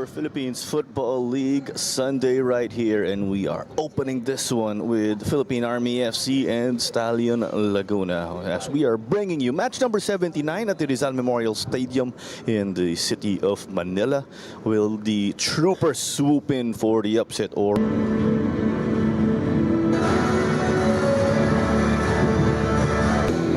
for Philippines Football League Sunday right here, and we are opening this one with Philippine Army FC and Stallion Laguna, as we are bringing you match number 79 at the Rizal Memorial Stadium in the city of Manila. Will the Troopers swoop in for the upset, or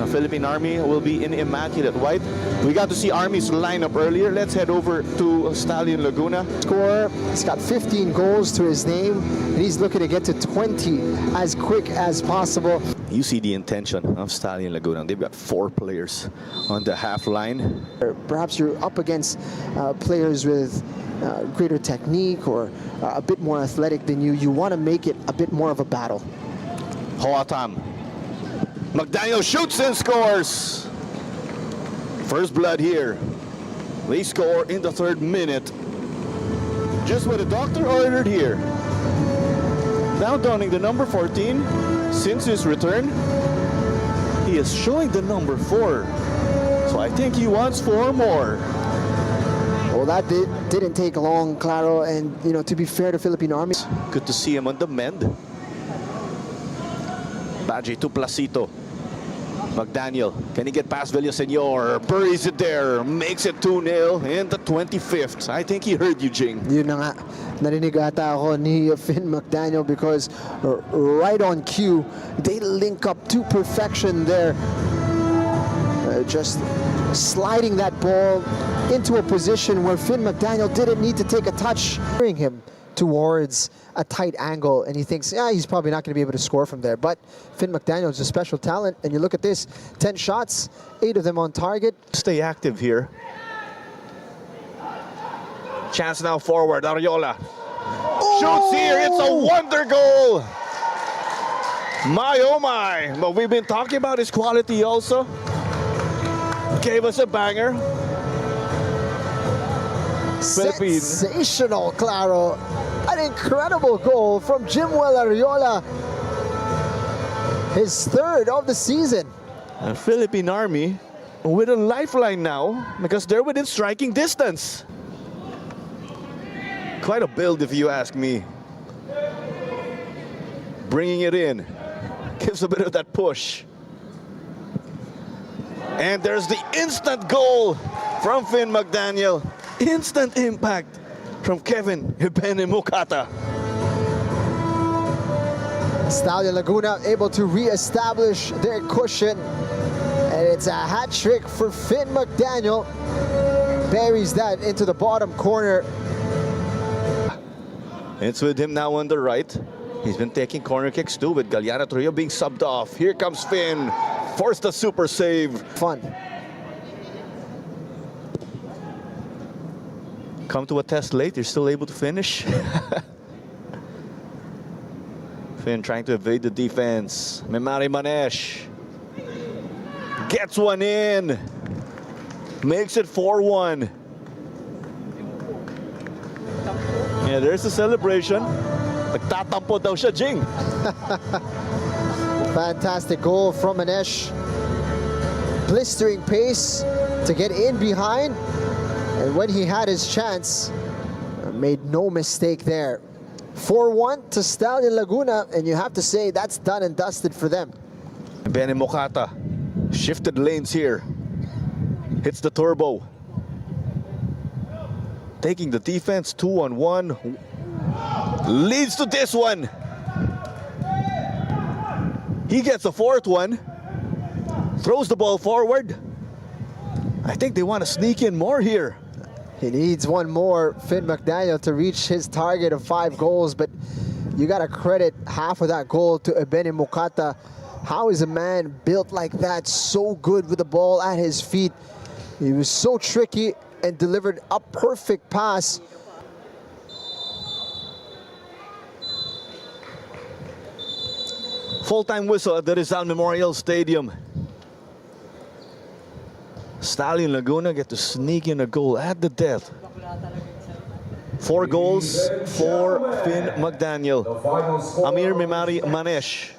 Philippine Army will be in immaculate white? We got to see Army's lineup earlier. Let's head over to Stallion Laguna. Score. He's got 15 goals to his name, and he's looking to get to 20 as quick as possible. You see the intention of Stallion Laguna. They've got 4 players on the half line. Perhaps you're up against players with greater technique or a bit more athletic than you. You want to make it a bit more of a battle. Hoatam. McDaniel shoots and scores. First blood here. They score in the 3rd minute. Just what the doctor ordered here. Now donning the number 14. Since his return, he is showing the number 4. So I think he wants 4 more. Well, that didn't take long, Claro, and you know, to be fair to Philippine Army. Good to see him on the mend. Baji to Placito. McDaniel, can he get past Villaseñor? Buries it there, makes it 2-0 in the 25th. I think he heard you, Jing. Yun na nga, narinig ata ako ni Finn McDaniel, because right on cue, they link up to perfection there. Just sliding that ball into a position where Finn McDaniel didn't need to take a touch. Bring him towards a tight angle, and he thinks, yeah, he's probably not going to be able to score from there. But Finn McDaniel is a special talent, and you look at this, 10 shots, 8 of them on target. Stay active here. Chance now forward, Ariola. Shoots here, it's a wonder goal! My, oh my, but we've been talking about his quality also. Gave us a banger. Philippines. Sensational, Claro. An incredible goal from Jimwell Ariola. His 3rd of the season. And Philippine Army with a lifeline now, because they're within striking distance. Quite a build, if you ask me. Bringing it in. Gives a bit of that push. And there's the instant goal from Finn McDaniel. Instant impact from Kevin Mukata. Stallion Laguna able to re-establish their cushion. And it's a hat trick for Finn McDaniel. Buries that into the bottom corner. It's with him now on the right. He's been taking corner kicks too, with Galiana Trujillo being subbed off. Here comes Finn. Forced a super save. Fun. Come to a test late, you're still able to finish. Finn trying to evade the defense. Memari Manesh gets one in. Makes it 4-1. Yeah, there's a celebration. Nagtatampo daw siya, Jing. Fantastic goal from Manesh. Blistering pace to get in behind. And when he had his chance, made no mistake there. 4-1 to Stallion Laguna, and you have to say that's done and dusted for them. Benny Mokata shifted lanes here. Hits the turbo. Taking the defense 2-on-1. Leads to this one. He gets a 4th one. Throws the ball forward. I think they want to sneak in more here. He needs one more, Finn McDaniel, to reach his target of 5 goals, but you got to credit half of that goal to Ebene Mukata. How is a man built like that so good with the ball at his feet? He was so tricky and delivered a perfect pass. Full-time whistle at the Rizal Memorial Stadium. Stallion Laguna get to sneak in a goal at the death. 4 goals for Finn McDaniel. Amir Memari Manesh.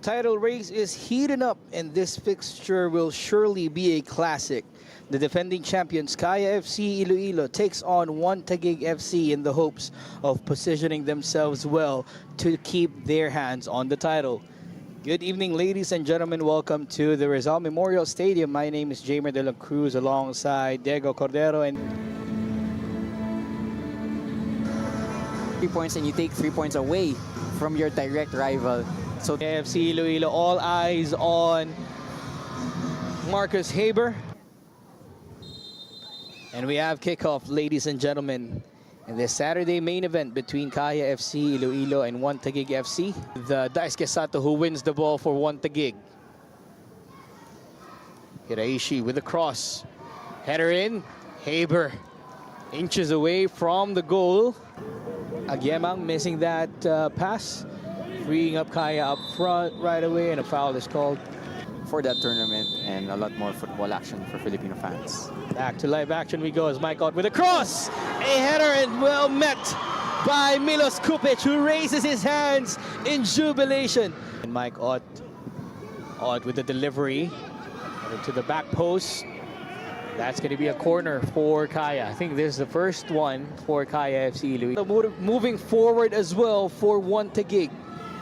title race is heating up, and this fixture will surely be a classic. The defending champions Kaya FC Iloilo takes on One Taguig FC in the hopes of positioning themselves well to keep their hands on the title. Good evening, ladies and gentlemen. Welcome to the Rizal Memorial Stadium. My name is Jamer de la Cruz alongside Diego Cordero and 3 points, and you take 3 points away from your direct rival. So AFC Iloilo, all eyes on Marcus Haber. And we have kickoff, ladies and gentlemen, in this Saturday main event between Kaya FC Iloilo and One Taguig FC. The Daisuke Sato who wins the ball for One Taguig. Hiraishi with the cross. Header in. Haber inches away from the goal. Agyemang missing that pass. Freeing up Kaya up front right away, and a foul is called. for that tournament and a lot more football action for Filipino fans. Back to live action we go as Mike Ott with a cross. A header and well met by Milos Kupic, who raises his hands in jubilation. And Mike Ott with the delivery to the back post. That's going to be a corner for Kaya. I think this is the first one for Kaya FC Iloilo. Moving forward as well for One Taguig.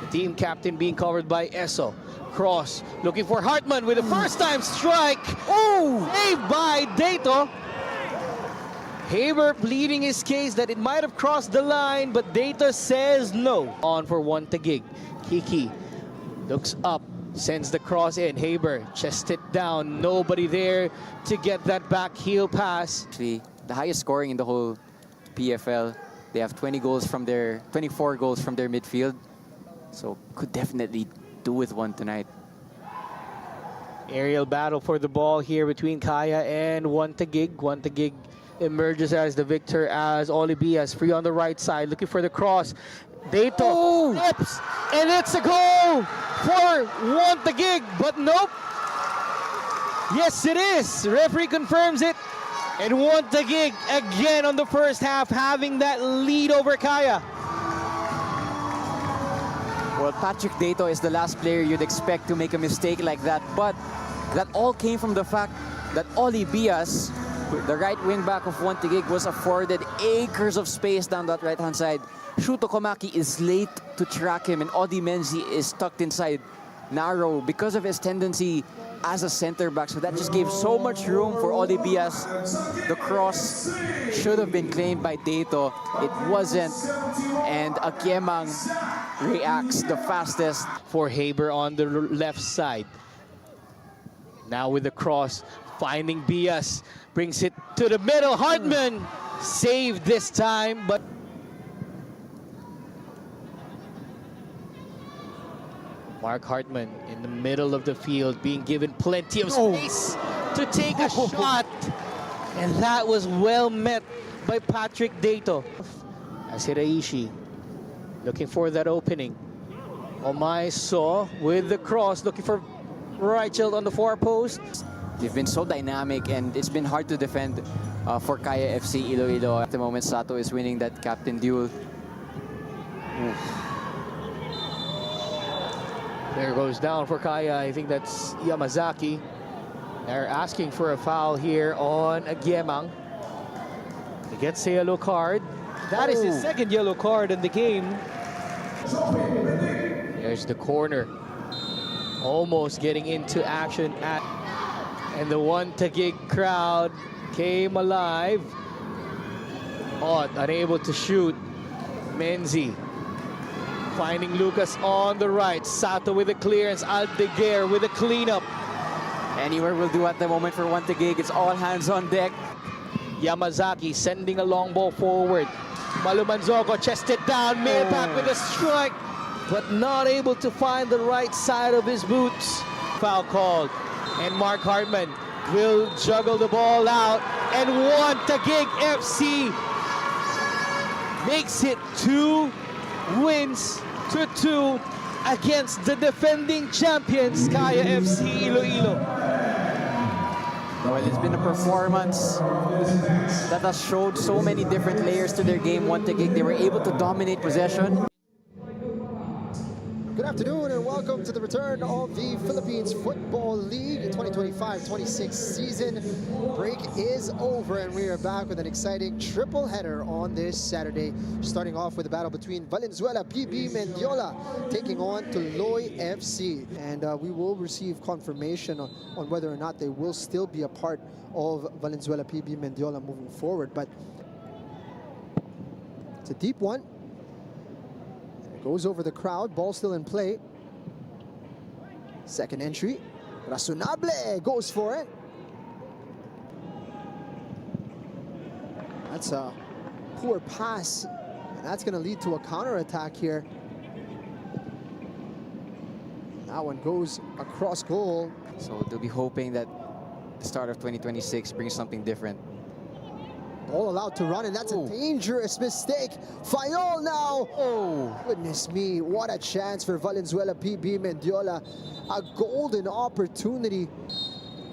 The team captain being covered by Eso. Cross, looking for Hartman with a first-time strike. Oh! Saved by Dato. Haber pleading his case that it might have crossed the line, but Dato says no. On for One Taguig. Kiki looks up, sends the cross in. Haber chests it down. Nobody there to get that back heel pass. Actually, the highest scoring in the whole PFL. They have 24 goals from their midfield. So could definitely do with one tonight. Aerial battle for the ball here between Kaya and One Taguig. One Taguig emerges as the victor as Olibias free on the right side, looking for the cross. Dato slips, and it's a goal for One Taguig, but nope. Yes, it is. Referee confirms it. And One Taguig again on the first half, having that lead over Kaya. Well, Patrick Dato is the last player you'd expect to make a mistake like that, but that all came from the fact that Oli Bias, the right wing back of One Taguig, was afforded acres of space down that right-hand side. Shuto Komaki is late to track him, and Odi Menzi is tucked inside narrow because of his tendency as a center back. So that just gave so much room for Oli Bias. The cross should have been claimed by Dato. It wasn't, and Agyemang reacts the fastest. For Haber on the left side. Now with the cross, finding Bias, brings it to the middle. Hartman saved this time, but Mark Hartman in the middle of the field, being given plenty of space to take a shot. And that was well met by Patrick Dato. As Hiraishi looking for that opening. Omai saw with the cross, looking for Reichel on the far post. They've been so dynamic, and it's been hard to defend for Kaya FC Iloilo. At the moment, Sato is winning that captain duel. There goes down for Kaya. I think that's Yamazaki. They're asking for a foul here on Agyemang. He gets a yellow card. That is his second yellow card in the game. There's the corner. Almost getting into action and the One Taguig crowd came alive. Ott unable to shoot. Menzi finding Lucas on the right. Sato with a clearance. Aldeguer with a cleanup. Anywhere will do at the moment for One Taguig. It's all hands on deck. Yamazaki sending a long ball forward. Malumanzoko chested down, made back with a strike, but not able to find the right side of his boots. Foul called, and Mark Hartman will juggle the ball out, and One Taguig FC makes it 2 wins to 2 against the defending champions, Kaya FC Iloilo. Well, it's been a performance that has showed so many different layers to their game. One Taguig, they were able to dominate possession. Good afternoon and welcome to the return of the Philippines Football League 2025-26 season. Break is over and we are back with an exciting triple header on this Saturday. Starting off with a battle between Valenzuela PB Mendiola taking on Tuloy FC. And we will receive confirmation on whether or not they will still be a part of Valenzuela PB Mendiola moving forward. But it's a deep one. Goes over the crowd, ball still in play. Second entry, Razonable goes for it. That's a poor pass, and that's gonna lead to a counter-attack here. That one goes across goal. So they'll be hoping that the start of 2026 brings something different. Ball allowed to run, and that's a dangerous mistake. Fayol now. Oh, goodness me. What a chance for Valenzuela PB Mendiola. A golden opportunity.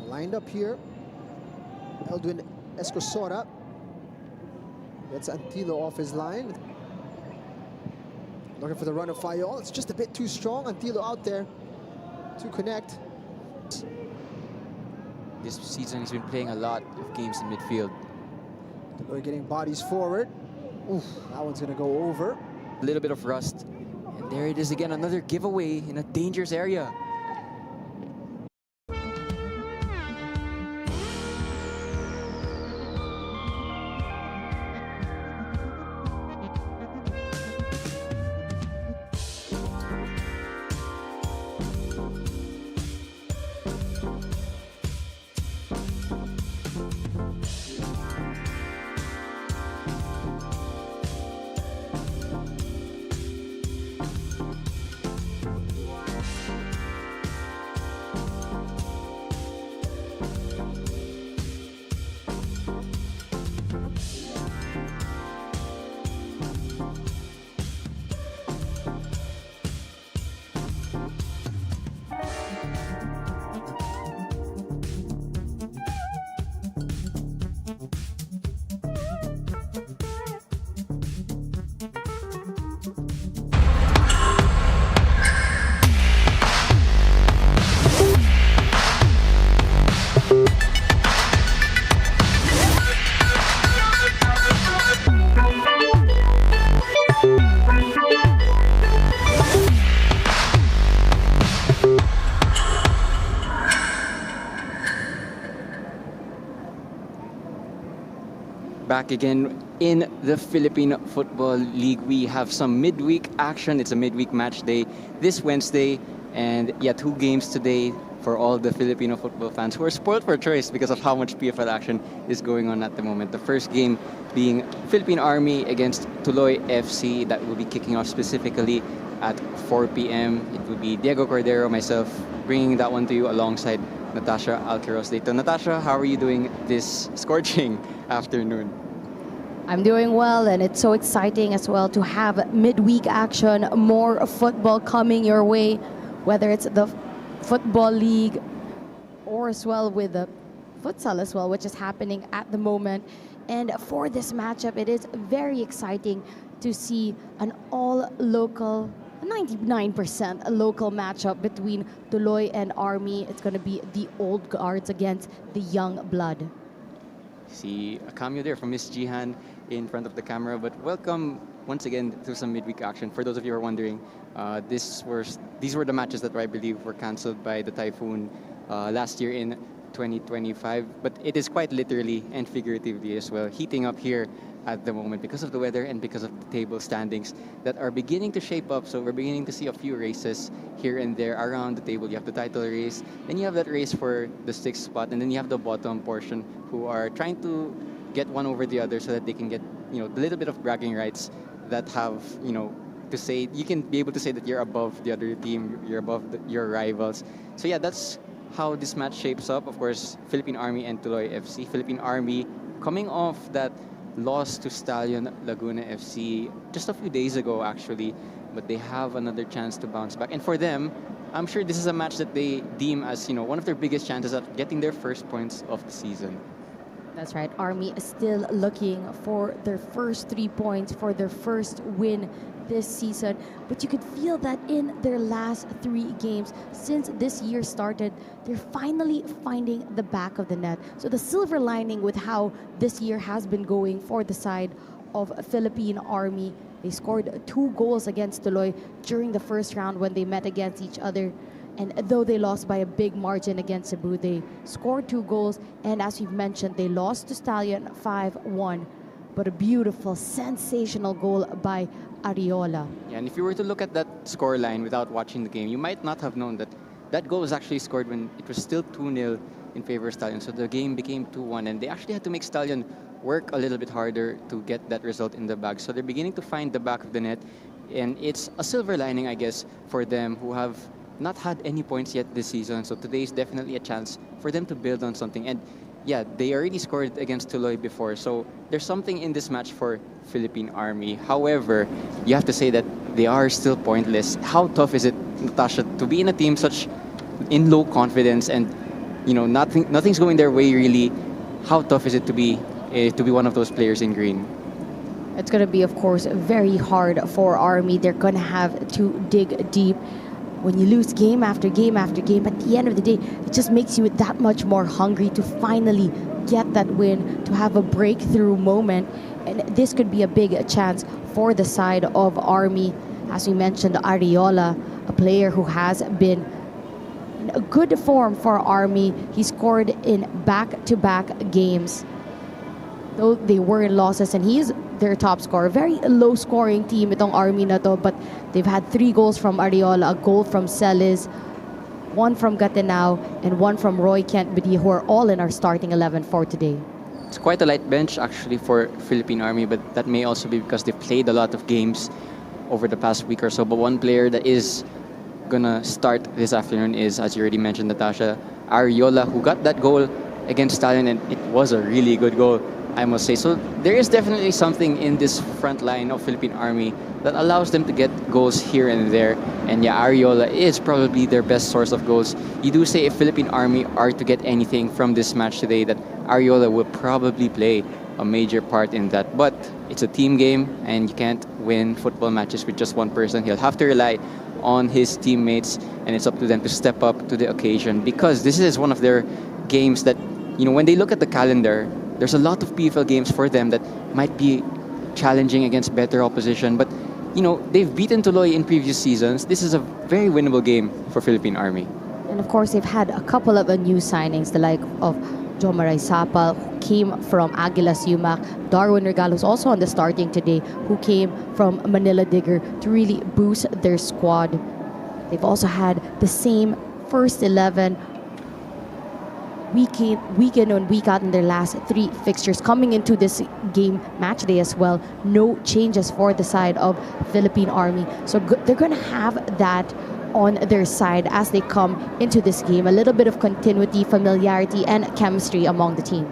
Lined up here. Eldwin Escosora. Gets Antilo off his line. Looking for the run of Fayol. It's just a bit too strong. Antilo out there to connect. This season he's been playing a lot of games in midfield. We're getting bodies forward. Oof, that one's gonna go over. A little bit of rust. And there it is again, another giveaway in a dangerous area. Back again in the Philippine Football League. We have some midweek action. It's a midweek match day this Wednesday. And yeah, 2 games today for all the Filipino football fans who are spoiled for choice because of how much PFL action is going on at the moment. The first game being Philippine Army against Tuloy FC. That will be kicking off specifically at 4 p.m. It will be Diego Cordero, myself, bringing that one to you alongside Natasha Alquiros Dito. Natasha, how are you doing this scorching afternoon? I'm doing well, and it's so exciting as well to have midweek action, more football coming your way, whether it's the Football League or as well with the futsal as well, which is happening at the moment. And for this matchup, it is very exciting to see an all-local, 99% local matchup between Tuloy and Army. It's going to be the old guards against the young blood. See a cameo there from Miss Jihan in front of the camera, but welcome once again to some midweek action. For those of you who are wondering, these were the matches that I believe were cancelled by the typhoon last year in 2025, but it is quite literally and figuratively as well heating up here at the moment because of the weather and because of the table standings that are beginning to shape up. So we're beginning to see a few races here and there around the table. You have the title race, then you have that race for the 6th spot, and then you have the bottom portion who are trying to get one over the other so that they can get, you know, the little bit of bragging rights that have, you know, to say, you can be able to say that you're above the other team, you're above your rivals. So yeah, that's how this match shapes up. Of course, Philippine Army and Tuloy FC. Philippine Army coming off that loss to Stallion Laguna FC just a few days ago, actually, but they have another chance to bounce back. And for them, I'm sure this is a match that they deem as, you know, one of their biggest chances at getting their first points of the season. That's right. Army is still looking for their first 3 points, for their first win this season, but you could feel that in their last 3 games since this year started, they're finally finding the back of the net. So the silver lining with how this year has been going for the side of Philippine Army, they scored 2 goals against Tuloy during the first round when they met against each other. And though they lost by a big margin against Cebu, they scored 2 goals. And as we've mentioned, they lost to Stallion 5-1. But a beautiful, sensational goal by Ariola. Yeah, and if you were to look at that scoreline without watching the game, you might not have known that that goal was actually scored when it was still 2-0 in favor of Stallion. So the game became 2-1, and they actually had to make Stallion work a little bit harder to get that result in the bag. So they're beginning to find the back of the net, and it's a silver lining, I guess, for them who have not had any points yet this season. So today is definitely a chance for them to build on something. And yeah, they already scored against Tuloy before, so there's something in this match for Philippine Army. However, you have to say that they are still pointless. How tough is it, Natasha, to be in a team such in low confidence and nothing's going their way really? How tough is it to be one of those players in green? It's going to be, of course, very hard for Army. They're going to have to dig deep. When you lose game after game after game, at the end of the day, it just makes you that much more hungry to finally get that win, to have a breakthrough moment. And this could be a big chance for the side of Army. As we mentioned, Ariola, a player who has been in a good form for Army. He scored in back-to-back games, though they were in losses, and he is their top scorer. Very low-scoring team itong Army na to, but they've had 3 goals from Ariola, a goal from Celis, 1 from Gatenao, and 1 from Roy Kent Bidi, who are all in our starting 11 for today. It's quite a light bench actually for Philippine Army, but that may also be because they've played a lot of games over the past week or so. But one player that is gonna start this afternoon is, as you already mentioned, Natasha, Ariola, who got that goal against Stallion, and it was a really good goal, I must say. So there is definitely something in this front line of Philippine Army that allows them to get goals here and there. And yeah, Ariola is probably their best source of goals. You do say if Philippine Army are to get anything from this match today, that Ariola will probably play a major part in that. But it's a team game, and you can't win football matches with just one person. He'll have to rely on his teammates, and it's up to them to step up to the occasion, because this is one of their games that, when they look at the calendar, there's a lot of PFL games for them that might be challenging against better opposition. But, they've beaten Tuloy in previous seasons. This is a very winnable game for Philippine Army. And of course, they've had a couple of new signings, the like of Jomaray Sapal, who came from Aguilas Yumac, Darwin Regal, who's also on the starting today, who came from Manila Digger to really boost their squad. They've also had the same first 11 week in and week out in their last 3 fixtures. Coming into this game match day as well, no changes for the side of Philippine Army. So they're going to have that on their side as they come into this game. A little bit of continuity, familiarity, and chemistry among the team.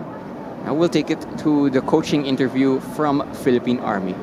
Now we'll take it to the coaching interview from Philippine Army.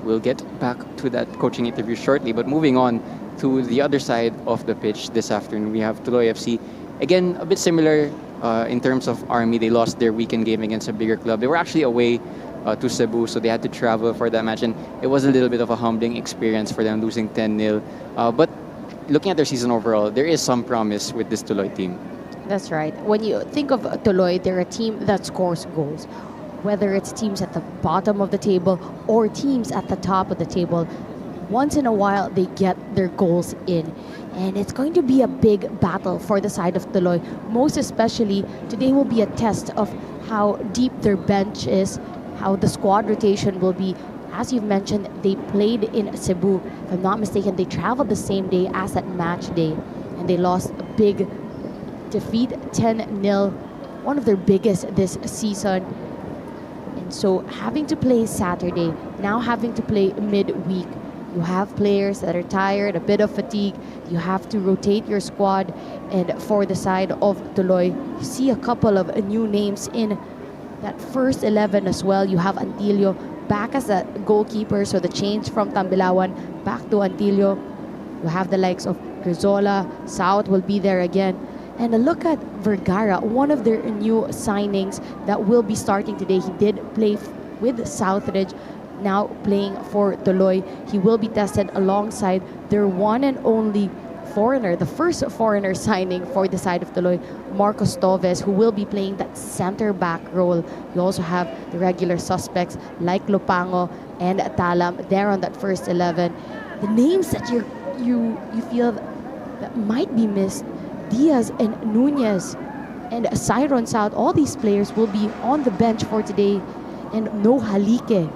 We'll get back to that coaching interview shortly, but moving on to the other side of the pitch this afternoon, we have Tuloy FC. Again, a bit similar in terms of Army. They lost their weekend game against a bigger club. They were actually away to Cebu, so they had to travel for that match, and it was a little bit of a humbling experience for them, losing 10-0. But looking at their season overall, there is some promise with this Tuloy team. That's right. When you think of Tuloy, they're a team that scores goals. Whether it's teams at the bottom of the table or teams at the top of the table, once in a while they get their goals in. And it's going to be a big battle for the side of Tuloy. Most especially, today will be a test of how deep their bench is, how the squad rotation will be. As you've mentioned, they played in Cebu. If I'm not mistaken, they traveled the same day as that match day, and they lost a big defeat, 10-0 one of their biggest this season. And so having to play Saturday, now having to play midweek, you have players that are tired, a bit of fatigue. You have to rotate your squad. And for the side of Tuloy, you see a couple of new names in that first 11 as well. You have Antilio back as a goalkeeper, so the change from Tambilawan back to Antilio. You have the likes of Grizola, South will be there again. And a look at Vergara, one of their new signings that will be starting today. He did play with Southridge, now playing for Tuloy. He will be tested alongside their one and only foreigner, the first foreigner signing for the side of Tuloy, Marcos Toves, who will be playing that center back role. You also have the regular suspects like Lopango and Talam there on that first 11. The names that you feel that might be missed, Diaz and Nunez and Siron South, all these players will be on the bench for today, and no Halike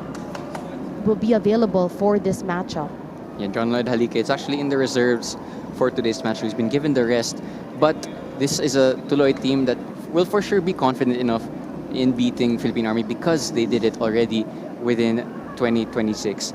will be available for this matchup. Yeah, John Lloyd Halike is actually in the reserves for today's match. He's been given the rest, but this is a Tuloy team that will for sure be confident enough in beating Philippine Army because they did it already within 2026.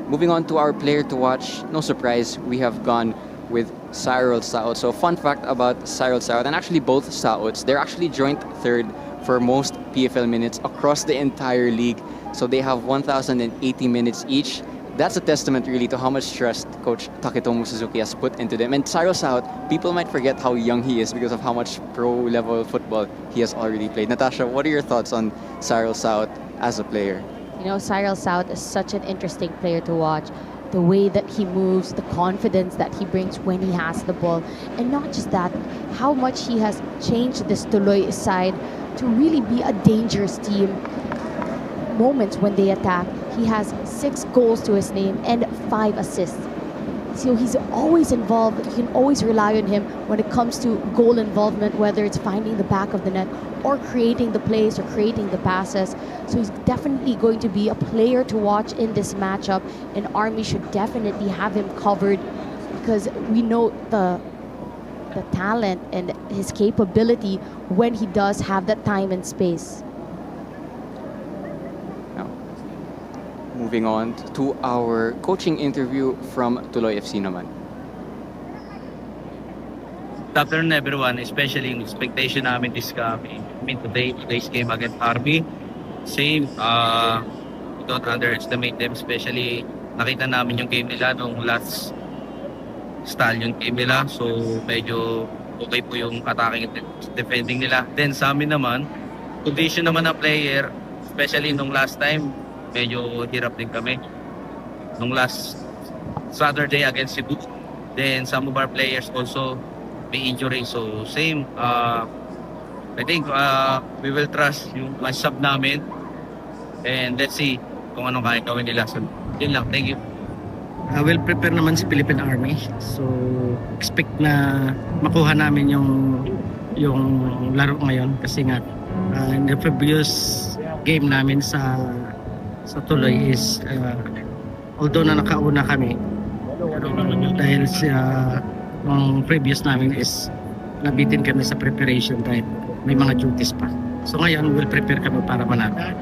Moving on to our player to watch, no surprise, we have gone with Cyril South. So fun fact about Cyril South, and actually both Souths, they're actually joint third for most PFL minutes across the entire league. So they have 1,080 minutes each. That's a testament really to how much trust Coach Taketomo Suzuki has put into them. And Cyril South, people might forget how young he is because of how much pro-level football he has already played. Natasha, what are your thoughts on Cyril South as a player? You know, Cyril South is such an interesting player to watch. The way that he moves, the confidence that he brings when he has the ball. And not just that, how much he has changed this Tuloy side to really be a dangerous team. Moments when they attack, he has 6 goals to his name and 5 assists. So he's always involved. You can always rely on him when it comes to goal involvement, whether it's finding the back of the net or creating the plays or creating the passes. So he's definitely going to be a player to watch in this matchup, and Army should definitely have him covered because we know the talent and his capability when he does have that time and space. Moving on to our coaching interview from Tuloy FC naman. Good afternoon everyone, especially yung expectation namin today's game against Army. Same, we don't underestimate them, especially nakita namin yung game nila nung last Stallion game nila. So medyo okay po yung attacking and defending nila. Then sa amin naman, condition naman ng player, especially nung last time, medyo hirap din kami. Nung last Saturday against Cebu, then some of our players also may injury. So same, I think we will trust yung sub namin and let's see kung anong kaya gawin nila. So yun lang, thank you. Well, prepare naman si Philippine Army. So expect na makuha namin yung laro ngayon kasi nga in the previous game namin sa Tuloy is although na nakauna kami, pero dahil ang previous namin is nabitin kami sa preparation dahil may mga duties pa. So ngayon we'll prepare kami para manalo.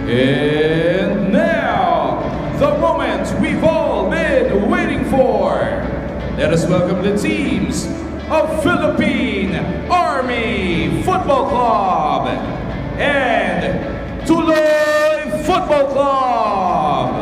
And now, the moment we've all been waiting for. Let us welcome the teams of Philippine Army Football Club and Tuloy Football Club.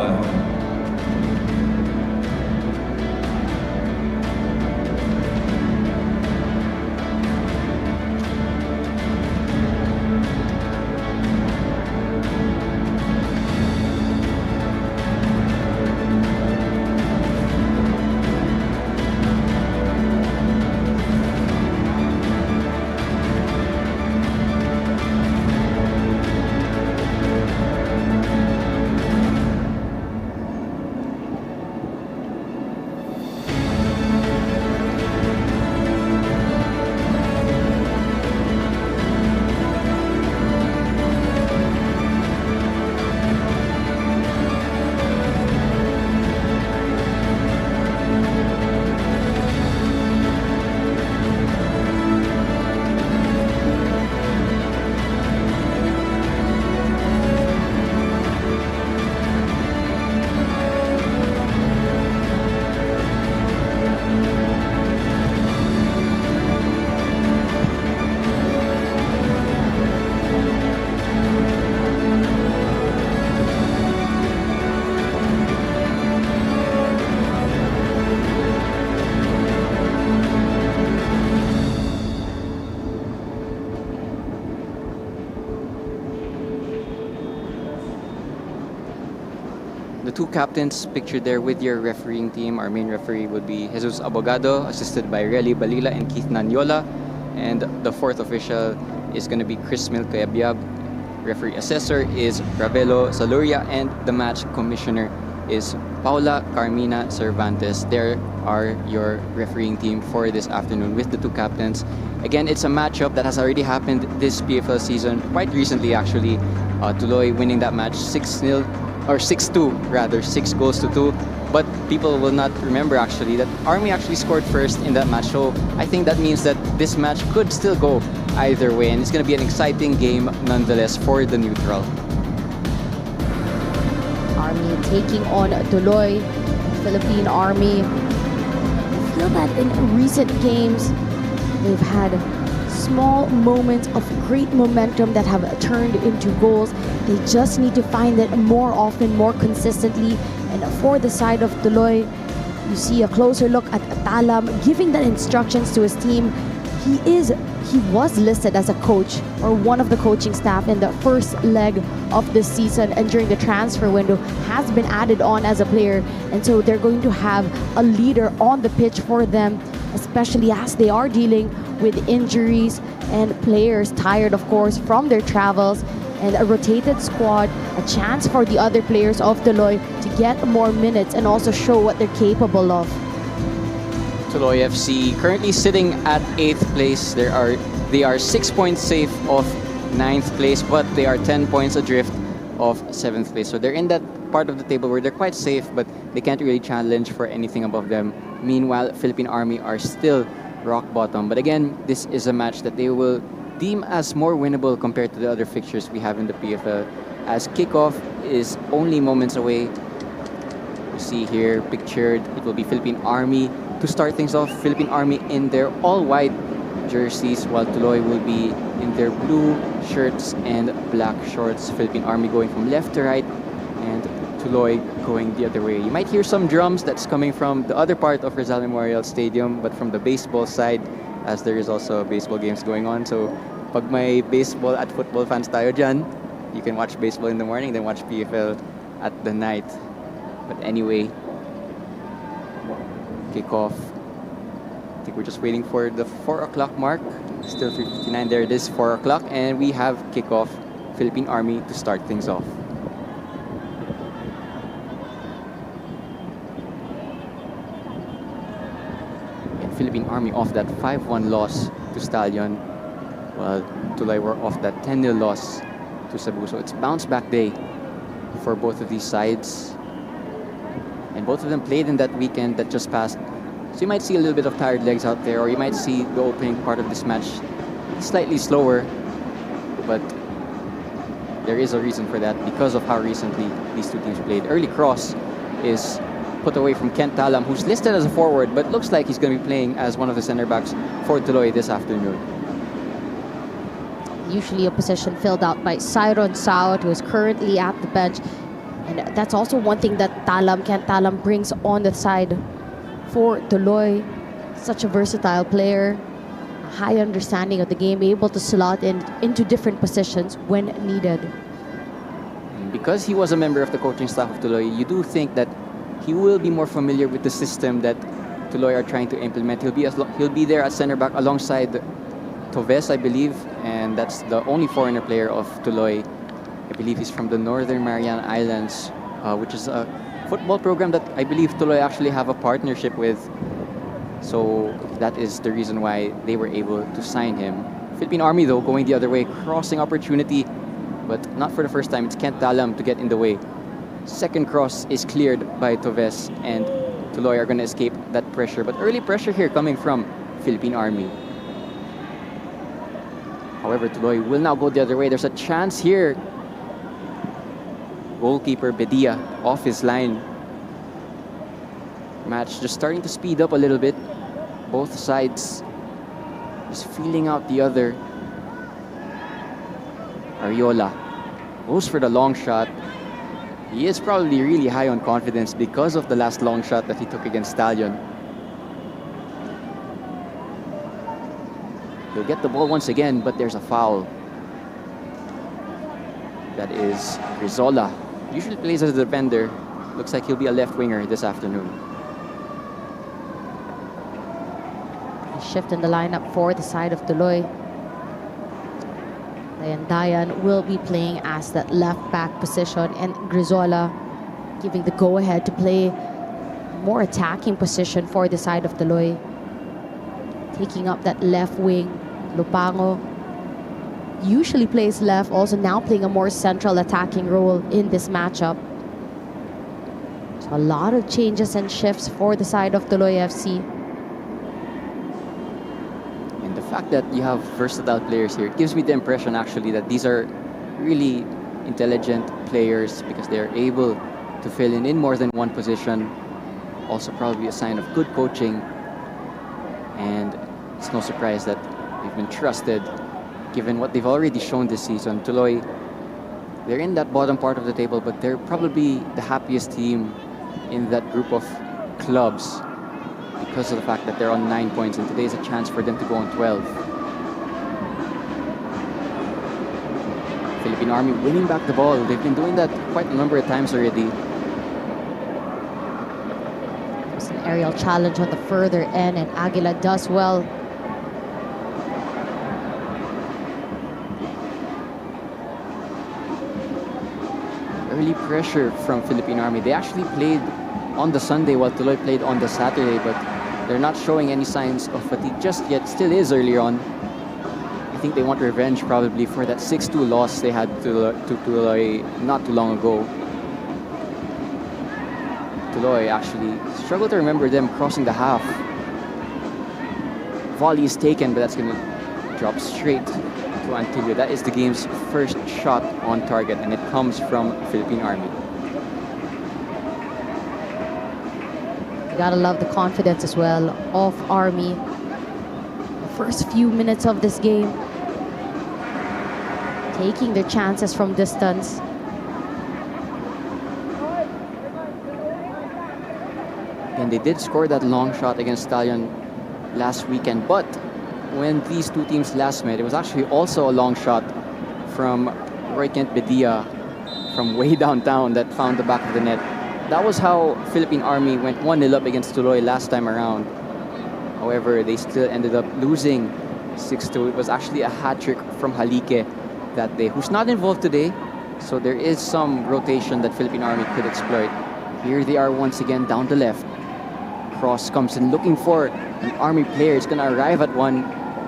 two captains pictured there with your refereeing team. Our main referee would be Jesus Abogado, assisted by Relly Balila and Keith Nanyola. And the fourth official is going to be Chris Milcayabyab. Referee assessor is Ravelo Saluria, and the match commissioner is Paula Carmina Cervantes. There are your refereeing team for this afternoon with the two captains. Again, it's a matchup that has already happened this PFL season, quite recently actually. Tuloy winning that match 6-0, or 6-2 rather, 6 goals to 2. But people will not remember actually that Army actually scored first in that match. So I think that means that this match could still go either way, and it's going to be an exciting game nonetheless for the neutral. Army taking on Tuloy, Philippine Army. I feel that in recent games, they've had small moments of great momentum that have turned into goals. They just need to find it more often, more consistently. And for the side of Tuloy, you see a closer look at Talam giving the instructions to his team. He was listed as a coach or one of the coaching staff in the first leg of this season, and during the transfer window has been added on as a player. And so they're going to have a leader on the pitch for them, especially as they are dealing with injuries and players tired, of course, from their travels, and a rotated squad, a chance for the other players of Tuloy to get more minutes and also show what they're capable of. Tuloy FC currently sitting at 8th place. They are 6 points safe of 9th place, but they are 10 points adrift of 7th place. So they're in that part of the table where they're quite safe, but they can't really challenge for anything above them. Meanwhile, Philippine Army are still rock bottom. But again, this is a match that they will deem as more winnable compared to the other fixtures we have in the PFL, as kickoff is only moments away. You see here pictured, it will be Philippine Army to start things off. Philippine Army in their all-white jerseys, while Tuloy will be in their blue shirts and black shorts. Philippine Army going from left to right, and Tuloy going the other way. You might hear some drums that's coming from the other part of Rizal Memorial Stadium, but from the baseball side, as there is also baseball games going on. So pag may baseball at football fans tayo dyan, you can watch baseball in the morning, then watch PFL at the night. But anyway, kickoff. I think we're just waiting for the 4 o'clock mark. Still 3:59. There it is, 4 o'clock, and we have kickoff. Philippine Army to start things off. And Philippine Army off that 5-1 loss to Stallion, while Tuloy were off that 10-0 loss to Cebu. So it's bounce back day for both of these sides. And both of them played in that weekend that just passed. So you might see a little bit of tired legs out there, or you might see the opening part of this match slightly slower. But there is a reason for that because of how recently these two teams played. Early cross is put away from Kent Talam, who's listed as a forward, but looks like he's going to be playing as one of the center backs for Tuloy this afternoon. Usually a position filled out by Cyron Saut, who is currently at the bench. And that's also one thing that Kent Talam brings on the side for Tuloy. Such a versatile player, a high understanding of the game, able to slot into different positions when needed. Because he was a member of the coaching staff of Tuloy, you do think that he will be more familiar with the system that Tuloy are trying to implement. He'll be there at center back alongside Toves, I believe, and that's the only foreigner player of Tuloy. I believe he's from the Northern Mariana Islands, which is a football program that I believe Tuloy actually have a partnership with. So that is the reason why they were able to sign him. Philippine Army, though, going the other way, crossing opportunity, but not for the first time. It's Kent Talam to get in the way. Second cross is cleared by Toves, and Tuloy are going to escape that pressure. But early pressure here coming from Philippine Army. However, Tuloy will now go the other way. There's a chance here. Goalkeeper Bedia off his line. Match just starting to speed up a little bit. Both sides just feeling out the other. Ariola goes for the long shot. He is probably really high on confidence because of the last long shot that he took against Stallion. He'll get the ball once again, but there's a foul. That is Rizola. Usually plays as a defender, Looks like he'll be a left winger this afternoon. A shift in the lineup for the side of Tuloy. Dayan will be playing as that left back position, and Grizola giving the go-ahead to play more attacking position for the side of Tuloy. Taking up that left wing. Lupango usually plays left, also now playing a more central attacking role in this matchup. So a lot of changes and shifts for the side of Tuloy FC. And the fact that you have versatile players here, it gives me the impression actually that these are really intelligent players because they're able to fill in more than one position. Also probably a sign of good coaching. And it's no surprise that they've been trusted given what they've already shown this season. Tuloy, they're in that bottom part of the table, but they're probably the happiest team in that group of clubs because of the fact that they're on 9 points, and today is a chance for them to go on 12. Philippine Army winning back the ball. They've been doing that quite a number of times already. There's an aerial challenge on the further end, and Aguila does well. Early pressure from Philippine Army. They actually played on the Sunday while Tuloy played on the Saturday, but they're not showing any signs of fatigue just yet. Still is early on. I think they want revenge probably for that 6-2 loss they had to Tuloy not too long ago. Tuloy actually struggled to remember them crossing the half. Volley is taken, but that's going to drop straight to Antilio. That is the game's first shot on target, and it comes from Philippine Army. You gotta love the confidence as well of Army. The first few minutes of this game, taking their chances from distance. And they did score that long shot against Stallion last weekend, but when these two teams last met, it was actually also a long shot from Roy Kent Bedia from way downtown that found the back of the net. That was how Philippine Army went 1-0 up against Tuloy last time around. However, they still ended up losing 6-2. It was actually a hat-trick from Halike that day, who's not involved today. So there is some rotation that Philippine Army could exploit. Here they are once again down the left. Cross comes in looking for an Army player. It's going to arrive at one.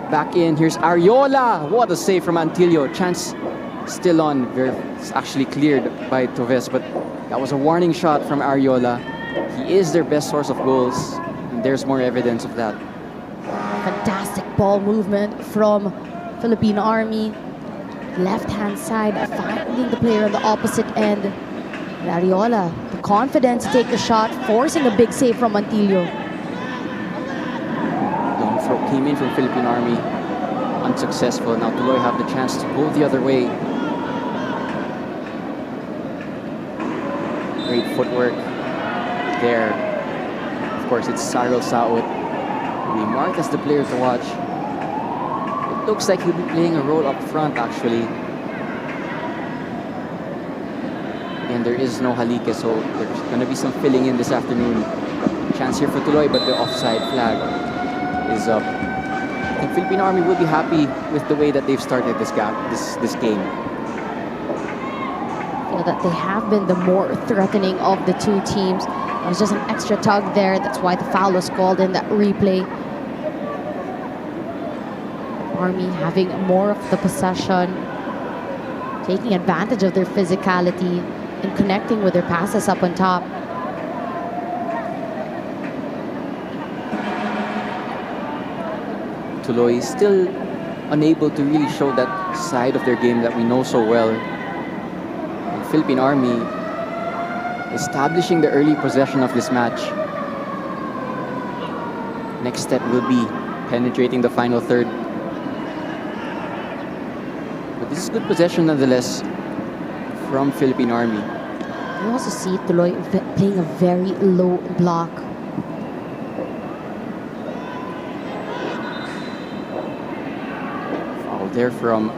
Back in. Here's Ariola. What a save from Antilio. Chance still on. It's actually cleared by Toves, but that was a warning shot from Ariola. He is their best source of goals, and there's more evidence of that. Fantastic ball movement from Philippine Army. Left-hand side, finding the player on the opposite end. And Ariola, the confidence to take the shot, forcing a big save from Antilio. Long throw came in from Philippine Army. Unsuccessful. Now Tuloy have the chance to go the other way. Great footwork there. Of course, it's Cyril Saud. We marked as the player to watch. It looks like he'll be playing a role up front, actually. And there is no Halike, so there's going to be some filling in this afternoon. Chance here for Tuloy, but the offside flag is up. I think Philippine Army will be happy with the way that they've started this game. Feel that they have been the more threatening of the two teams. It was just an extra tug there. That's why the foul was called in that replay. Army having more of the possession, taking advantage of their physicality and connecting with their passes up on top. Tuloy is still unable to really show that side of their game that we know so well. And Philippine Army establishing the early possession of this match. Next step will be penetrating the final third. But this is good possession nonetheless from Philippine Army. You also see Tuloy playing a very low block. Foul there from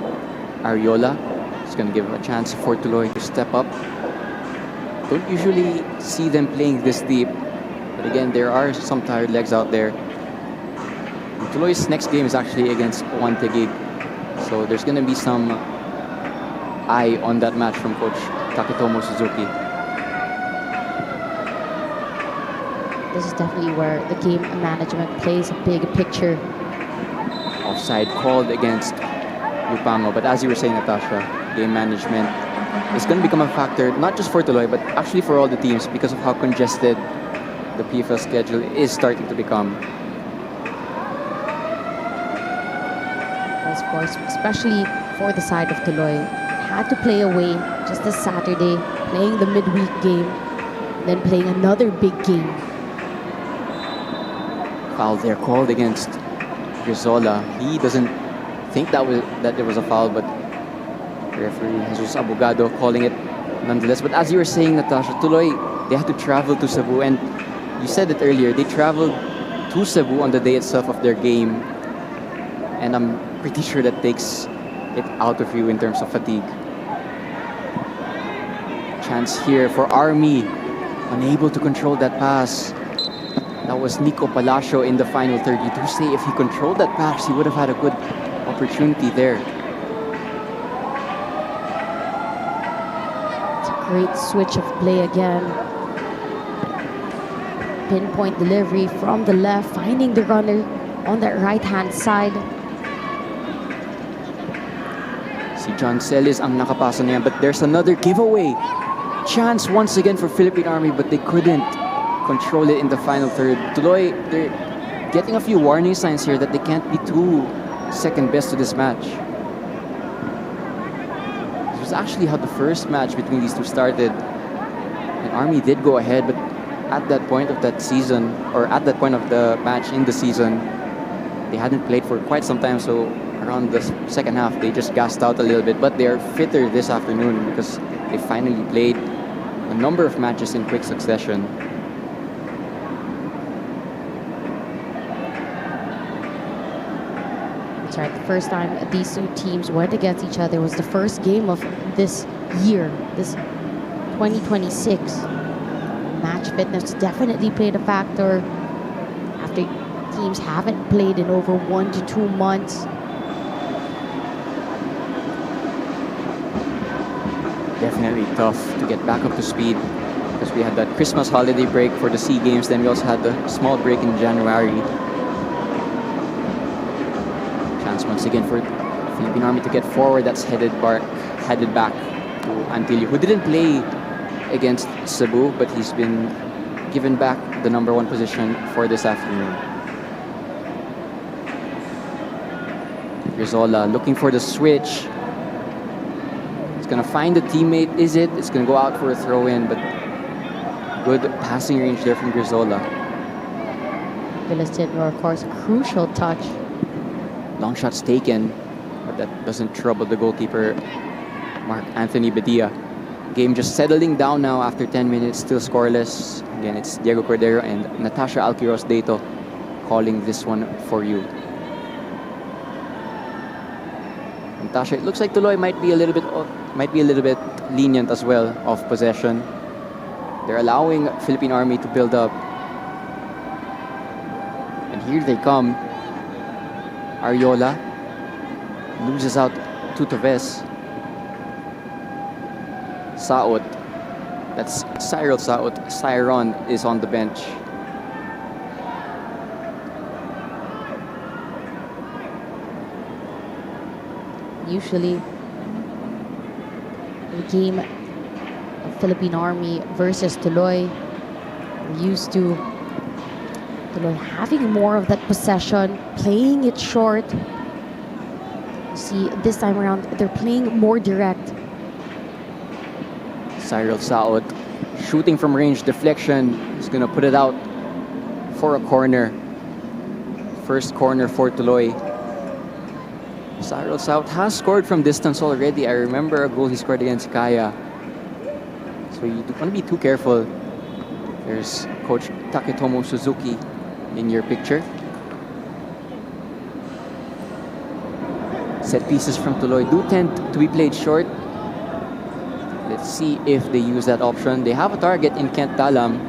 Ariola. It's going to give a chance for Tuloy to step up. Don't usually see them playing this deep. But again, there are some tired legs out there. And Tuloy's next game is actually against One Taguig. So there's going to be some eye on that match from Coach Taketomo Suzuki. This is definitely where the game management plays a big picture. Offside called against Lupango. But as you were saying, Natasha, game management is going to become a factor, not just for Tuloy, but actually for all the teams because of how congested the PFL schedule is starting to become. Of course, especially for the side of Tuloy. Had to play away just this Saturday, playing the midweek game, then playing another big game. Foul there called against Grizola. He doesn't think that there was a foul, but referee Jesus Abogado calling it nonetheless. But as you were saying, Natasha, Tuloy, they had to travel to Cebu, and you said it earlier, they traveled to Cebu on the day itself of their game, and I'm pretty sure that takes it out of you in terms of fatigue. Chance here for Army, unable to control that pass. That was Nico Palacio in the final third. You do say if he controlled that pass, he would have had a good opportunity there. It's a great switch of play again. Pinpoint delivery from the left, finding the runner on that right-hand side. Si John Celis ang nakapasa na yan, but there's another giveaway. Chance once again for Philippine Army, but they couldn't control it in the final third. Tuloy, they're getting a few warning signs here that they can't be too second best to this match. This was actually how the first match between these two started. And Army did go ahead, but at that point of that season, or at that point of the match in the season, they hadn't played for quite some time, so around the second half, they just gassed out a little bit. But they are fitter this afternoon because they finally played a number of matches in quick succession. That's right, the first time these two teams went against each other was the first game of this year, this 2026. Match fitness definitely played a factor after teams haven't played in over 1 to 2 months. Definitely tough to get back up to speed because we had that Christmas holiday break for the SEA Games, then we also had the small break in January. Chance once again for Philippine Army to get forward. That's headed back to Antilio, who didn't play against Cebu, but he's been given back the #1 position for this afternoon. Grizola looking for the switch. It's gonna find a teammate, is it? It's gonna go out for a throw-in, but good passing range there from Grizola. Or of course, a crucial touch. Long shots taken, but that doesn't trouble the goalkeeper, Mark Anthony Badia. Game just settling down now after 10 minutes, still scoreless. Again, it's Diego Cordero and Natasha Alquiros Dato calling this one for you. Natasha, it looks like Tuloy might be a little bit lenient as well of possession. They're allowing Philippine Army to build up. And here they come. Ariola loses out to Toves. Saot, that's Cyril Saot. Cyron is on the bench. Usually, the game of Philippine Army versus Tuloy, we're used to Tuloy having more of that possession, playing it short. You see, this time around, they're playing more direct. Cyril Saot shooting from range, deflection. He's gonna put it out for a corner. First corner for Tuloy. Cyril Saot has scored from distance already. I remember a goal he scored against Kaya. So you don't want to be too careful. There's Coach Taketomo Suzuki in your picture. Set pieces from Tuloy do tend to be played short. Let's see if they use that option. They have a target in Kent Talam.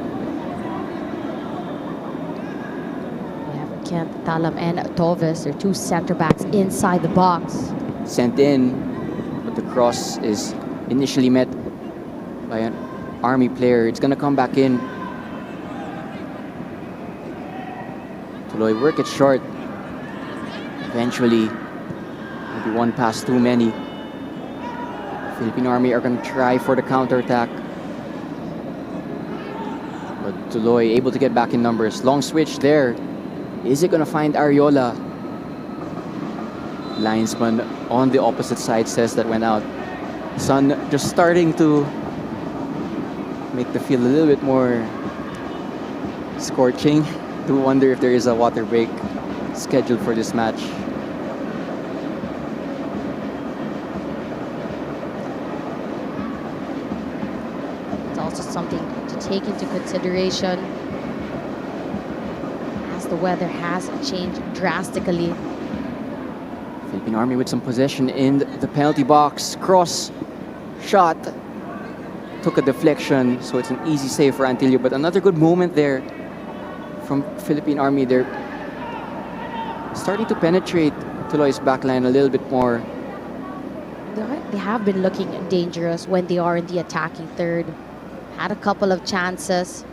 We have Kent Talam and Tovis. They're two center backs inside the box. Sent in, but the cross is initially met by an Army player. It's gonna come back in. Tuloy work it short. Eventually, maybe one pass too many. Philippine Army are gonna try for the counterattack. But Tuloy able to get back in numbers. Long switch there. Is it gonna find Ariola? Linesman on the opposite side says that went out. Sun just starting to make the field a little bit more scorching. To wonder if there is a water break scheduled for this match. It's also something to take into consideration as the weather has changed drastically. Philippine Army with some possession in the penalty box. Cross shot. Took a deflection, so it's an easy save for Antillo. But another good moment there from Philippine Army. They're starting to penetrate Tuloy's backline a little bit more. They have been looking dangerous when they are in the attacking third. Had a couple of chances.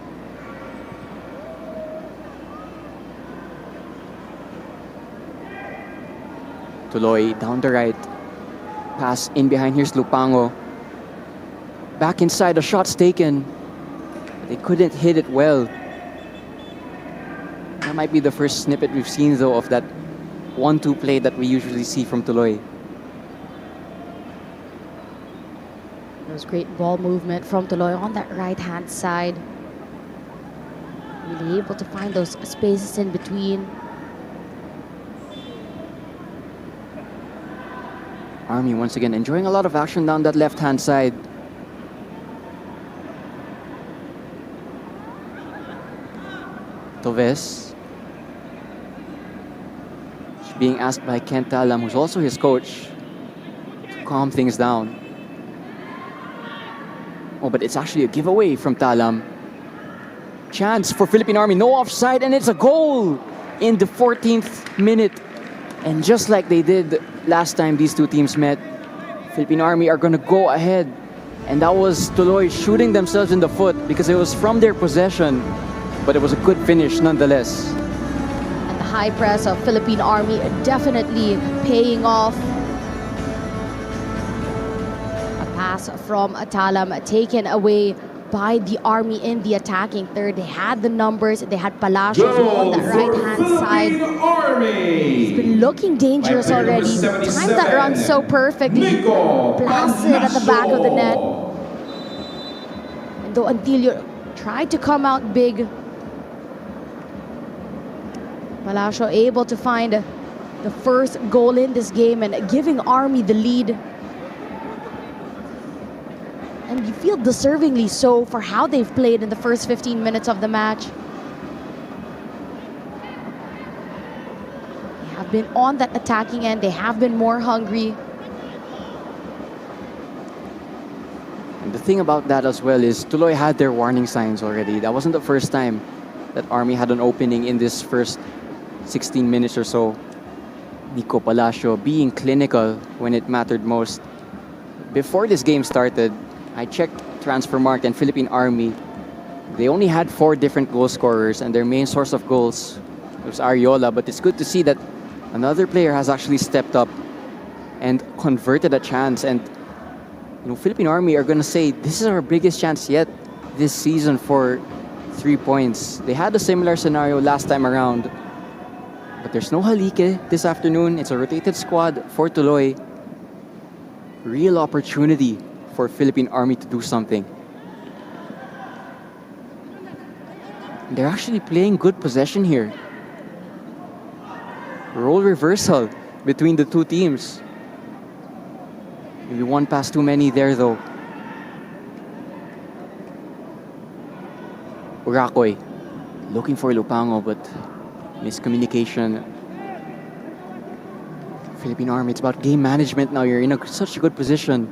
Tuloy down the right. Pass in behind. Here's Lupango. Back inside, the shot's taken. They couldn't hit it well. That might be the first snippet we've seen, though, of that 1-2 play that we usually see from Tuloy. It was great ball movement from Tuloy on that right-hand side. Really able to find those spaces in between. Army once again enjoying a lot of action down that left-hand side. Toves. Being asked by Kent Talam, who's also his coach, to calm things down. Oh, but it's actually a giveaway from Talam. Chance for Philippine Army, no offside, and it's a goal in the 14th minute. And just like they did last time these two teams met, Philippine Army are going to go ahead. And that was Tuloy shooting themselves in the foot because it was from their possession. But it was a good finish nonetheless. And the high press of Philippine Army definitely paying off. A pass from Talam taken away by the Army in the attacking third. They had the numbers. They had Palacios on the right-hand side. He's been looking dangerous already. Timed that run so perfectly. Blasted at the back of the net. And though Antillo tried to come out big, Palacio able to find the first goal in this game and giving Army the lead. And you feel deservingly so for how they've played in the first 15 minutes of the match. They have been on that attacking end. They have been more hungry. And the thing about that as well is Tuloy had their warning signs already. That wasn't the first time that Army had an opening in this first 16 minutes or so. Nico Palacio being clinical when it mattered most. Before this game started, I checked Transfermarkt and Philippine Army. They only had 4 different goal scorers and their main source of goals was Ariola. But it's good to see that another player has actually stepped up and converted a chance. And Philippine Army are going to say, this is our biggest chance yet this season for 3 points. They had a similar scenario last time around. But there's no Halike this afternoon. It's a rotated squad for Tuloy. Real opportunity for Philippine Army to do something. They're actually playing good possession here. Role reversal between the two teams. Maybe one pass too many there though. Urakoy looking for Lupango, but miscommunication. Philippine Army, it's about game management now. You're in such a good position.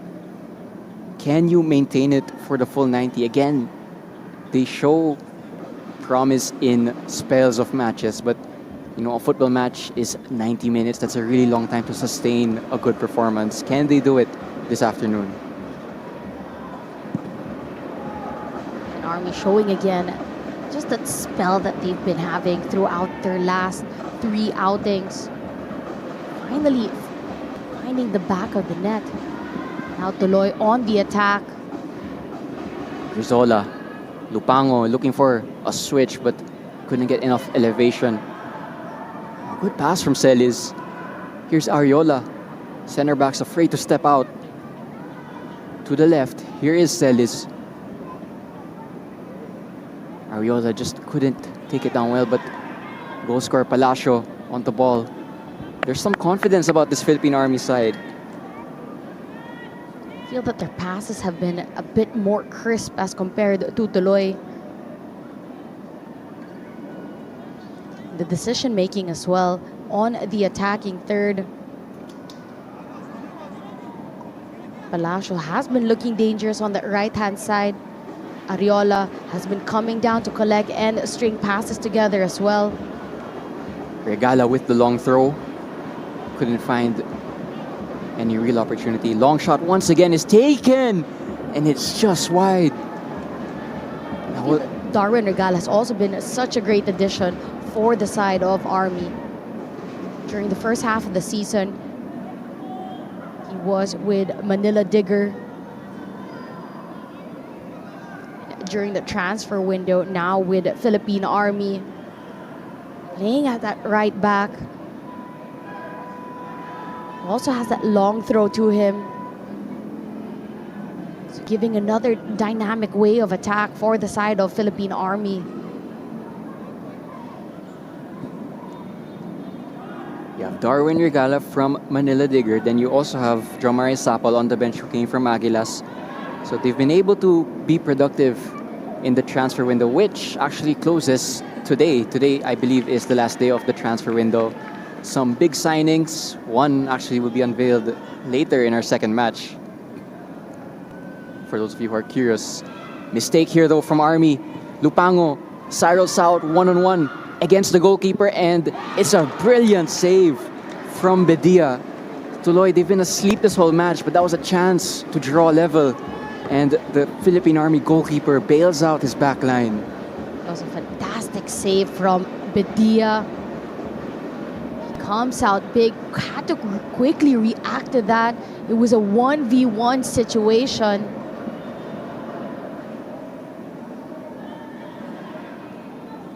can you maintain it for the full 90? Again, they show promise in spells of matches, but you know, a football match is 90 minutes. That's a really long time to sustain a good performance. Can they do it this afternoon? And Army showing again just that spell that they've been having throughout their last 3 outings. Finally finding the back of the net. Now Tuloy on the attack. Rizola, Lupango looking for a switch but couldn't get enough elevation. Good pass from Celis. Here's Ariola. Center back's afraid to step out. To the left, here is Celis. Ariola just couldn't take it down well, but goal scorer Palacio on the ball. There's some confidence about this Philippine Army side. I feel that their passes have been a bit more crisp as compared to Tuloy. The decision making as well on the attacking third. Palacio has been looking dangerous on the right-hand side. Ariola has been coming down to collect and string passes together as well. Regala with the long throw. Couldn't find any real opportunity. Long shot once again is taken, and it's just wide. Now, Darwin Regal has also been such a great addition for the side of Army. During the first half of the season, he was with Manila Digger. During the transfer window, now with Philippine Army. Playing at that right back. Also has that long throw to him. So giving another dynamic way of attack for the side of Philippine Army. You have Darwin Regala from Manila Digger. Then you also have Jomari Sapal on the bench who came from Aguilas. So they've been able to be productive in the transfer window, which actually closes today. Today, I believe, is the last day of the transfer window. Some big signings. One actually will be unveiled later in our second match. For those of you who are curious. Mistake here though from Army. Lupango, Cyril South one-on-one against the goalkeeper, and it's a brilliant save from Bedia. Tuloy, they've been asleep this whole match, but that was a chance to draw level. And the Philippine Army goalkeeper bails out his back line. That was a fantastic save from Bedia. Comes out big, had to quickly react to that. It was a 1v1 situation.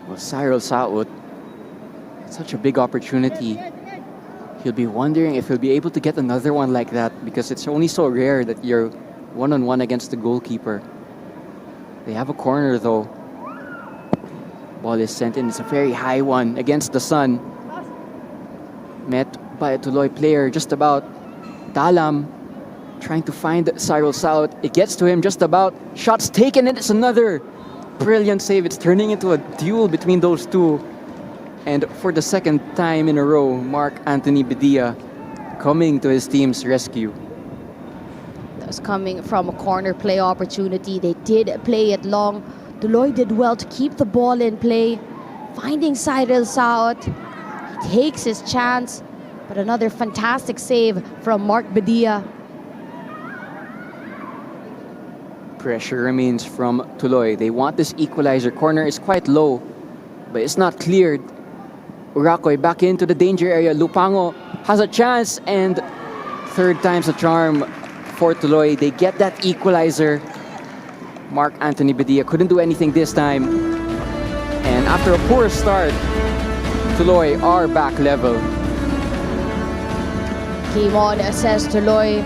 Well, Cyril Saud, such a big opportunity. He'll be wondering if he'll be able to get another one like that, because it's only so rare that you're one-on-one against the goalkeeper. They have a corner though. Ball is sent in. It's a very high one against the sun. Met by a Tuloy player just about. Talam trying to find Cyril South. It gets to him just about. Shots taken, and it's another brilliant save. It's turning into a duel between those two. And for the second time in a row, Mark Anthony Bedia coming to his team's rescue. That was coming from a corner play opportunity. They did play it long. Tuloy did well to keep the ball in play. Finding Cyril South. Takes his chance, but another fantastic save from Mark Bedia. Pressure remains from Tuloy. They want this equalizer. Corner is quite low, but it's not cleared. Urakoy back into the danger area. Lupango has a chance, and third time's a charm for Tuloy. They get that equalizer. Mark Anthony Bedia couldn't do anything this time. And after a poor start, Tuloy are back level. Game on, says Tuloy,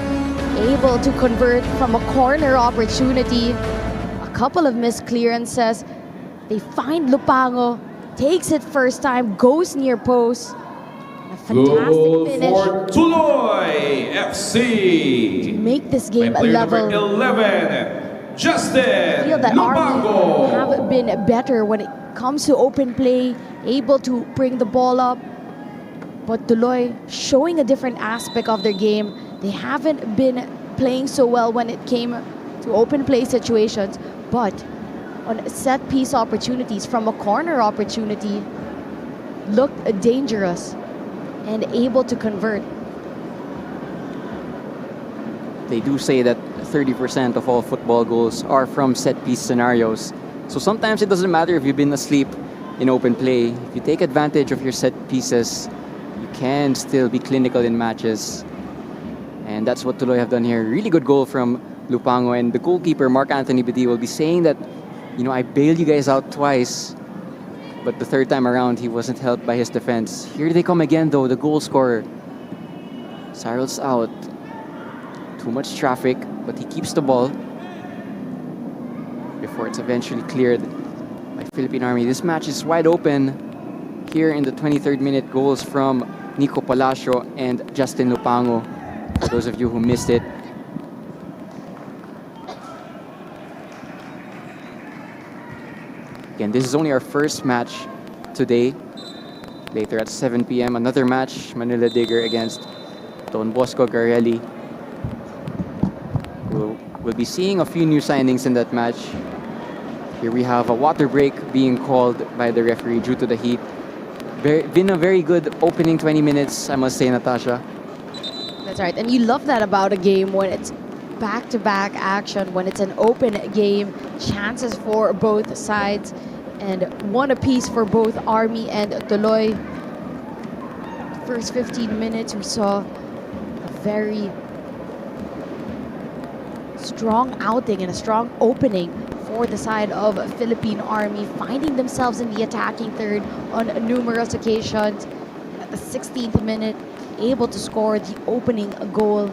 able to convert from a corner opportunity. A couple of missed clearances. They find Lupango, takes it first time, goes near post. A fantastic Goal finish for Tuloy FC. to make this game By player level. number 11, Justin I feel that Lupango. Army have been better when it comes to open play, able to bring the ball up. But Tuloy showing a different aspect of their game. They haven't been playing so well when it came to open play situations, but on set piece opportunities from a corner opportunity, looked dangerous and able to convert. They do say that 30% of all football goals are from set piece scenarios. So sometimes it doesn't matter if you've been asleep in open play. If you take advantage of your set pieces, you can still be clinical in matches. And that's what Tuloy have done here. Really good goal from Lupango, and the goalkeeper, Mark Anthony Bedi, will be saying that, you know, I bailed you guys out twice, but the third time around, he wasn't helped by his defense. Here they come again, though, the goal scorer. Cyrils out. Too much traffic, but he keeps the ball before it's eventually cleared by Philippine Army. This match is wide open. Here in the 23rd minute, goals from Nico Palacio and Justin Lupango. For those of you who missed it. Again, this is only our first match today. Later at 7 p.m., another match, Manila Digger against Don Bosco Garelli. We'll be seeing a few new signings in that match. Here we have a water break being called by the referee due to the heat. Been a very good opening 20 minutes, I must say, Natasha. That's right, and you love that about a game when it's back-to-back action, when it's an open game, chances for both sides, and one apiece for both Army and Tuloy. First 15 minutes, we saw a very strong outing and a strong opening for the side of Philippine Army, finding themselves in the attacking third on numerous occasions. At the 16th minute, able to score the opening goal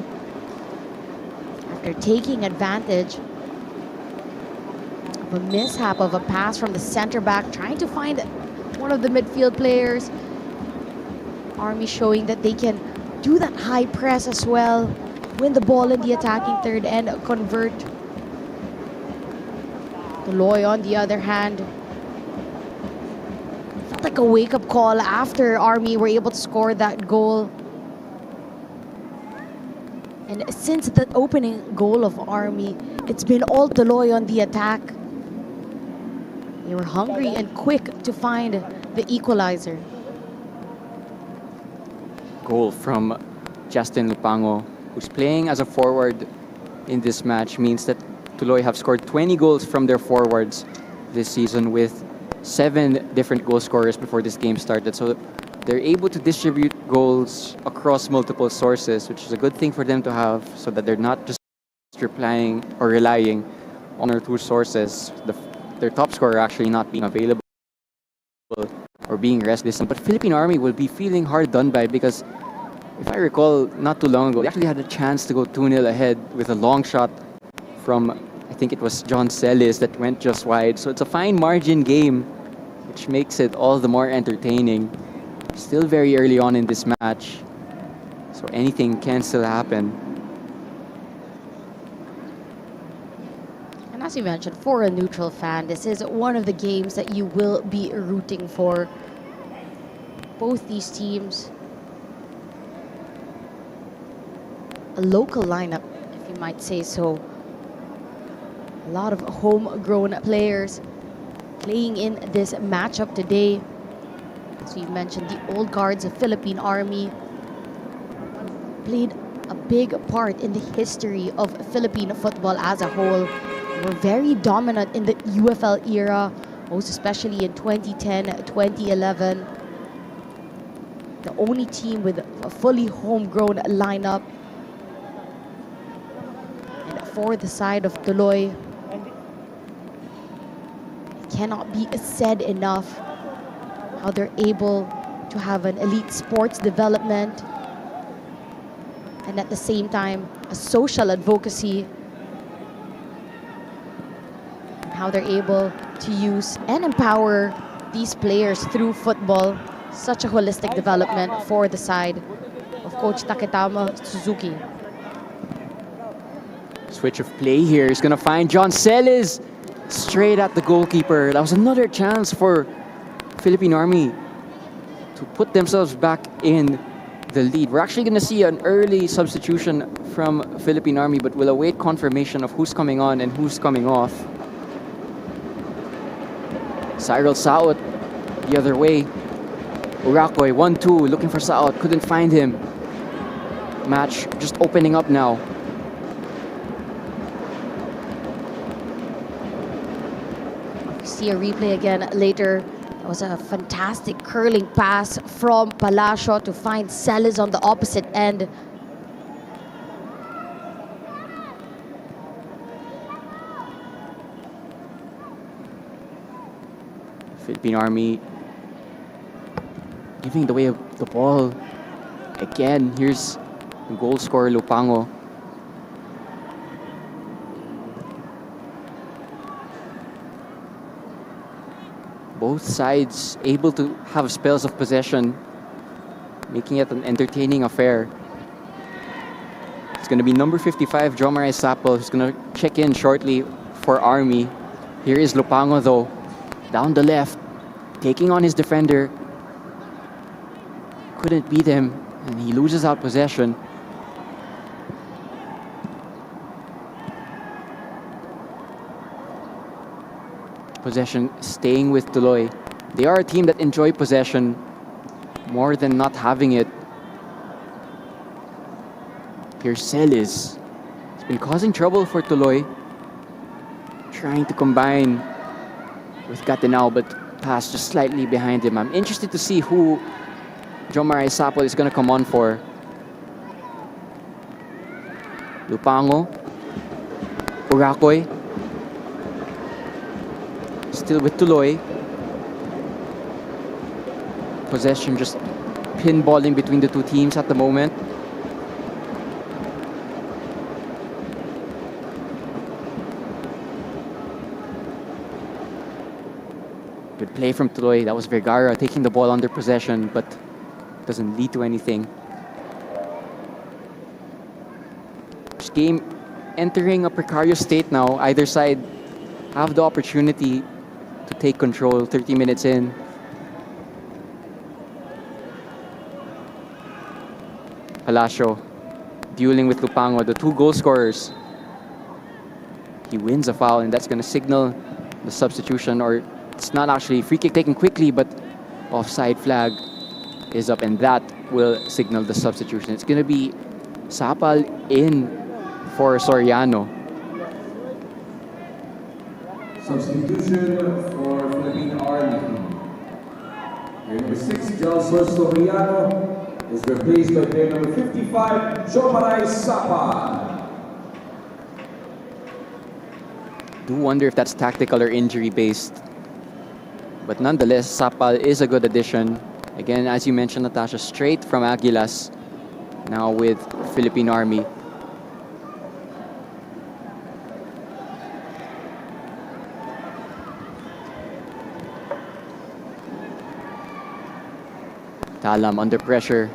after taking advantage of a mishap of a pass from the center back, trying to find one of the midfield players. Army showing that they can do that high press as well, win the ball in the attacking third and convert. Tuloy, on the other hand, felt like a wake-up call after Army were able to score that goal. And since the opening goal of Army, it's been all Tuloy on the attack. They were hungry and quick to find the equalizer. Goal from Justin Lupango, who's playing as a forward in this match, means that Tuloy have scored 20 goals from their forwards this season, with 7 different goal scorers before this game started. So they're able to distribute goals across multiple sources, which is a good thing for them to have, so that they're not just relying on one or two sources. Their top scorer actually not being available or being restless. But Philippine Army will be feeling hard done by, because if I recall, not too long ago, they actually had a chance to go 2-0 ahead with a long shot from, I think it was John Celis, that went just wide. So it's a fine margin game, which makes it all the more entertaining. Still very early on in this match, so anything can still happen. And as you mentioned, for a neutral fan, this is one of the games that you will be rooting for. Both these teams, a local lineup, if you might say so. A lot of homegrown players playing in this matchup today. As we mentioned, the old guards of Philippine Army played a big part in the history of Philippine football as a whole. They were very dominant in the UFL era, most especially in 2010, 2011. The only team with a fully homegrown lineup. And for the side of Tuloy, it cannot be said enough how they're able to have an elite sports development and at the same time a social advocacy, how they're able to use and empower these players through football. Such a holistic development for the side of Coach Taketama Suzuki. Switch of play here is going to find John Celis straight at the goalkeeper. That was another chance for Philippine Army to put themselves back in the lead. We're actually going to see an early substitution from Philippine Army, but we'll await confirmation of who's coming on and who's coming off. Cyril Saot the other way. Urakoy 1-2 looking for Saot, couldn't find him. Match just opening up now. See a replay again later. That was a fantastic curling pass from Palacio to find Celis on the opposite end. Philippine Army giving the way of the ball. Again, here's the goal scorer Lupango. Both sides able to have spells of possession, making it an entertaining affair. It's going to be number 55, Jomar Sapol, who's going to check in shortly for Army. Here is Lupango though, down the left, taking on his defender. Couldn't beat him, and he loses out possession. Possession staying with Tuloy. They are a team that enjoy possession more than not having it. Celis has been causing trouble for Tuloy. Trying to combine with Catenao, but pass just slightly behind him. I'm interested to see who Jomar Sapol is going to come on for. Lupango. Urakoy. Still with Tuloy. Possession just pinballing between the two teams at the moment. Good play from Tuloy. That was Vergara taking the ball under possession, but doesn't lead to anything. This game entering a precarious state now. Either side have the opportunity to take control 30 minutes in. Palacio dueling with Lupango, the two goal scorers. He wins a foul, and that's going to signal the substitution, or it's not actually free kick taken quickly, but offside flag is up, and that will signal the substitution. It's going to be Sapal in for Soriano. Substitution for Philippine Army. Player number 6, Jalsor Soriano, is replaced by player number 55, Jomaray Sapal. Do wonder if that's tactical or injury based. But nonetheless, Sapal is a good addition. Again, as you mentioned, Natasha, straight from Aguilas, now with Philippine Army. Talam under pressure,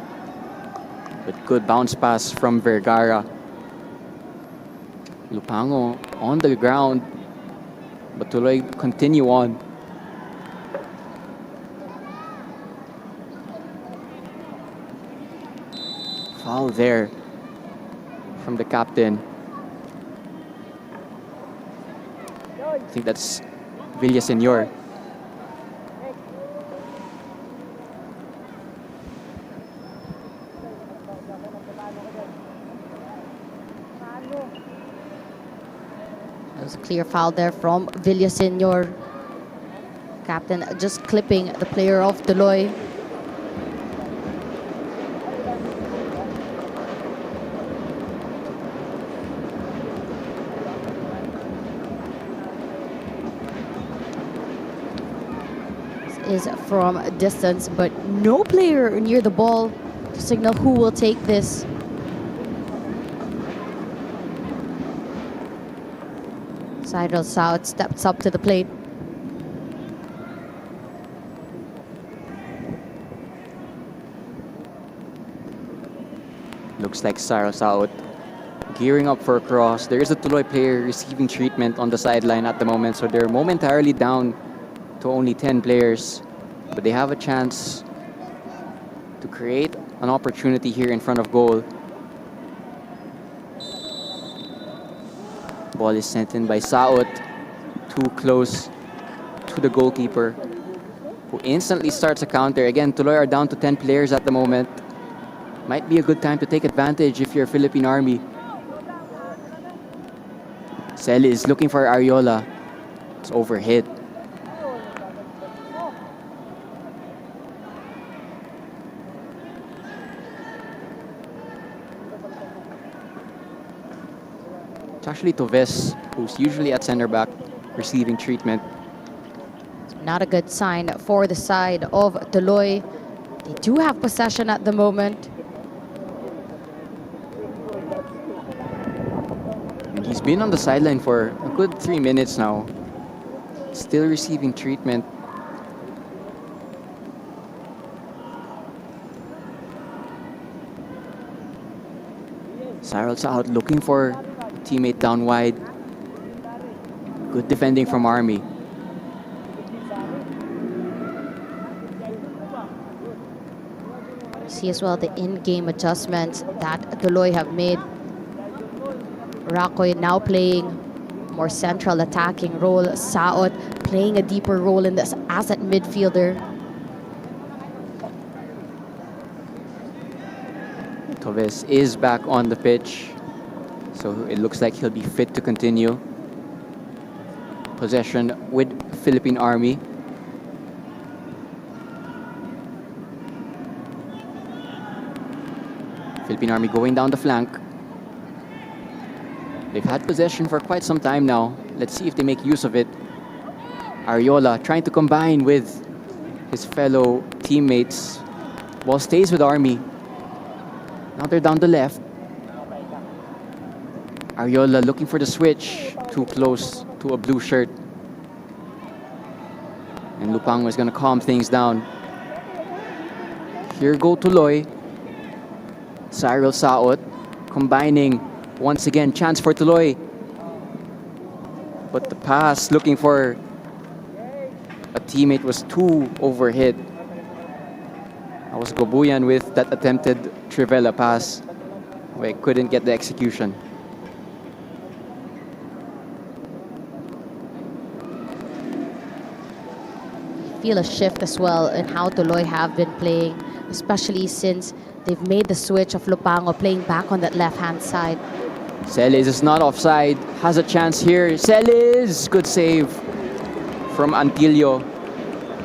but good bounce pass from Vergara. Lupango on the ground, but Tuloy continue on. Foul there from the captain. I think that's Villasenor. That was a clear foul there from Villasenor. Captain just clipping the player of Tuloy. Is from distance, but no player near the ball to signal who will take this. Cyril South steps up to the plate. Looks like Cyril South gearing up for a cross. There is a Tuloy player receiving treatment on the sideline at the moment, so they're momentarily down to only 10 players, but they have a chance to create an opportunity here in front of goal. Ball is sent in by Saot, too close to the goalkeeper, who instantly starts a counter. Again, Tuloy are down to 10 players at the moment. Might be a good time to take advantage if you're Philippine Army. Celi is looking for Ariola. It's overhit. It's actually Toves, who's usually at center back, receiving treatment. Not a good sign for the side of Tuloy. They do have possession at the moment. And he's been on the sideline for a good 3 minutes now. Still receiving treatment. Cyril's out looking for a teammate down wide. Good defending from Army. See as well the in-game adjustments that Tuloy have made. Rakoy now playing more central attacking role. Saot playing a deeper role in this asset midfielder. Toves is back on the pitch, so it looks like he'll be fit to continue. Possession with Philippine Army. Philippine Army going down the flank. They've had possession for quite some time now. Let's see if they make use of it. Ariola trying to combine with his fellow teammates. Ball stays with Army. Now they're down the left. Ariola looking for the switch. Too close to a blue shirt. And Lupango is going to calm things down. Here go Tuloy. Cyril Saot combining once again. Chance for Tuloy. But the pass looking for a teammate was too overhit. That was Gobuyan with that attempted Trivela pass. We couldn't get the execution. Feel a shift as well in how Tuloy have been playing, especially since they've made the switch of Lupango playing back on that left-hand side. Celis is not offside. Has a chance here. Celis! Good save from Antilio.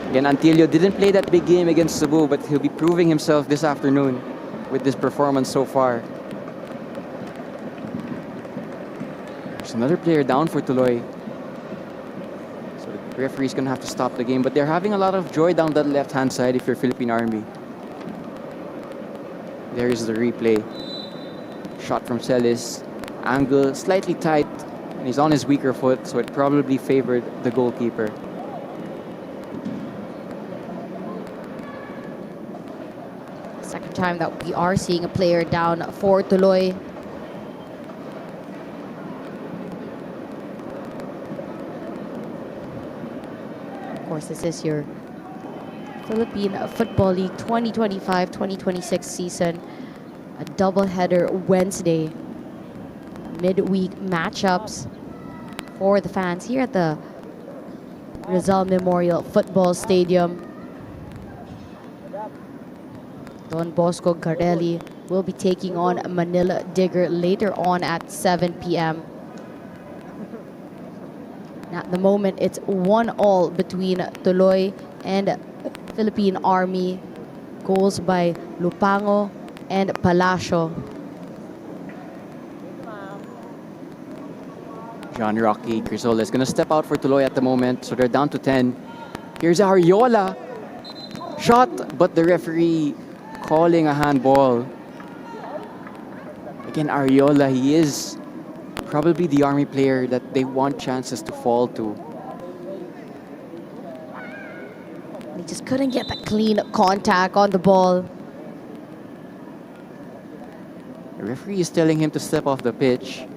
Again, Antilio didn't play that big game against Cebu, but he'll be proving himself this afternoon with this performance so far. There's another player down for Tuloy. So the referee's going to have to stop the game, but they're having a lot of joy down that left-hand side if you're Philippine Army. There is the replay. Shot from Celis. Angle slightly tight, and he's on his weaker foot, so it probably favored the goalkeeper. Second time that we are seeing a player down for Tuloy. Of course, this is your Philippine Football League 2025-2026 season. A doubleheader Wednesday. Midweek matchups for the fans here at the Rizal Memorial Football Stadium. Don Bosco Garelli will be taking on Manila Digger later on at 7 p.m. At the moment, it's 1-1 between Tuloy and Philippine Army. Goals by Lupango and Palacio. John Rocky Crisola is going to step out for Tuloy at the moment, so they're down to 10. Here's Ariola. Shot, but the referee calling a handball. Again, Ariola, he is probably the Army player that they want chances to fall to. They just couldn't get the clean contact on the ball. The referee is telling him to step off the pitch.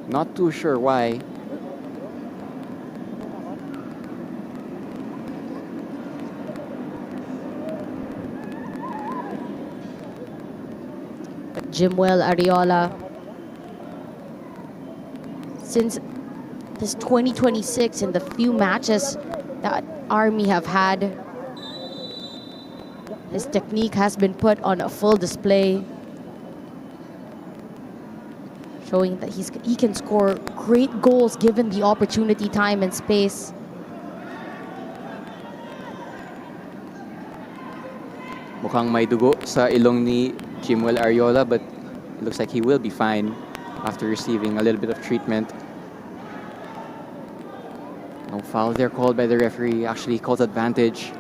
Not too sure why. Jimuel Ariola. Since this 2026 and the few matches that Army have had, his technique has been put on a full display, showing that he can score great goals given the opportunity, time, and space. Mukhang may dugo sa ilong ni Jimuel Ariola, but it looks like he will be fine after receiving a little bit of treatment. No foul there called by the referee. Actually, he calls advantage.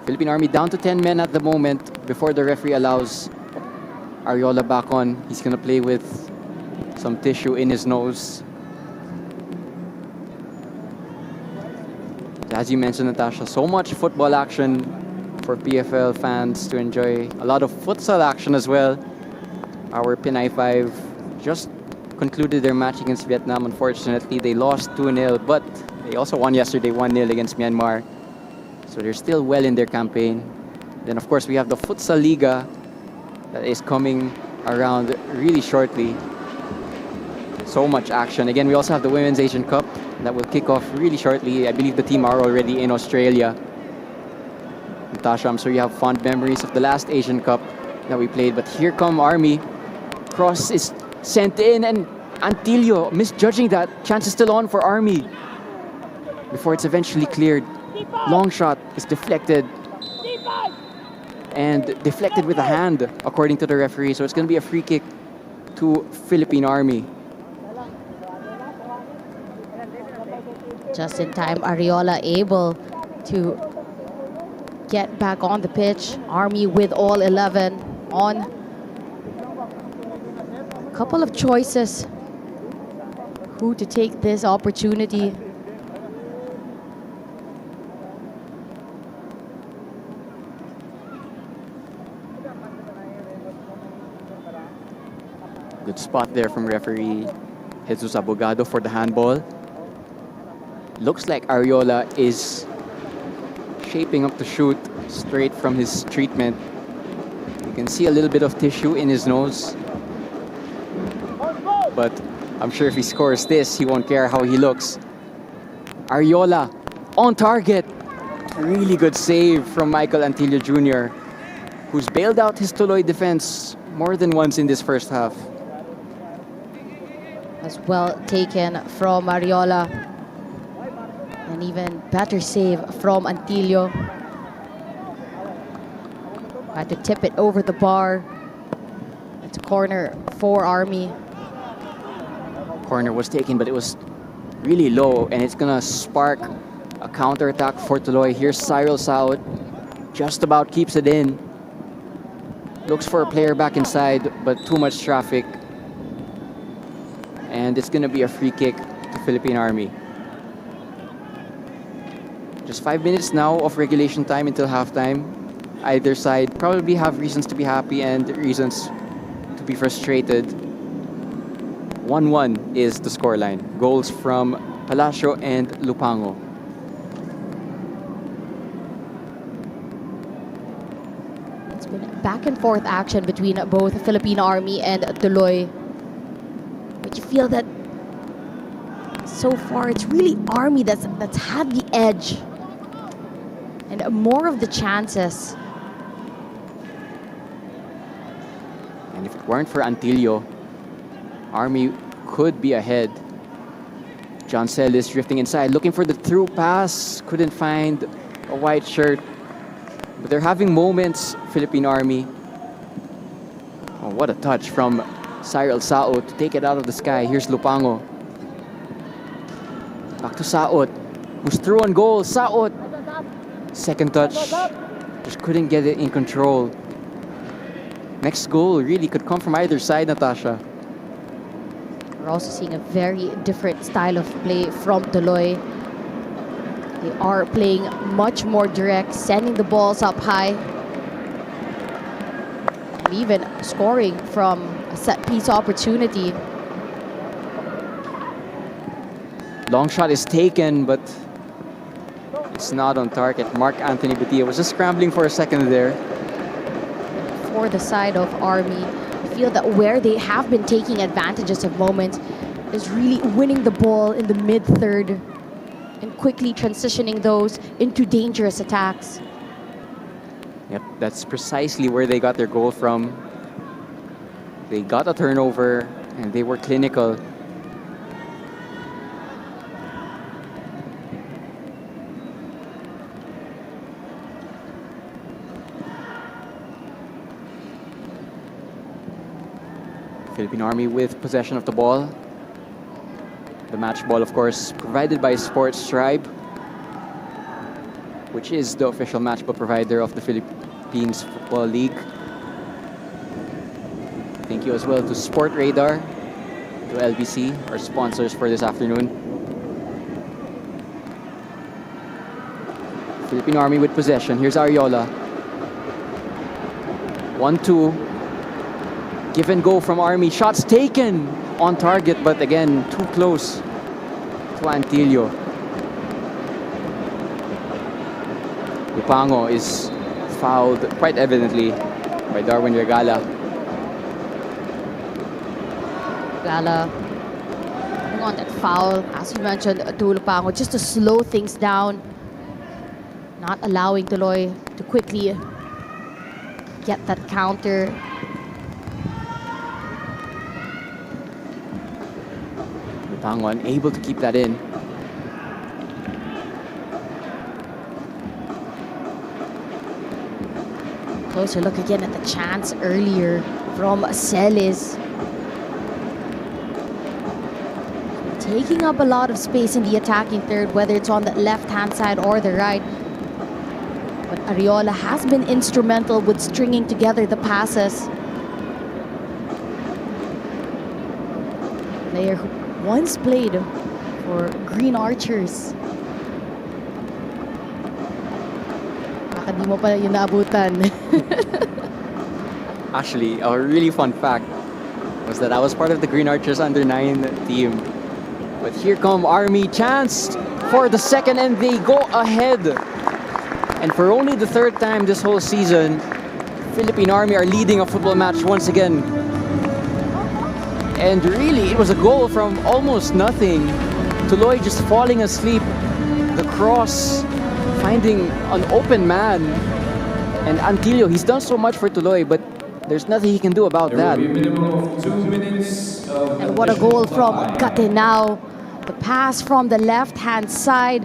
Philippine Army down to 10 men at the moment before the referee allows Ariola back on. He's going to play with some tissue in his nose. As you mentioned, Natasha, so much football action for PFL fans to enjoy. A lot of futsal action as well. Our Pinay 5 just concluded their match against Vietnam. Unfortunately, they lost 2-0, but they also won yesterday 1-0 against Myanmar. So they're still well in their campaign. Then, of course, we have the Futsal Liga that is coming around really shortly. So much action. Again, we also have the Women's Asian Cup that will kick off really shortly. I believe the team are already in Australia. Natasha, I'm sure you have fond memories of the last Asian Cup that we played. But here come Army. Cross is sent in, and Antilio misjudging that. Chance is still on for Army before it's eventually cleared. Long shot is deflected. And deflected with a hand, according to the referee. So it's going to be a free kick to Philippine Army. Just in time, Ariola able to get back on the pitch. Army with all 11 on. A couple of choices who to take this opportunity. Good spot there from referee Jesus Abogado for the handball. Looks like Ariola is shaping up to shoot straight from his treatment. You can see a little bit of tissue in his nose. But I'm sure if he scores this, he won't care how he looks. Ariola on target. Really good save from Michael Antillo Jr., who's bailed out his Tuloy defense more than once in this first half. As well taken from Ariola. And even better save from Antillo. Had to tip it over the bar. It's a corner for Army. Corner was taken, but it was really low, and it's gonna spark a counterattack for Tuloy. Here's Cyril Saud. Just about keeps it in. Looks for a player back inside, but too much traffic. And it's gonna be a free kick to Philippine Army. Just 5 minutes now of regulation time until halftime. Either side probably have reasons to be happy and reasons to be frustrated. 1-1 is the scoreline. Goals from Palacio and Lupango. It's been back and forth action between both Philippine Army and Tuloy. But you feel that so far it's really Army that's had the edge. And more of the chances. And if it weren't for Antillo, Army could be ahead. John Cell is drifting inside, looking for the through pass. Couldn't find a white shirt. But they're having moments, Philippine Army. Oh, what a touch from Cyril Saot to take it out of the sky. Here's Lupango. Back to Saot, who's through on goal. Saot. Second touch. Just couldn't get it in control. Next goal really could come from either side, Natasha. We're also seeing a very different style of play from Tuloy. They are playing much more direct, sending the balls up high. And even scoring from a set-piece opportunity. Long shot is taken, but It's not on target. Mark Anthony Batia was just scrambling for a second there. For the side of Army, I feel that where they have been taking advantages of moments is really winning the ball in the mid-third and quickly transitioning those into dangerous attacks. Yep, that's precisely where they got their goal from. They got a turnover and they were clinical. Philippine Army with possession of the ball. The match ball, of course, provided by Sports Tribe, which is the official match ball provider of the Philippines Football League. Thank you as well to Sport Radar, to LBC, our sponsors for this afternoon. Philippine Army with possession. Here's Ariola. 1-2. Give and go from Army. Shots taken on target, but again, too close to Antillo. Lupango is fouled quite evidently by Darwin Regala. Gala on that foul, as you mentioned, to Lupango, just to slow things down, not allowing Tuloy to quickly get that counter. Lupango unable to keep that in. Closer look again at the chance earlier from Celis. Taking up a lot of space in the attacking third, whether it's on the left-hand side or the right. But Ariola has been instrumental with stringing together the passes. Player who once played for Green Archers. Baka di mo pa yun naabutan. Actually, a really fun fact was that I was part of the Green Archers under-9 team. But here come Army, chance for the second, and they go ahead. And for only the third time this whole season, Philippine Army are leading a football match once again. And really, it was a goal from almost nothing. Tuloy just falling asleep. The cross, finding an open man. And Antillo, he's done so much for Tuloy, but there's nothing he can do about that. There will be a minimum of 2 minutes of And what a goal from Gatenao. The pass from the left-hand side.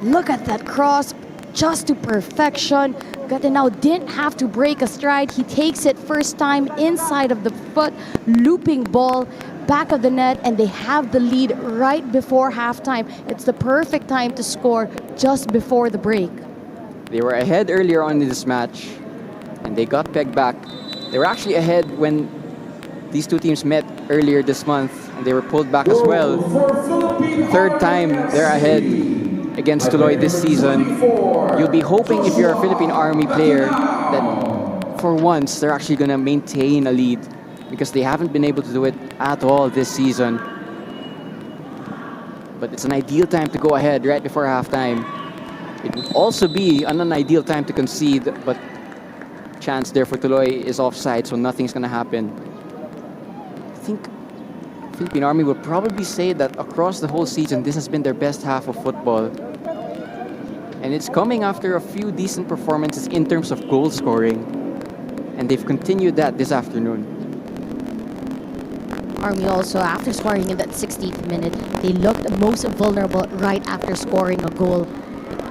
Look at that cross, just to perfection. Gatenao didn't have to break a stride. He takes it first time inside of the foot, looping ball, back of the net, and they have the lead right before halftime. It's the perfect time to score just before the break. They were ahead earlier on in this match, and they got pegged back. They were actually ahead when these two teams met earlier this month, and they were pulled back as well. Third time they're ahead against Tuloy this season. You'll be hoping, if you're a Philippine Army player, that for once they're actually going to maintain a lead, because they haven't been able to do it at all this season. But it's an ideal time to go ahead right before halftime. It would also be an unideal time to concede, but chance there for Tuloy is offside, so nothing's going to happen. I think Philippine Army would probably say that across the whole season, this has been their best half of football. And it's coming after a few decent performances in terms of goal scoring. And they've continued that this afternoon. Army also, after scoring in that 16th minute, they looked most vulnerable right after scoring a goal.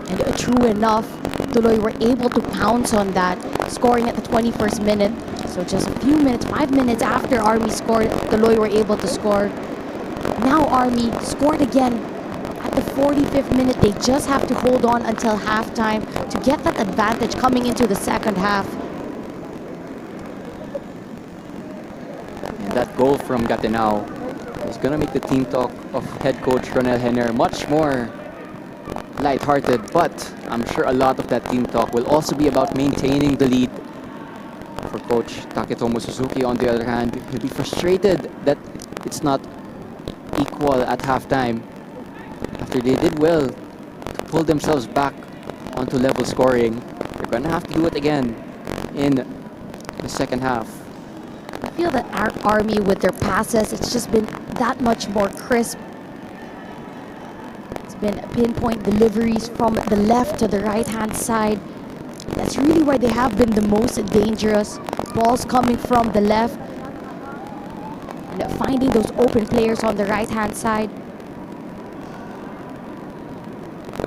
And true enough, Tuloy were able to pounce on that, scoring at the 21st minute. So just a few minutes, 5 minutes after Army scored, Tuloy were able to score. Now Army scored again at the 45th minute. They just have to hold on until halftime to get that advantage coming into the second half. And that goal from Gatenao is going to make the team talk of head coach Ronel Henner much more lighthearted, but I'm sure a lot of that team talk will also be about maintaining the lead. For Coach Taketomo Suzuki, on the other hand, he'll be frustrated that it's not equal at halftime after they did well to pull themselves back onto level scoring. They're gonna have to do it again in the second half. I feel that our Army with their passes, it's just been that much more crisp. It's been pinpoint deliveries from the left to the right-hand side. That's really where they have been the most dangerous. Balls coming from the left, and finding those open players on the right-hand side.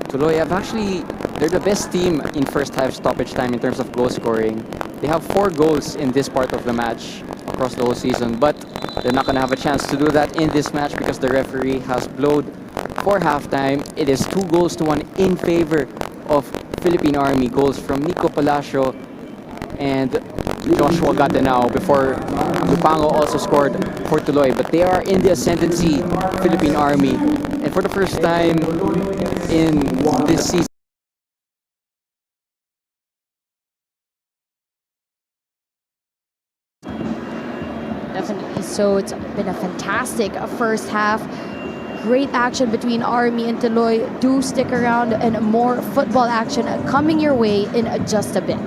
Tuloy they're the best team in first half stoppage time in terms of goal scoring. They have 4 goals in this part of the match across the whole season, but they're not gonna have a chance to do that in this match because the referee has blown for halftime. It is 2-1 in favor of Philippine Army. Goals from Nico Palacio and Joshua Gadenao before Lupango also scored for Tuloy. But they are in the ascendancy, Philippine Army. And for the first time in this season, Definitely. So it's been a fantastic first half. Great action between Army and Tuloy. Do stick around, and more football action coming your way in just a bit.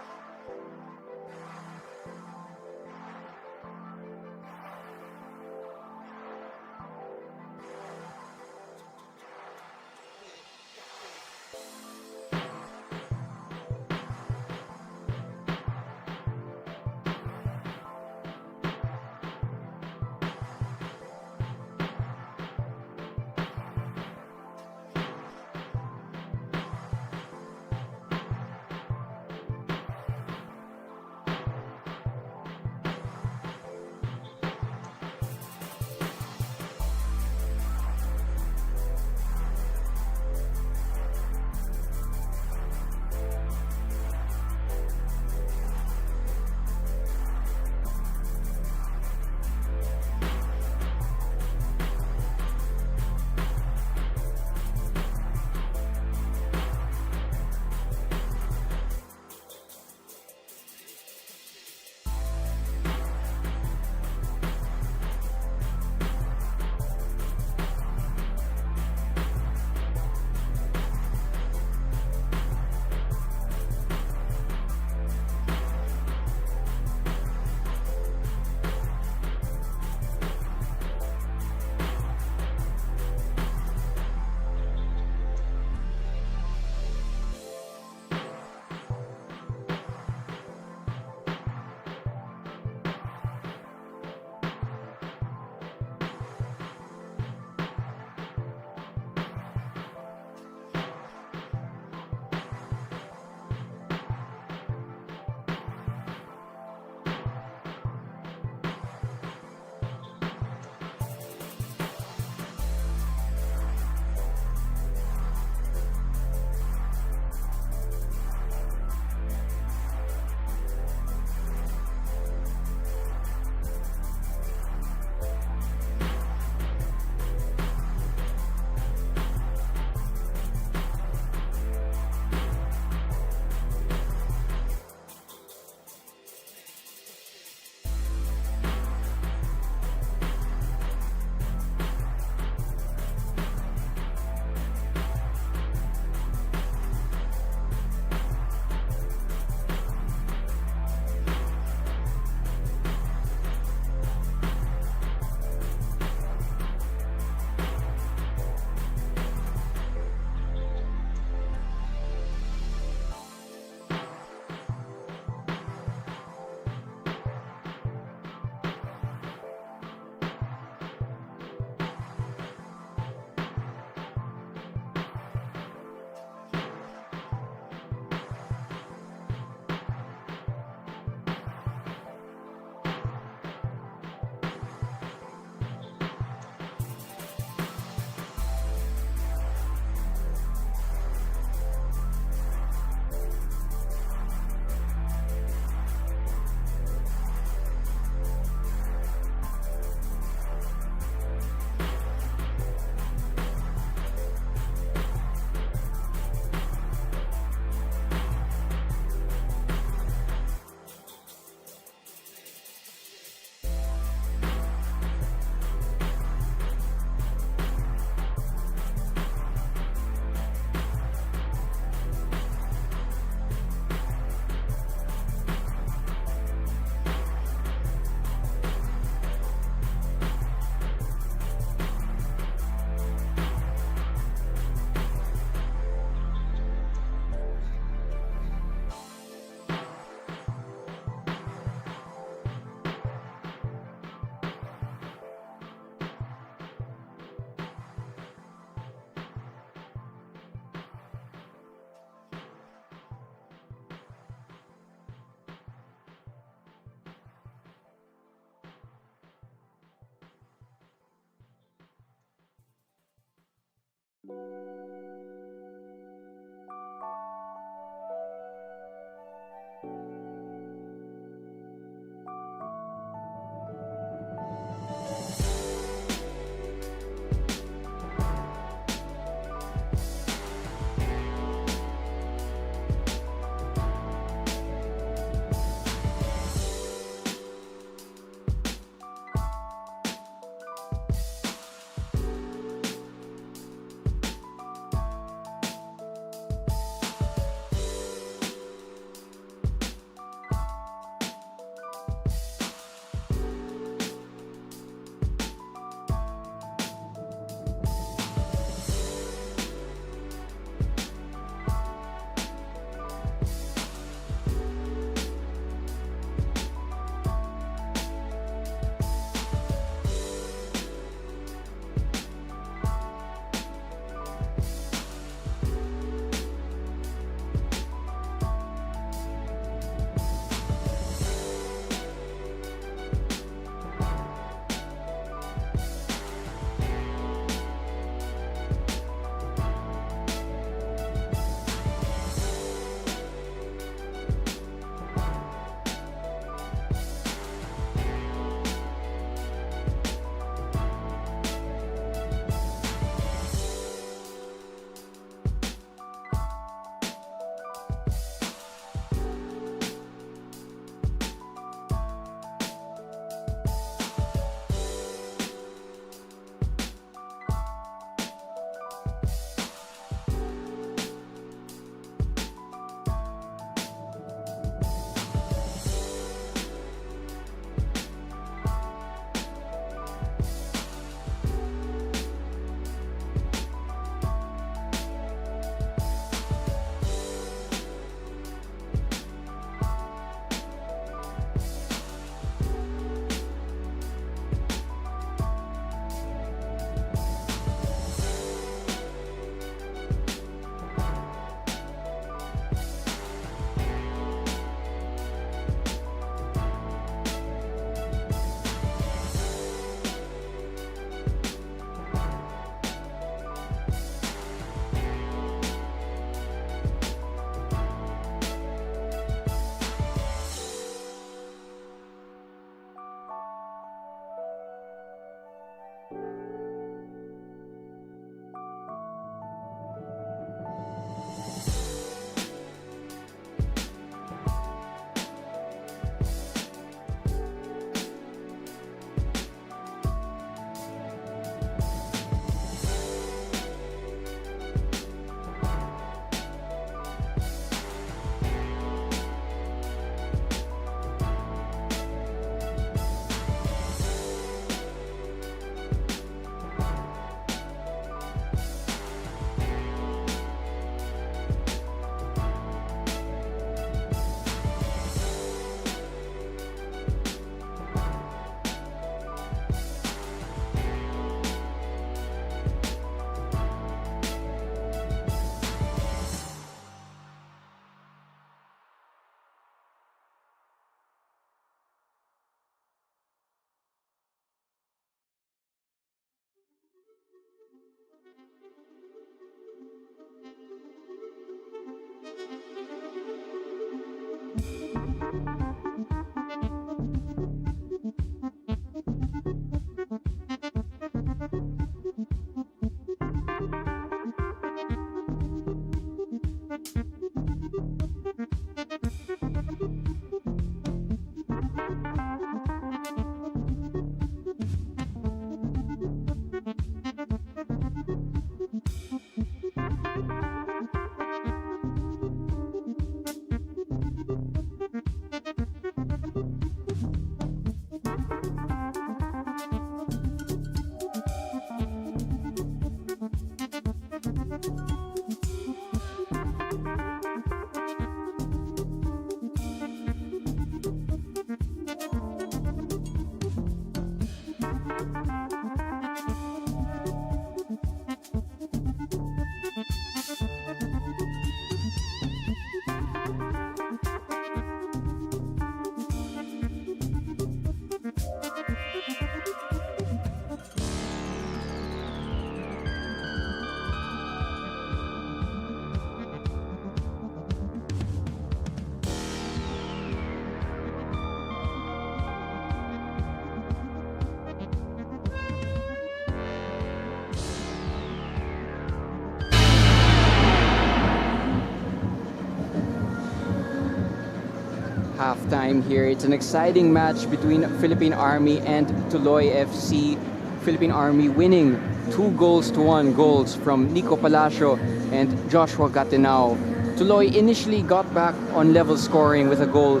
halftime here. It's an exciting match between Philippine Army and Tuloy FC. Philippine Army winning 2-1 goals from Nico Palacio and Joshua Gatinao. Tuloy initially got back on level scoring with a goal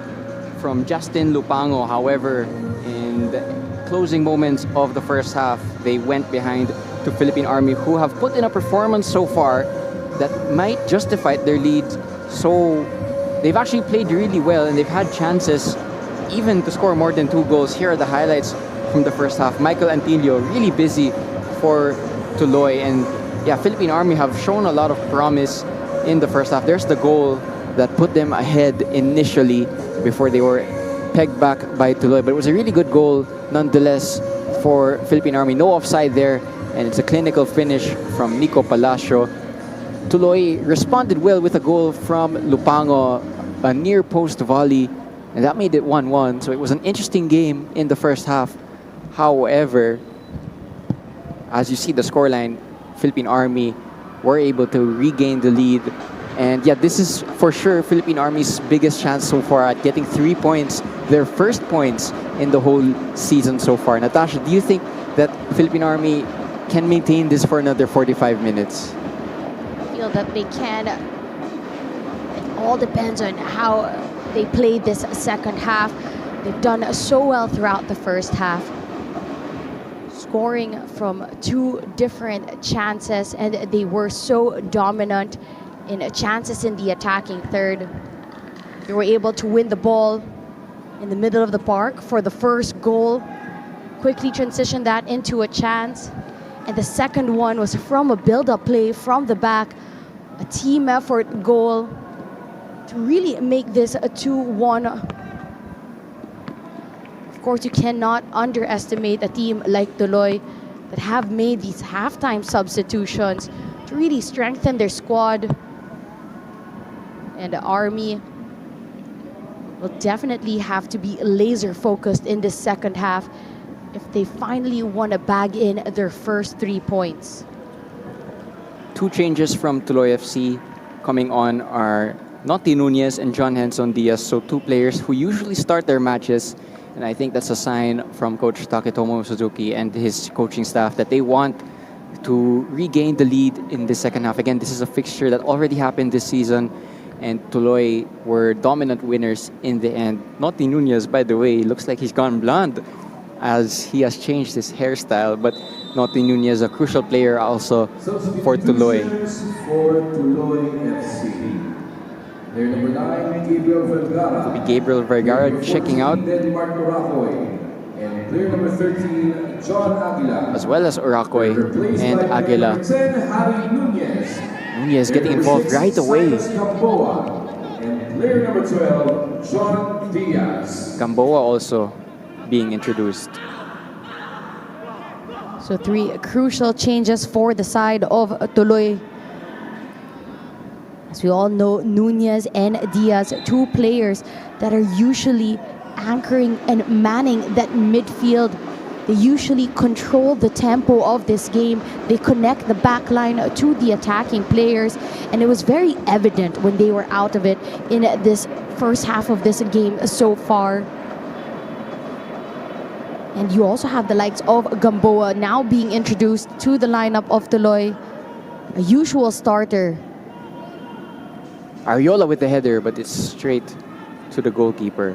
from Justin Lupango. However, in the closing moments of the first half, they went behind to Philippine Army, who have put in a performance so far that might justify their lead. So they've actually played really well, and they've had chances even to score more than 2 goals. Here are the highlights from the first half. Michael Antilio really busy for Tuloy, and yeah, Philippine Army have shown a lot of promise in the first half. There's the goal that put them ahead initially before they were pegged back by Tuloy, but it was a really good goal nonetheless for Philippine Army. No offside there, and it's a clinical finish from Nico Palacio. Tuloy responded well with a goal from Lupango, a near post volley, and that made it 1-1. So it was an interesting game in the first half. However, as you see the scoreline, Philippine Army were able to regain the lead. And yeah, this is for sure Philippine Army's biggest chance so far at getting 3 points, their first points in the whole season so far. Natasha, do you think that Philippine Army can maintain this for another 45 minutes? I feel that they can. It all depends on how they played this second half. They've done so well throughout the first half, scoring from 2 different chances, and they were so dominant in chances in the attacking third. They were able to win the ball in the middle of the park for the first goal, quickly transitioned that into a chance, and the second one was from a build-up play from the back, a team effort goal to really make this a 2-1. Of course, you cannot underestimate a team like Tuloy that have made these halftime substitutions to really strengthen their squad. And the Army will definitely have to be laser focused in this second half if they finally want to bag in their first 3 points. 2 changes from Tuloy FC coming on are Noti Nunez and John Henson Diaz, so 2 players who usually start their matches, and I think that's a sign from Coach Taketomo Suzuki and his coaching staff that they want to regain the lead in the second half. Again, this is a fixture that already happened this season, and Tuloy were dominant winners in the end. Noti Nunez, by the way, looks like he's gone blonde as he has changed his hairstyle, but Noti Nunez, a crucial player also for Tuloy. For Tuloy FC. Player number 9, Gabriel Vergara. It'll be Gabriel Vergara checking out, Denmark Urakoy. And player number 13, John Aguila. as well as Urakoy and Aguila. 10, Harry Nunez. Nunez getting involved right away. And player number 12, John Diaz. Gamboa also being introduced. So 3 crucial changes for the side of Tuloy. As we all know, Nunez and Diaz, 2 players that are usually anchoring and manning that midfield. They usually control the tempo of this game. They connect the back line to the attacking players, and it was very evident when they were out of it in this first half of this game so far. And you also have the likes of Gamboa now being introduced to the lineup of Tuloy, a usual starter. Ariola with the header, but it's straight to the goalkeeper.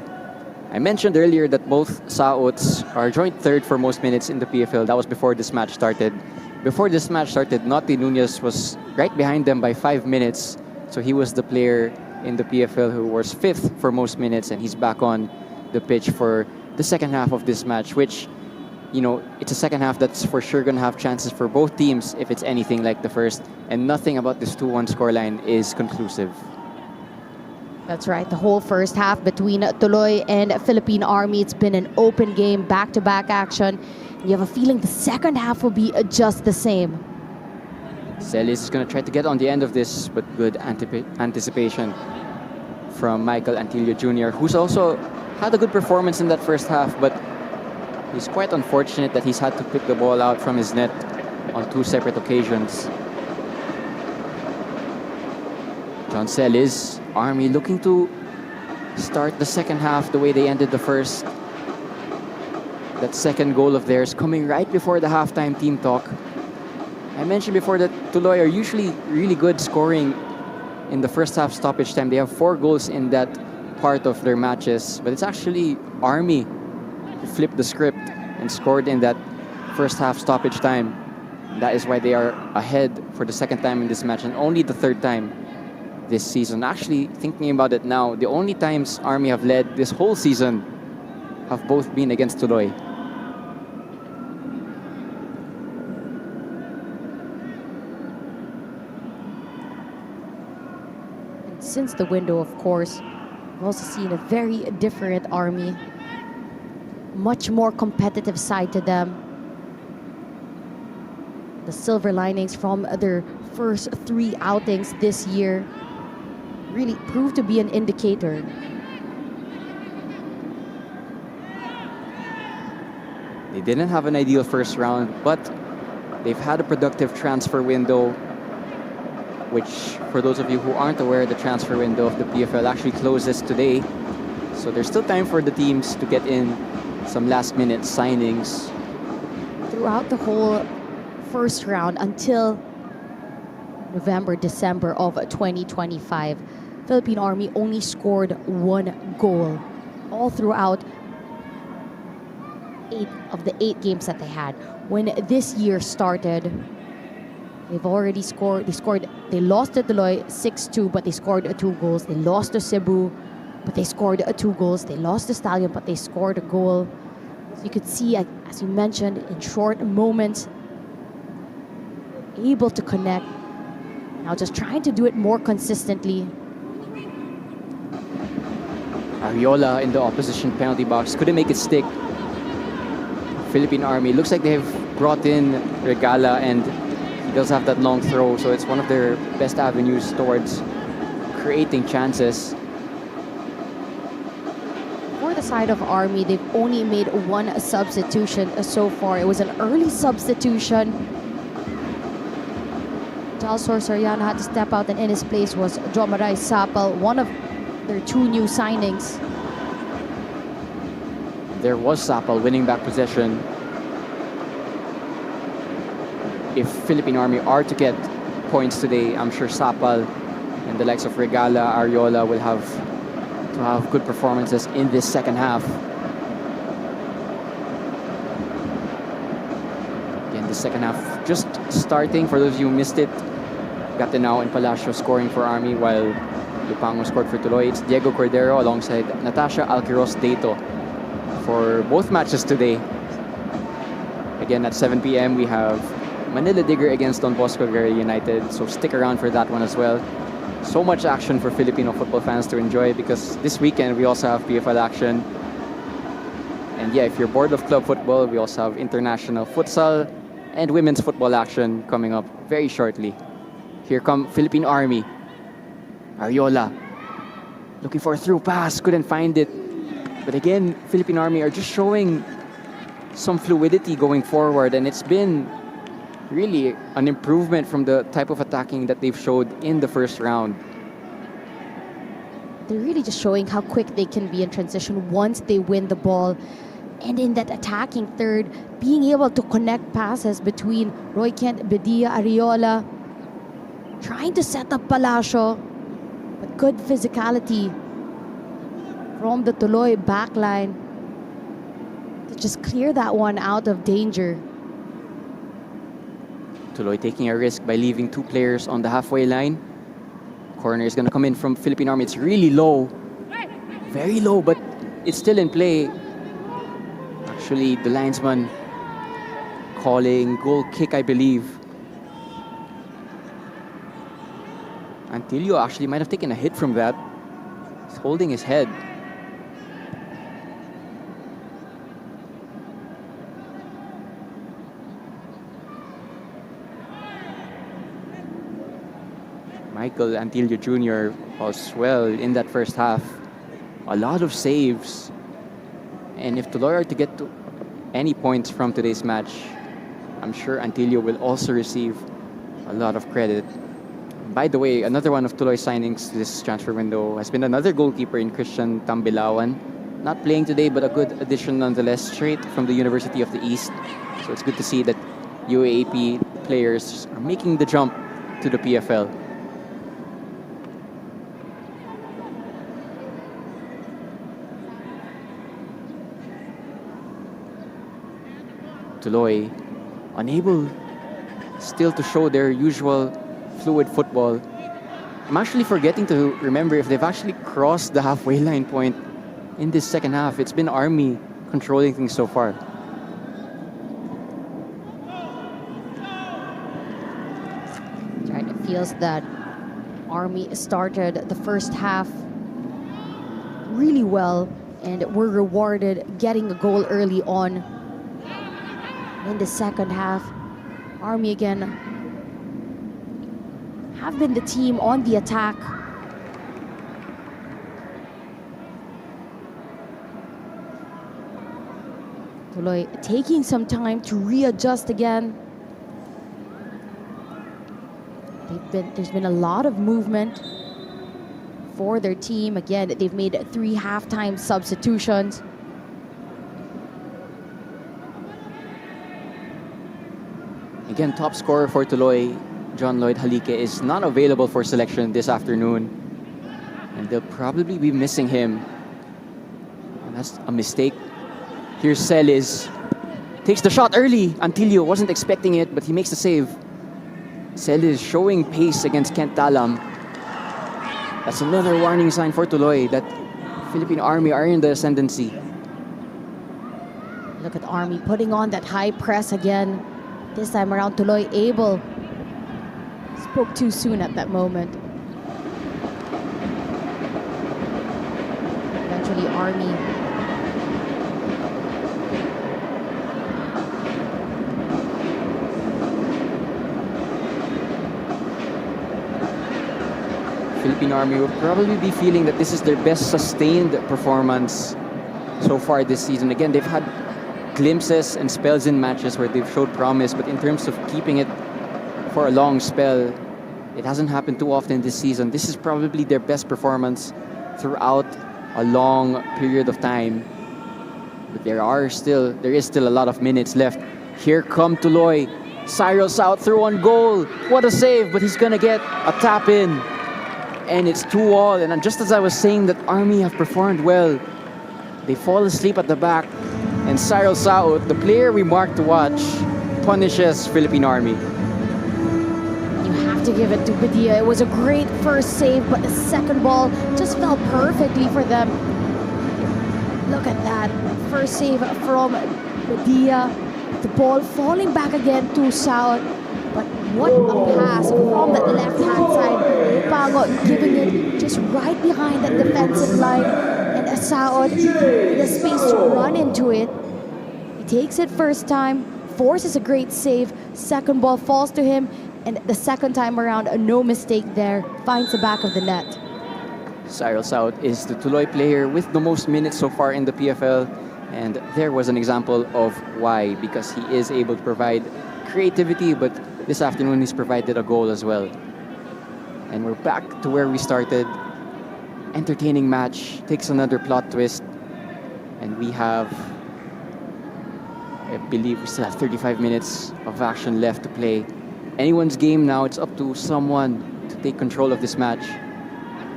I mentioned earlier that both Saots are joint third for most minutes in the PFL. That was before this match started. Before this match started, Noti Nunez was right behind them by 5 minutes. So he was the player in the PFL who was 5th for most minutes, and he's back on the pitch for the second half of this match, which, you know, it's a second half that's for sure going to have chances for both teams if it's anything like the first. And nothing about this 2-1 scoreline is conclusive. That's right, the whole first half between Tuloy and Philippine Army, it's been an open game, back-to-back action. You have a feeling the second half will be just the same. Celis is going to try to get on the end of this, but good anticipation from Michael Antilio Jr., who's also had a good performance in that first half, but he's quite unfortunate that he's had to pick the ball out from his net on 2 separate occasions. John Celis, Army looking to start the second half the way they ended the first. That second goal of theirs coming right before the halftime team talk. I mentioned before that Tuloy are usually really good scoring in the first half stoppage time. They have 4 goals in that part of their matches, but it's actually Army who flipped the script and scored in that first half stoppage time. That is why they are ahead for the second time in this match and only the third time this season. Actually, thinking about it now, the only times Army have led this whole season have both been against Tuloy. Since the window, of course, we've also seen a very different Army. Much more competitive side to them. The silver linings from their first 3 outings this year really proved to be an indicator. They didn't have an ideal first round, but they've had a productive transfer window, which, for those of you who aren't aware, the transfer window of the PFL actually closes today. So there's still time for the teams to get in some last-minute signings. Throughout the whole first round until November, December of 2025, Philippine Army only scored 1 goal all throughout 8 of the 8 games that they had. When this year started, they've already scored. They lost to Tuloy 6-2, but they scored 2 goals. They lost to Cebu, but they scored 2 goals. They lost to Stallion, but they scored a goal. So you could see, as you mentioned, in short moments, able to connect. Now just trying to do it more consistently. Ariola in the opposition penalty box couldn't make it stick. Philippine Army looks like they've brought in Regala, and he does have that long throw, so it's one of their best avenues towards creating chances. For the side of Army, they've only made 1 substitution so far. It was an early substitution. Talsor Soriano had to step out, and in his place was Jomaray Sapal, one of their 2 new signings. There was Sapal winning back possession. If Philippine Army are to get points today, I'm sure Sapal and the likes of Regala, Ariola will have to have good performances in this second half. Again, the second half just starting. For those of you who missed it, Gatenao and Palacio scoring for Army, while Lupango scored for Tuloy. It's Diego Cordero alongside Natasha Alquiros Dato for both matches today. Again, at 7 p.m. we have Manila Digger against Don Bosco Guerrero United, so stick around for that one as well. So much action for Filipino football fans to enjoy, because this weekend we also have PFL action. And yeah, if you're bored of club football, we also have international futsal and women's football action coming up very shortly. Here come Philippine Army. Ariola looking for a through pass, couldn't find it. But again, Philippine Army are just showing some fluidity going forward, and it's been really an improvement from the type of attacking that they've showed in the first round. They're really just showing how quick they can be in transition once they win the ball. And in that attacking third, being able to connect passes between Roy Kent, Bedia, Ariola, trying to set up Palacio, but good physicality from the Tuloy backline to just clear that one out of danger. Tuloy taking a risk by leaving 2 players on the halfway line. Corner is going to come in from Philippine Army. It's really low. Very low, but it's still in play. Actually, the linesman calling goal kick, I believe. Antilio actually might have taken a hit from that. He's holding his head. Michael Antilio Jr. was well in that first half. A lot of saves. And if Tuloy are to get to any points from today's match, I'm sure Antilio will also receive a lot of credit. By the way, another one of Tuloy signings this transfer window has been another goalkeeper in Christian Tambilawan. Not playing today, but a good addition nonetheless, straight from the University of the East. So it's good to see that UAAP players are making the jump to the PFL. Tuloy unable still to show their usual fluid football. I'm actually forgetting to remember if they've actually crossed the halfway line point in this second half. It's been Army controlling things so far. Right, it feels that Army started the first half really well and were rewarded getting a goal early on. In the second half, Army again have been the team on the attack. Tuloy taking some time to readjust again. There's been a lot of movement for their team. Again, they've made 3 halftime substitutions. Again, top scorer for Tuloy, John Lloyd Halike, is not available for selection this afternoon. And they'll probably be missing him. And that's a mistake. Here's Celis. Takes the shot early. Antilio wasn't expecting it, but he makes the save. Celis showing pace against Kent Talam. That's another warning sign for Tuloy that Philippine Army are in the ascendancy. Look at Army putting on that high press again. This time around, Tuloy able. Spoke too soon at that moment. Eventually, Army Philippine Army will probably be feeling that this is their best sustained performance so far this season. Again, they've had glimpses and spells in matches where they've showed promise, but in terms of keeping it for a long spell, it hasn't happened too often this season. This is probably their best performance throughout a long period of time. But there is still a lot of minutes left. Here come Tuloy. Cyril South through on goal. What a save, but he's gonna get a tap in. And it's 2-2. And just as I was saying that Army have performed well, they fall asleep at the back. And Cyril South, the player we marked to watch, punishes Philippine Army. You have to give it to Badia. It was a great first save, but the second ball just fell perfectly for them. Look at that. First save from Badia. The ball falling back again to South. But what a pass from that left-hand side. Pango giving it just right behind that defensive line. And Saud with the space to run into it. He takes it first time, forces a great save. Second ball falls to him. And the second time around, no mistake there. Finds the back of the net. Cyril South is the Tuloy player with the most minutes so far in the PFL. And there was an example of why. Because he is able to provide creativity, but this afternoon he's provided a goal as well. And we're back to where we started. Entertaining match, takes another plot twist. And we have, I believe we still have 35 minutes of action left to play. Anyone's game now, it's up to someone to take control of this match.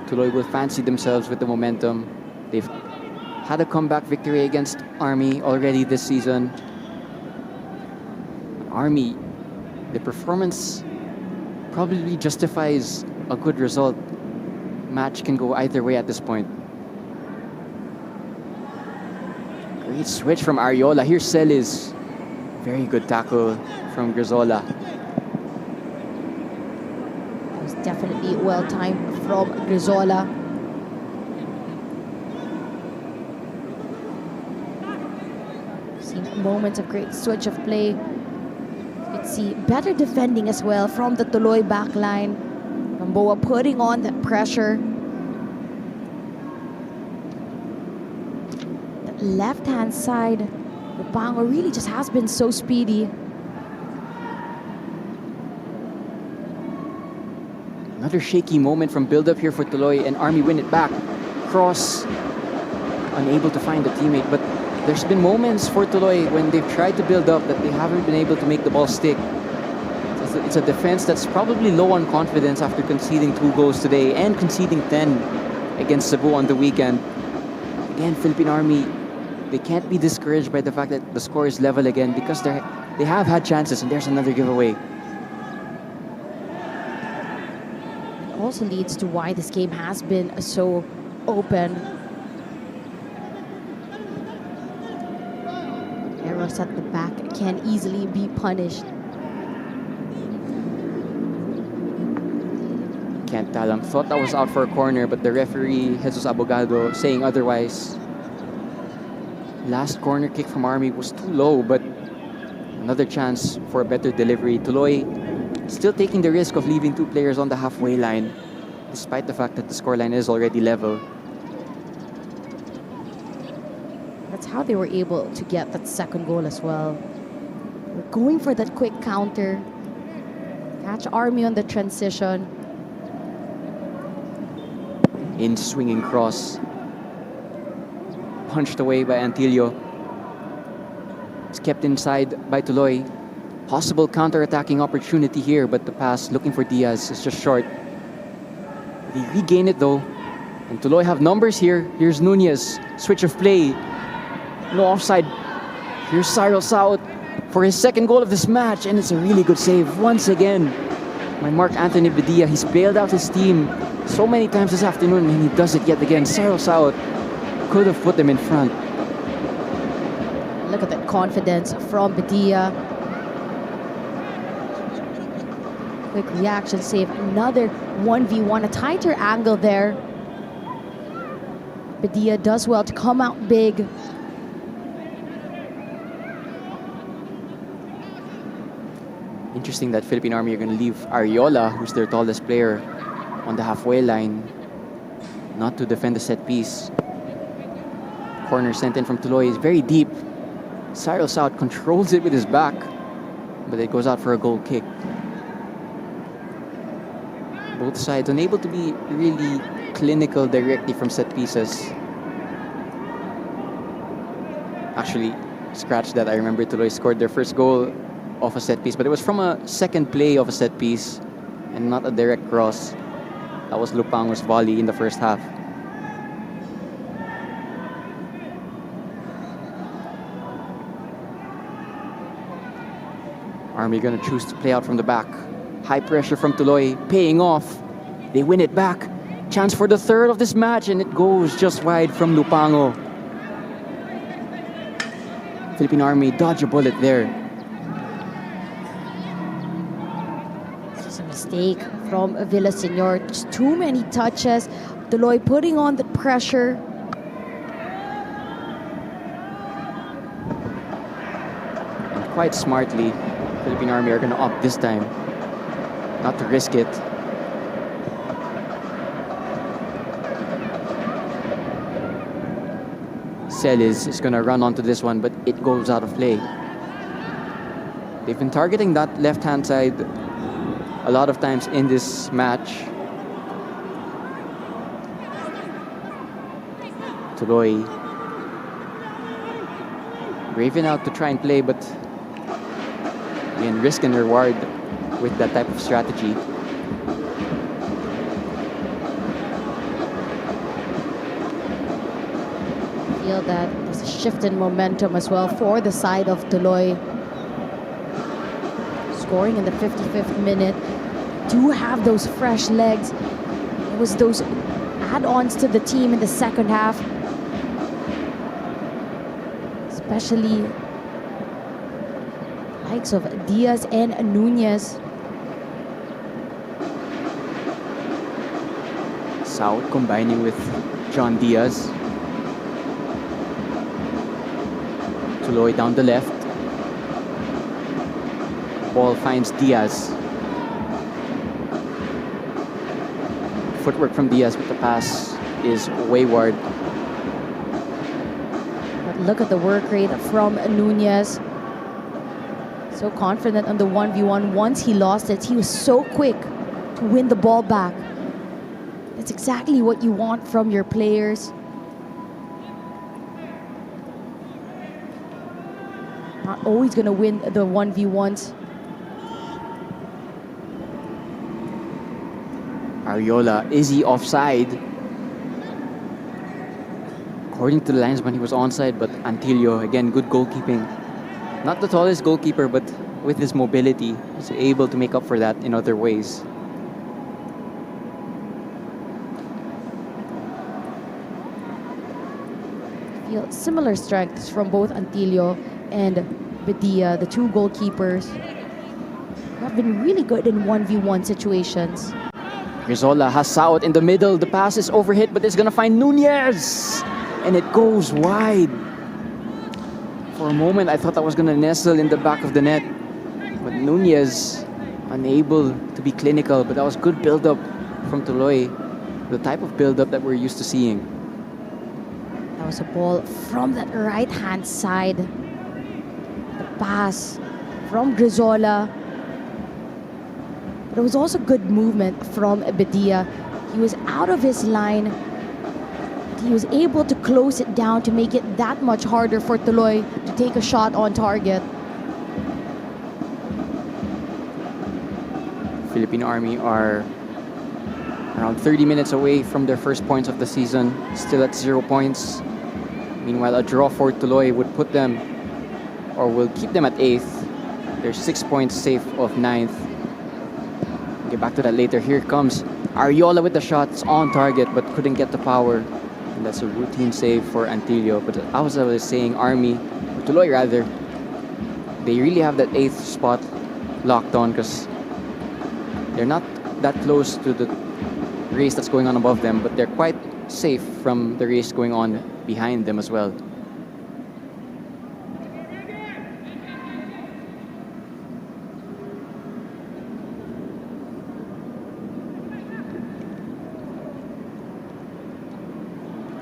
Tuloy will fancy themselves with the momentum. They've had a comeback victory against Army already this season. Army, the performance probably justifies a good result. Match can go either way at this point. Great switch from Ariola. Here's Celis. Very good tackle from Grizola. It was definitely well-timed from Grizola. Seen moments of great switch of play. You could see better defending as well from the Tuloy backline. Gamboa putting on that pressure. The left-hand side, Lupango really just has been so speedy. Another shaky moment from build-up here for Tuloy, and Army win it back. Cross, unable to find a teammate, but there's been moments for Tuloy when they've tried to build up that they haven't been able to make the ball stick. It's a defense that's probably low on confidence after conceding 2 goals today and conceding 10 against Cebu on the weekend. Again, Philippine Army, they can't be discouraged by the fact that the score is level again because they have had chances, and there's another giveaway. It also leads to why this game has been so open. Errors at the back can easily be punished. Can't tell. Thought that was out for a corner, but the referee, Jesus Abogado, saying otherwise. Last corner kick from Army was too low, but another chance for a better delivery. Tuloy still taking the risk of leaving 2 players on the halfway line, despite the fact that the scoreline is already level. That's how they were able to get that second goal as well. We're going for that quick counter. Catch Army on the transition. In swinging cross. Punched away by Antilio. It's kept inside by Tuloy. Possible counter-attacking opportunity here, but the pass looking for Diaz is just short. They regain it though. And Tuloy have numbers here. Here's Nunez. Switch of play. No offside. Here's Cyril South for his second goal of this match, and it's a really good save once again by Mark Anthony Bedia. He's bailed out his team so many times this afternoon, and he does it yet again. Cyril South could have put them in front. Look at that confidence from Bedia. Quick reaction save. Another 1v1, a tighter angle there. Bedia does well to come out big. Interesting that Philippine Army are going to leave Ariola, who's their tallest player, on the halfway line, not to defend the set piece. Corner sent in from Tuloy is very deep. Cyril South controls it with his back, but it goes out for a goal kick. Both sides unable to be really clinical directly from set pieces. Actually, scratch that. I remember Tuloy scored their first goal off a set piece, but it was from a second play of a set piece and not a direct cross. That was Lupango's volley in the first half. Army gonna choose to play out from the back. High pressure from Tuloy, paying off. They win it back. Chance for the third of this match, and it goes just wide from Lupango. Philippine Army dodge a bullet there. Just a mistake from Villaseñor. Just too many touches. Tuloy putting on the pressure. And quite smartly, Philippine Army are gonna opt this time not to risk it. Celis is gonna run onto this one, but it goes out of play. They've been targeting that left-hand side a lot of times in this match. Tuloy braving out to try and play, but again, risk and reward with that type of strategy. Feel that there's a shift in momentum as well for the side of Tuloy. Scoring in the 55th minute. Do have those fresh legs. It was those add-ons to the team in the second half. Especially likes of Diaz and Nunez. South combining with John Diaz. Tuloy down the left. Ball finds Diaz. Footwork from Diaz, but the pass is wayward. But look at the work rate from Nunez. So confident on the 1v1. Once he lost it, he was so quick to win the ball back. That's exactly what you want from your players. Not always going to win the 1v1s. Ariola, is he offside? According to the linesman, he was onside, but Antilio, again, good goalkeeping. Not the tallest goalkeeper, but with his mobility, he's able to make up for that in other ways. Feel similar strengths from both Antilio and Bedia, the two goalkeepers, have been really good in 1v1 situations. Rizola has Saot in the middle. The pass is overhit, but it's gonna find Nunez, and it goes wide. For a moment, I thought that was gonna nestle in the back of the net, but Nunez unable to be clinical. But that was good build-up from Tuloy, the type of build-up that we're used to seeing. That was a ball from that right-hand side. The pass from Grizola. But it was also good movement from Bedia. He was out of his line. He was able to close it down to make it that much harder for Tuloy to take a shot on target. Philippine Army are around 30 minutes away from their first points of the season, still at 0 points. Meanwhile, a draw for Tuloy would put them, or will keep them at 8th. They're 6 points safe of 9th. We'll get back to that later. Here comes Ariola with the shots on target, but couldn't get the power. And that's a routine save for Antilio. But as I was saying, Army, Tuloy rather, they really have that 8th spot locked on because they're not that close to the race that's going on above them, but they're quite safe from the race going on behind them as well.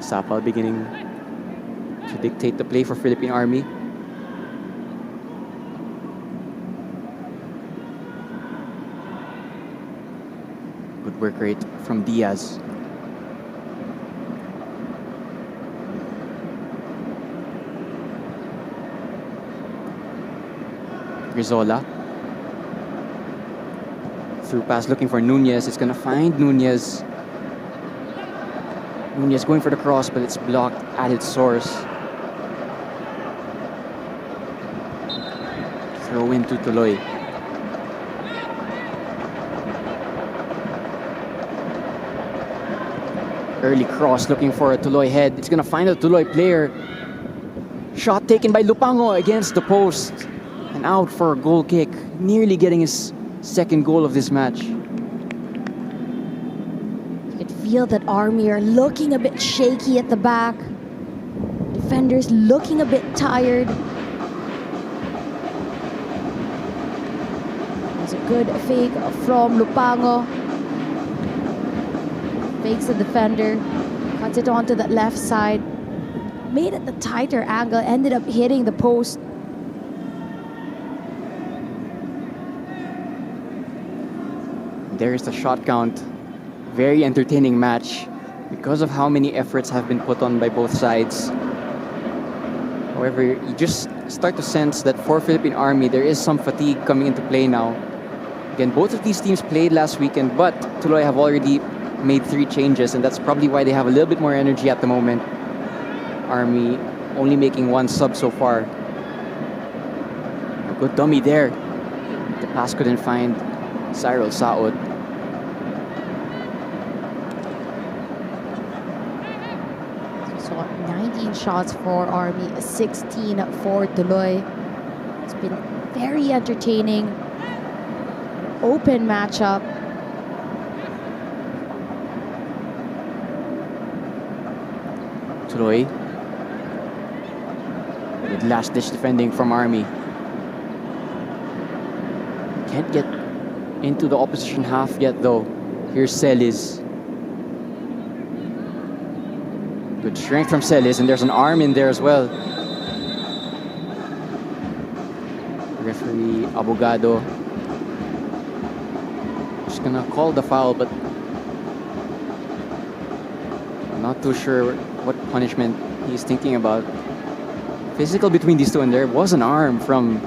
Sapal beginning to dictate the play for Philippine Army. Good work rate from Diaz. Grizola. Through pass looking for Nunez. It's gonna find Nunez. Nunez going for the cross, but it's blocked at its source. Throw into Tuloy. Early cross looking for a Tuloy head. It's gonna find a Tuloy player. Shot taken by Lupango against the post. And out for a goal kick. Nearly getting his second goal of this match. You could feel that Army are looking a bit shaky at the back. Defenders looking a bit tired. There's a good fake from Lupango. Fakes the defender, cuts it onto that left side. Made it the tighter angle, ended up hitting the post. There's the shot count. Very entertaining match because of how many efforts have been put on by both sides. However, you just start to sense that for Philippine Army, there is some fatigue coming into play now. Again, both of these teams played last weekend, but Tuloy have already made 3 changes, and that's probably why they have a little bit more energy at the moment. Army only making 1 sub so far. A good dummy there. The pass couldn't find Cyril Saot. So 19 shots for Army, 16 for Tuloy. It's been very entertaining. Open matchup. Tuloy with last-ditch defending from Army. Can't get into the opposition half yet though. Here's Celis. Good strength from Celis, and there's an arm in there as well. Referee Abogado just gonna call the foul, but I'm not too sure what punishment he's thinking about. Physical between these two, and there was an arm from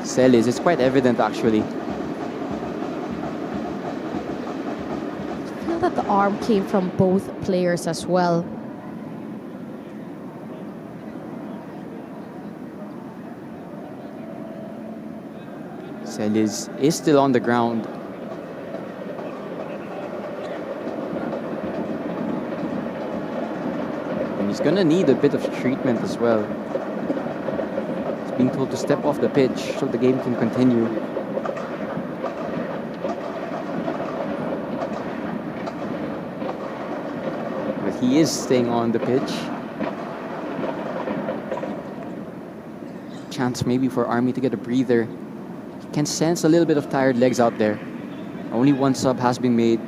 Celis. It's quite evident, actually. I feel that the arm came from both players as well. Celis is still on the ground. And he's gonna need a bit of treatment as well. He's being told to step off the pitch so the game can continue. But he is staying on the pitch. Chance maybe for Army to get a breather. Can sense a little bit of tired legs out there. Only one sub has been made.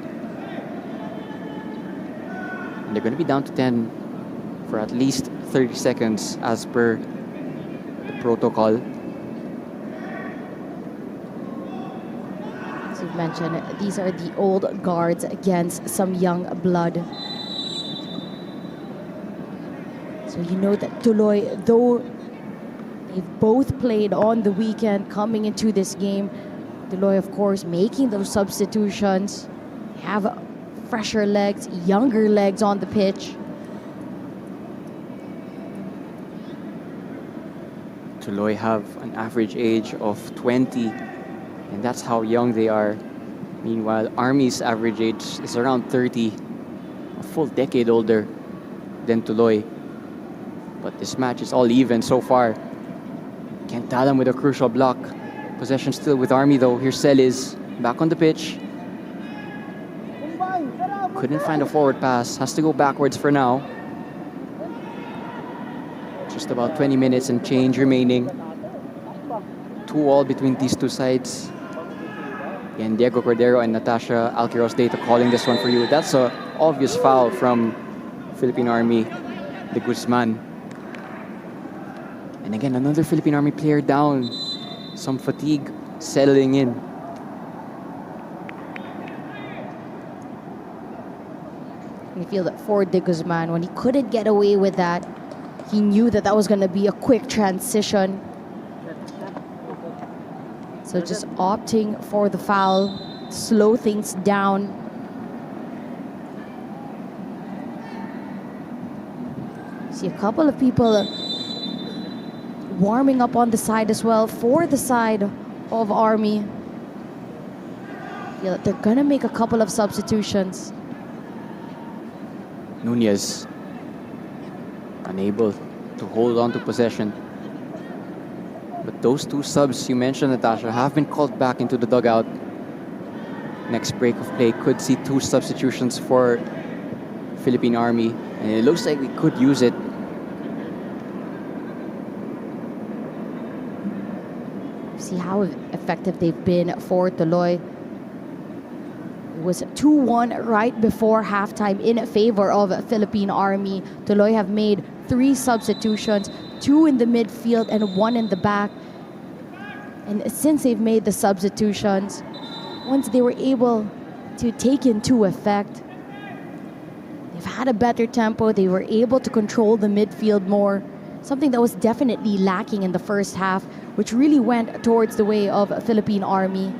And they're going to be down to 10 for at least 30 seconds as per the protocol. As you've mentioned, these are the old guards against some young blood. So you know that Tuloy, though they've both played on the weekend coming into this game, Tuloy, of course, making those substitutions, have fresher legs, younger legs on the pitch. Tuloy have an average age of 20, and that's how young they are. Meanwhile, Army's average age is around 30, a full decade older than Tuloy. But this match is all even so far. Can't tell him with a crucial block. Possession still with Army though. Here's Celis back on the pitch. Couldn't find a forward pass. Has to go backwards for now. Just about 20 minutes and change remaining. 2-2 between these two sides. And Diego Cordero and Natasha Alquiros Data calling this one for you. That's an obvious foul from Philippine Army, de Guzman. And again, another Philippine Army player down. Some fatigue settling in. You feel that for de Guzman, when he couldn't get away with that, he knew that that was going to be a quick transition. So just opting for the foul, slow things down. See a couple of people warming up on the side as well for the side of Army. Feel that they're gonna make a couple of substitutions. Nunez unable to hold on to possession. But those two subs you mentioned, Natasha, have been called back into the dugout. Next break of play could see 2 substitutions for Philippine Army, and it looks like we could use it. See how effective they've been for Tuloy. It was 2-1 right before halftime in favor of Philippine Army. Tuloy have made 3 substitutions, 2 in the midfield and 1 in the back. And since they've made the substitutions, once they were able to take into effect, they've had a better tempo. They were able to control the midfield more. Something that was definitely lacking in the first half, which really went towards the way of Philippine Army.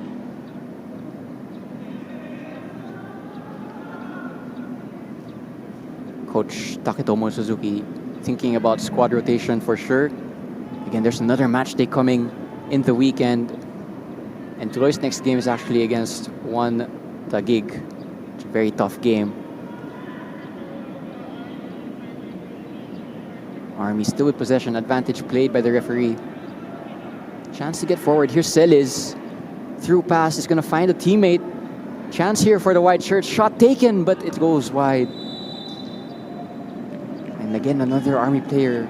Coach Taketomo Suzuki thinking about squad rotation for sure. Again, there's another match day coming in the weekend. And Tuloy's next game is actually against One Taguig. It's a very tough game. Army still with possession. Advantage played by the referee. Chance to get forward. Here's Celis. Through pass. Is going to find a teammate. Chance here for the white shirt. Shot taken, but it goes wide. And again, another Army player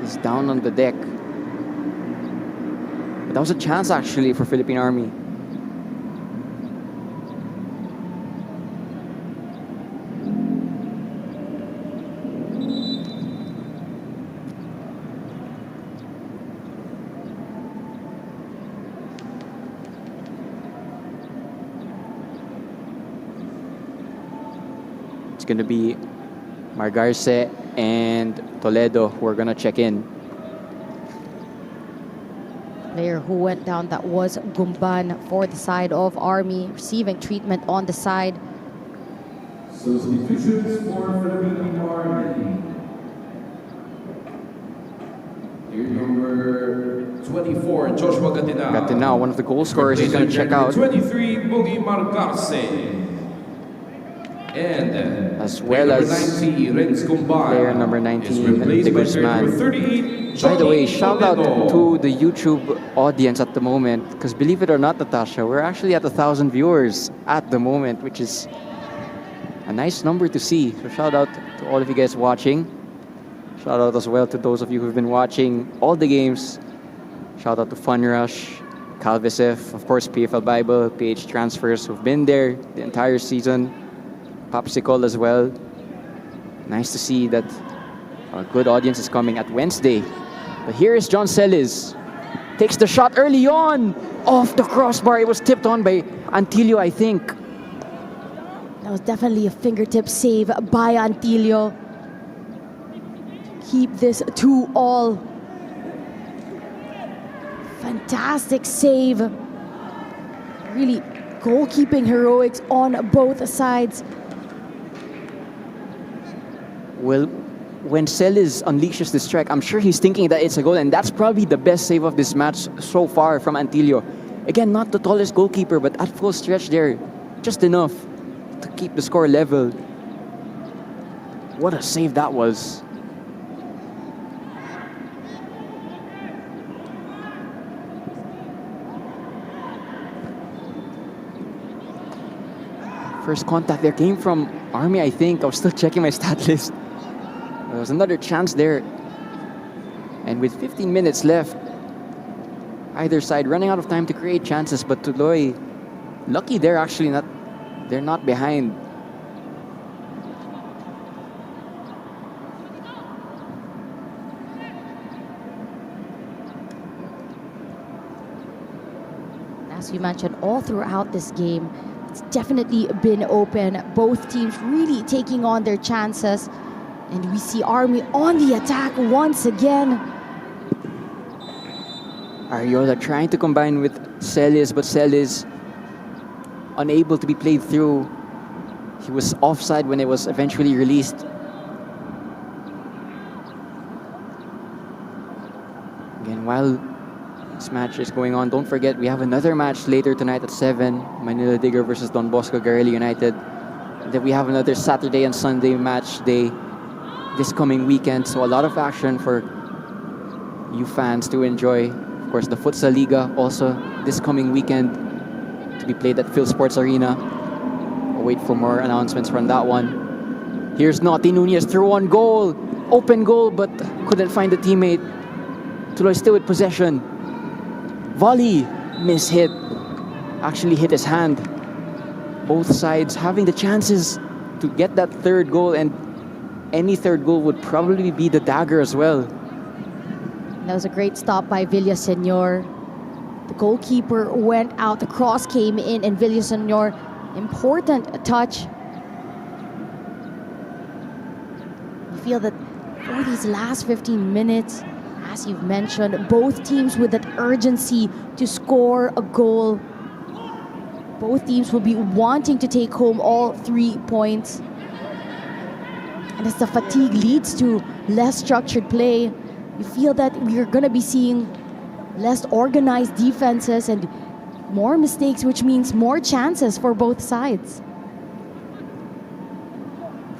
is down on the deck. But that was a chance actually for Philippine Army. It's going to be Margarce and Toledo who are going to check in. Player who went down, that was Gumban for the side of Army, receiving treatment on the side. Substitutions for Philippine Army. Here number 24, Joshua Gatina. Gatina, one of the goal scorers, is going to check out. 23, Boogie Margarce. And as well as player number 19, De Guzman. By the way, shout out to the YouTube audience at the moment, because believe it or not, Natasha, we're actually at 1,000 viewers at the moment, which is a nice number to see. So shout out to all of you guys watching. Shout out as well to those of you who've been watching all the games. Shout out to Fun Rush, Calvisif, of course, PFL Bible, PH Transfers who've been there the entire season. Popsicle as well. Nice to see that a good audience is coming at Wednesday. But here is John Celis. Takes the shot early on. Off the crossbar. It was tipped on by Antilio, I think. That was definitely a fingertip save by Antilio. Keep this 2-all. Fantastic save. Really goalkeeping heroics on both sides. Well, when Celis unleashes the strike, I'm sure he's thinking that it's a goal, and that's probably the best save of this match so far from Antilio. Again, not the tallest goalkeeper, but at full stretch there, just enough to keep the score level. What a save that was. First contact there came from Army, I think. I was still checking my stat list. There was another chance there. And with 15 minutes left, either side running out of time to create chances, but Tuloy, lucky they're actually not, they're not behind. As you mentioned, all throughout this game, it's definitely been open. Both teams really taking on their chances. And we see Army on the attack once again. Ariola trying to combine with Celis, but Celis unable to be played through. He was offside when it was eventually released. Again, while this match is going on, don't forget we have another match later tonight at 7. Manila Digger versus Don Bosco Gareli United. And then we have another Saturday and Sunday match day this coming weekend. So a lot of action for you fans to enjoy. Of course, the Futsal Liga also this coming weekend to be played at Phil Sports Arena. I'll wait for more announcements from that one. Here's Naughty Nunez through on goal. Open goal, but couldn't find a teammate. Tuloy still with possession. Volley, miss-hit. Actually hit his hand. Both sides having the chances to get that third goal, and any third goal would probably be the dagger as well. That was a great stop by Villaseñor. The goalkeeper went out, the cross came in, and Villaseñor, important touch. You feel that for these last 15 minutes, as you've mentioned, both teams with that urgency to score a goal. Both teams will be wanting to take home all 3 points. And as the fatigue leads to less structured play, you feel that we're going to be seeing less organized defenses and more mistakes, which means more chances for both sides.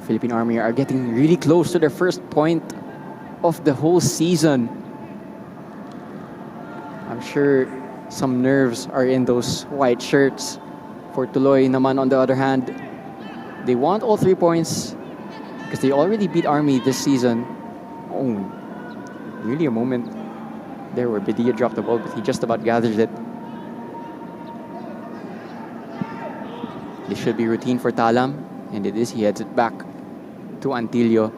Philippine Army are getting really close to their first point of the whole season. I'm sure some nerves are in those white shirts. For Tuloy naman, on the other hand, they want all 3 points because they already beat Army this season. Oh, really a moment there where Bedia dropped the ball, but he just about gathers it. This should be routine for Talam, and it is. He heads it back to Antilio.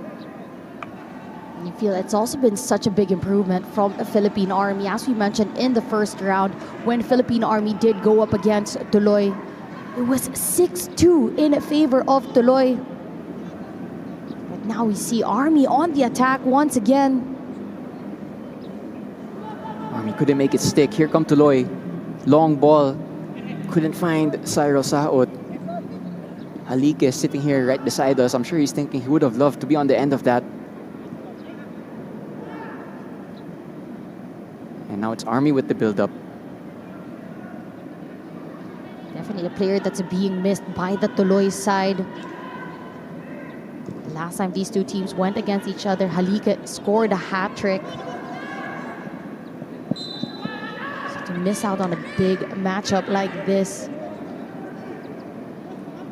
You feel it's also been such a big improvement from the Philippine Army. As we mentioned in the first round, when Philippine Army did go up against Tuloy, it was 6-2 in favor of Tuloy. Now we see Army on the attack once again. Army couldn't make it stick. Here come Tuloy. Long ball. Couldn't find Cyril Saot. Halik is sitting here right beside us. I'm sure he's thinking he would have loved to be on the end of that. And now it's Army with the build-up. Definitely a player that's being missed by the Tuloy side. Last time these two teams went against each other, Halika scored a hat-trick. So to miss out on a big matchup like this,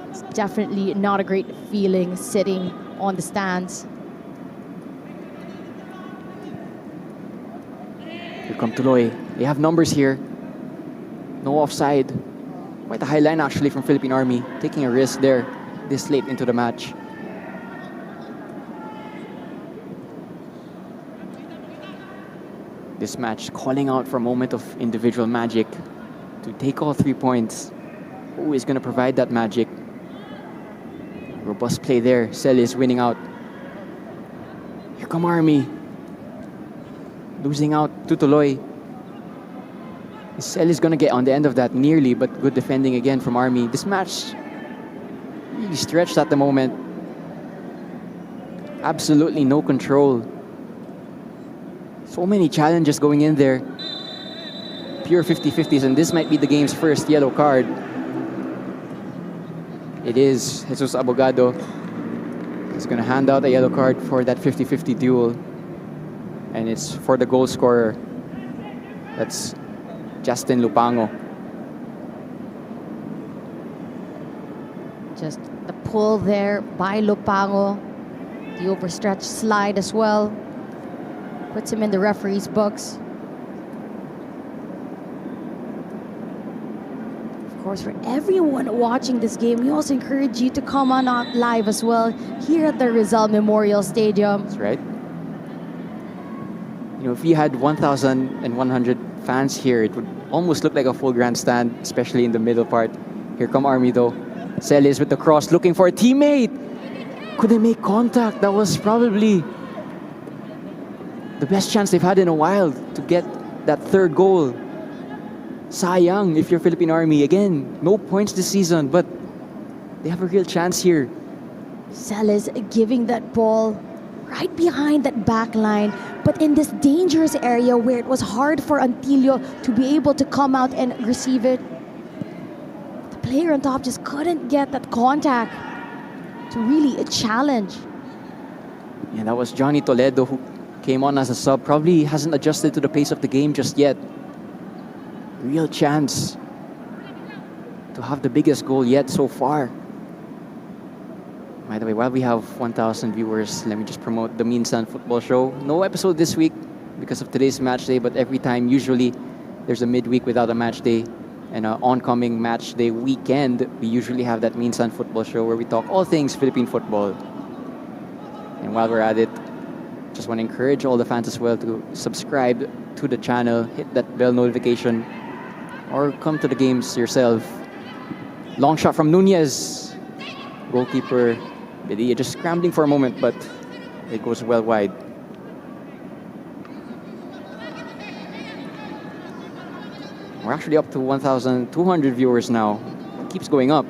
it's definitely not a great feeling sitting on the stands. Here come Tuloy. They have numbers here. No offside. Quite a high line actually from Philippine Army. Taking a risk there this late into the match. This match calling out for a moment of individual magic to take all 3 points. Who is going to provide that magic? Robust play there. Cel is winning out. Here come Army. Losing out to Tuloy. Cel is going to get on the end of that nearly, but good defending again from Army. This match really stretched at the moment. Absolutely no control. So many challenges going in there. Pure 50-50s, and this might be the game's first yellow card. It is Jesus Abogado. He's going to hand out a yellow card for that 50-50 duel. And it's for the goal scorer. That's Justin Lupango. Just the pull there by Lupango. The overstretched slide as well. Puts him in the referee's books. Of course, for everyone watching this game, we also encourage you to come on out live as well here at the Rizal Memorial Stadium. That's right. You know, if we had 1,100 fans here, it would almost look like a full grandstand, especially in the middle part. Here come Army though. Celis with the cross, looking for a teammate. Couldn't make contact. That was probably the best chance they've had in a while to get that third goal. Sayang if you're Philippine Army. Again, no points this season, but they have a real chance here. Celis giving that ball right behind that back line, but in this dangerous area where it was hard for Antillo to be able to come out and receive it. The player on top just couldn't get that contact to really challenge. Yeah, that was Johnny Toledo who came on as a sub. Probably hasn't adjusted to the pace of the game just yet. Real chance to have the biggest goal yet so far. By the way, while we have 1,000 viewers, let me just promote the Minsan Football Show. No episode this week because of today's match day, but every time, usually, there's a midweek without a match day and an oncoming match day weekend, we usually have that Minsan Football Show where we talk all things Philippine football. And while we're at it, just want to encourage all the fans as well to subscribe to the channel, hit that bell notification, or come to the games yourself. Long shot from Nunez. Goalkeeper Bedia just scrambling for a moment, but it goes well wide. We're actually up to 1,200 viewers now. It keeps going up.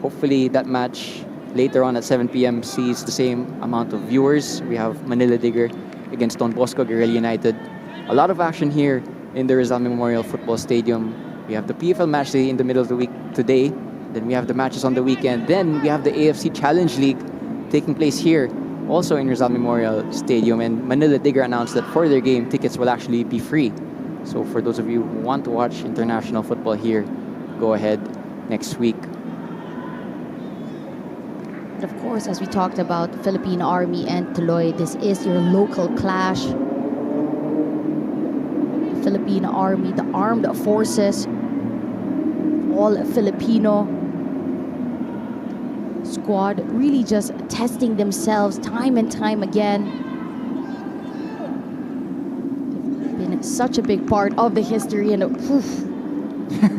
Hopefully that match later on at 7 p.m. sees the same amount of viewers. We have Manila Digger against Don Bosco Guerrilla United. A lot of action here in the Rizal Memorial Football Stadium. We have the PFL match day in the middle of the week today. Then we have the matches on the weekend. Then we have the AFC Challenge League taking place here, also in Rizal Memorial Stadium. And Manila Digger announced that for their game, tickets will actually be free. So for those of you who want to watch international football here, go ahead next week. And of course, as we talked about Philippine Army and Tuloy, this is your local clash. The Philippine Army, the armed forces, all Filipino squad, really just testing themselves time and time again. They've been such a big part of the history, and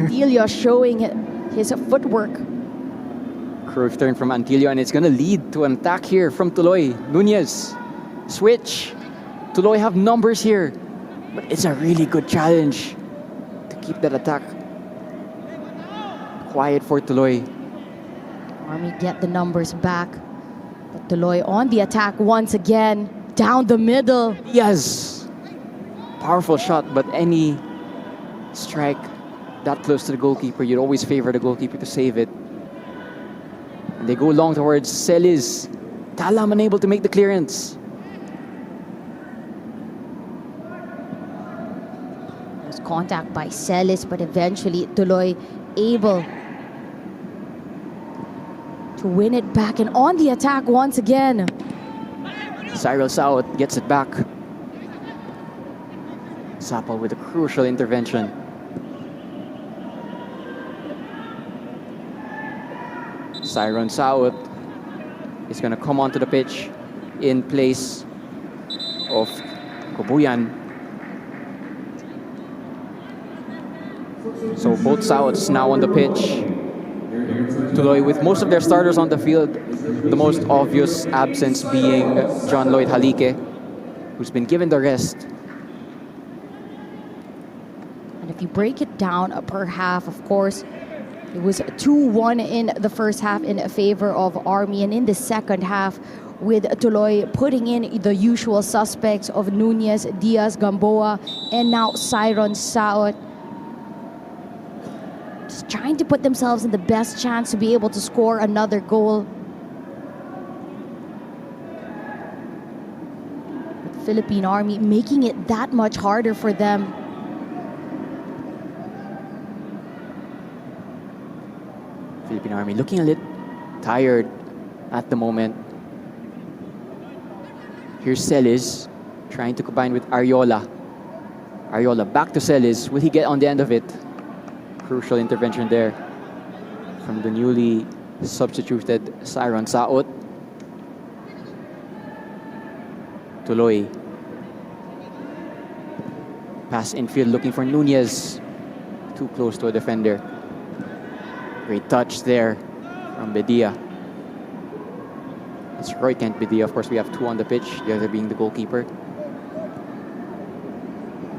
Delia showing his footwork. Cruyff turn from Antilio, and it's going to lead to an attack here from Tuloy. Nunez, switch. Tuloy have numbers here, but it's a really good challenge to keep that attack quiet for Tuloy. Army get the numbers back. But Tuloy on the attack once again. Down the middle. Yes. Powerful shot, but any strike that close to the goalkeeper, you'd always favor the goalkeeper to save it. And they go long towards Celis. Talam unable to make the clearance. There's contact by Celis, but eventually Tuloy able to win it back. And on the attack once again. Cyril South gets it back. Sapal with a crucial intervention. Siron South is going to come onto the pitch in place of Kobuyan. So both Souths now on the pitch. Tuloy with most of their starters on the field, the most obvious absence being John Lloyd Halike, who's been given the rest. And if you break it down per half, of course, it was 2-1 in the first half in favor of Army. And in the second half, with Tuloy putting in the usual suspects of Nunez, Diaz, Gamboa, and now Siron South, just trying to put themselves in the best chance to be able to score another goal. But Philippine Army making it that much harder for them. Philippine Army looking a little tired at the moment. Here's Celis trying to combine with Ariola. Ariola back to Celis. Will he get on the end of it? Crucial intervention there from the newly substituted Siron Saot. Tuloy. Pass infield looking for Nunez. Too close to a defender. Great touch there from Bedia. It's Roy Kent Bedia. Of course, we have two on the pitch, the other being the goalkeeper.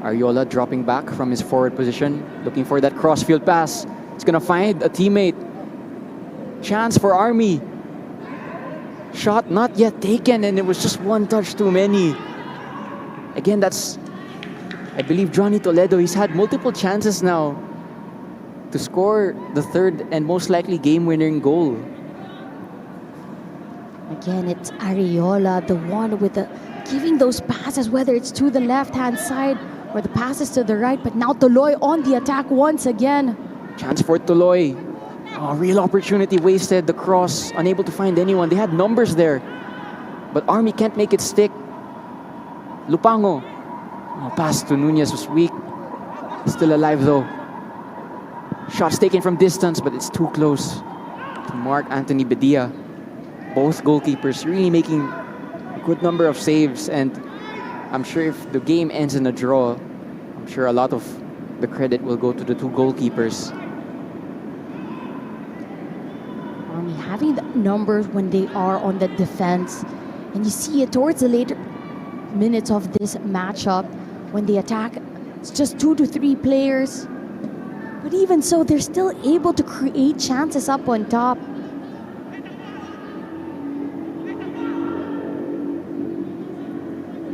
Ariola dropping back from his forward position, looking for that crossfield pass. He's going to find a teammate. Chance for Army. Shot not yet taken, and it was just one touch too many. Again, that's, I believe, Johnny Toledo. He's had multiple chances now to score the third and most likely game-winning goal. Again, it's Ariola, the one with the giving those passes, whether it's to the left-hand side or the passes to the right. But now Tuloy on the attack once again. Chance for Tuloy. Oh, real opportunity wasted. The cross, unable to find anyone. They had numbers there, but Army can't make it stick. Lupango. Oh, pass to Nunez was weak. Still alive though. Shots taken from distance, but it's too close to Mark Anthony Bedia. Both goalkeepers really making a good number of saves, and I'm sure if the game ends in a draw, I'm sure a lot of the credit will go to the two goalkeepers. Army having the numbers when they are on the defense, and you see it towards the later minutes of this matchup when they attack. It's just 2 to 3 players, but even so, they're still able to create chances up on top.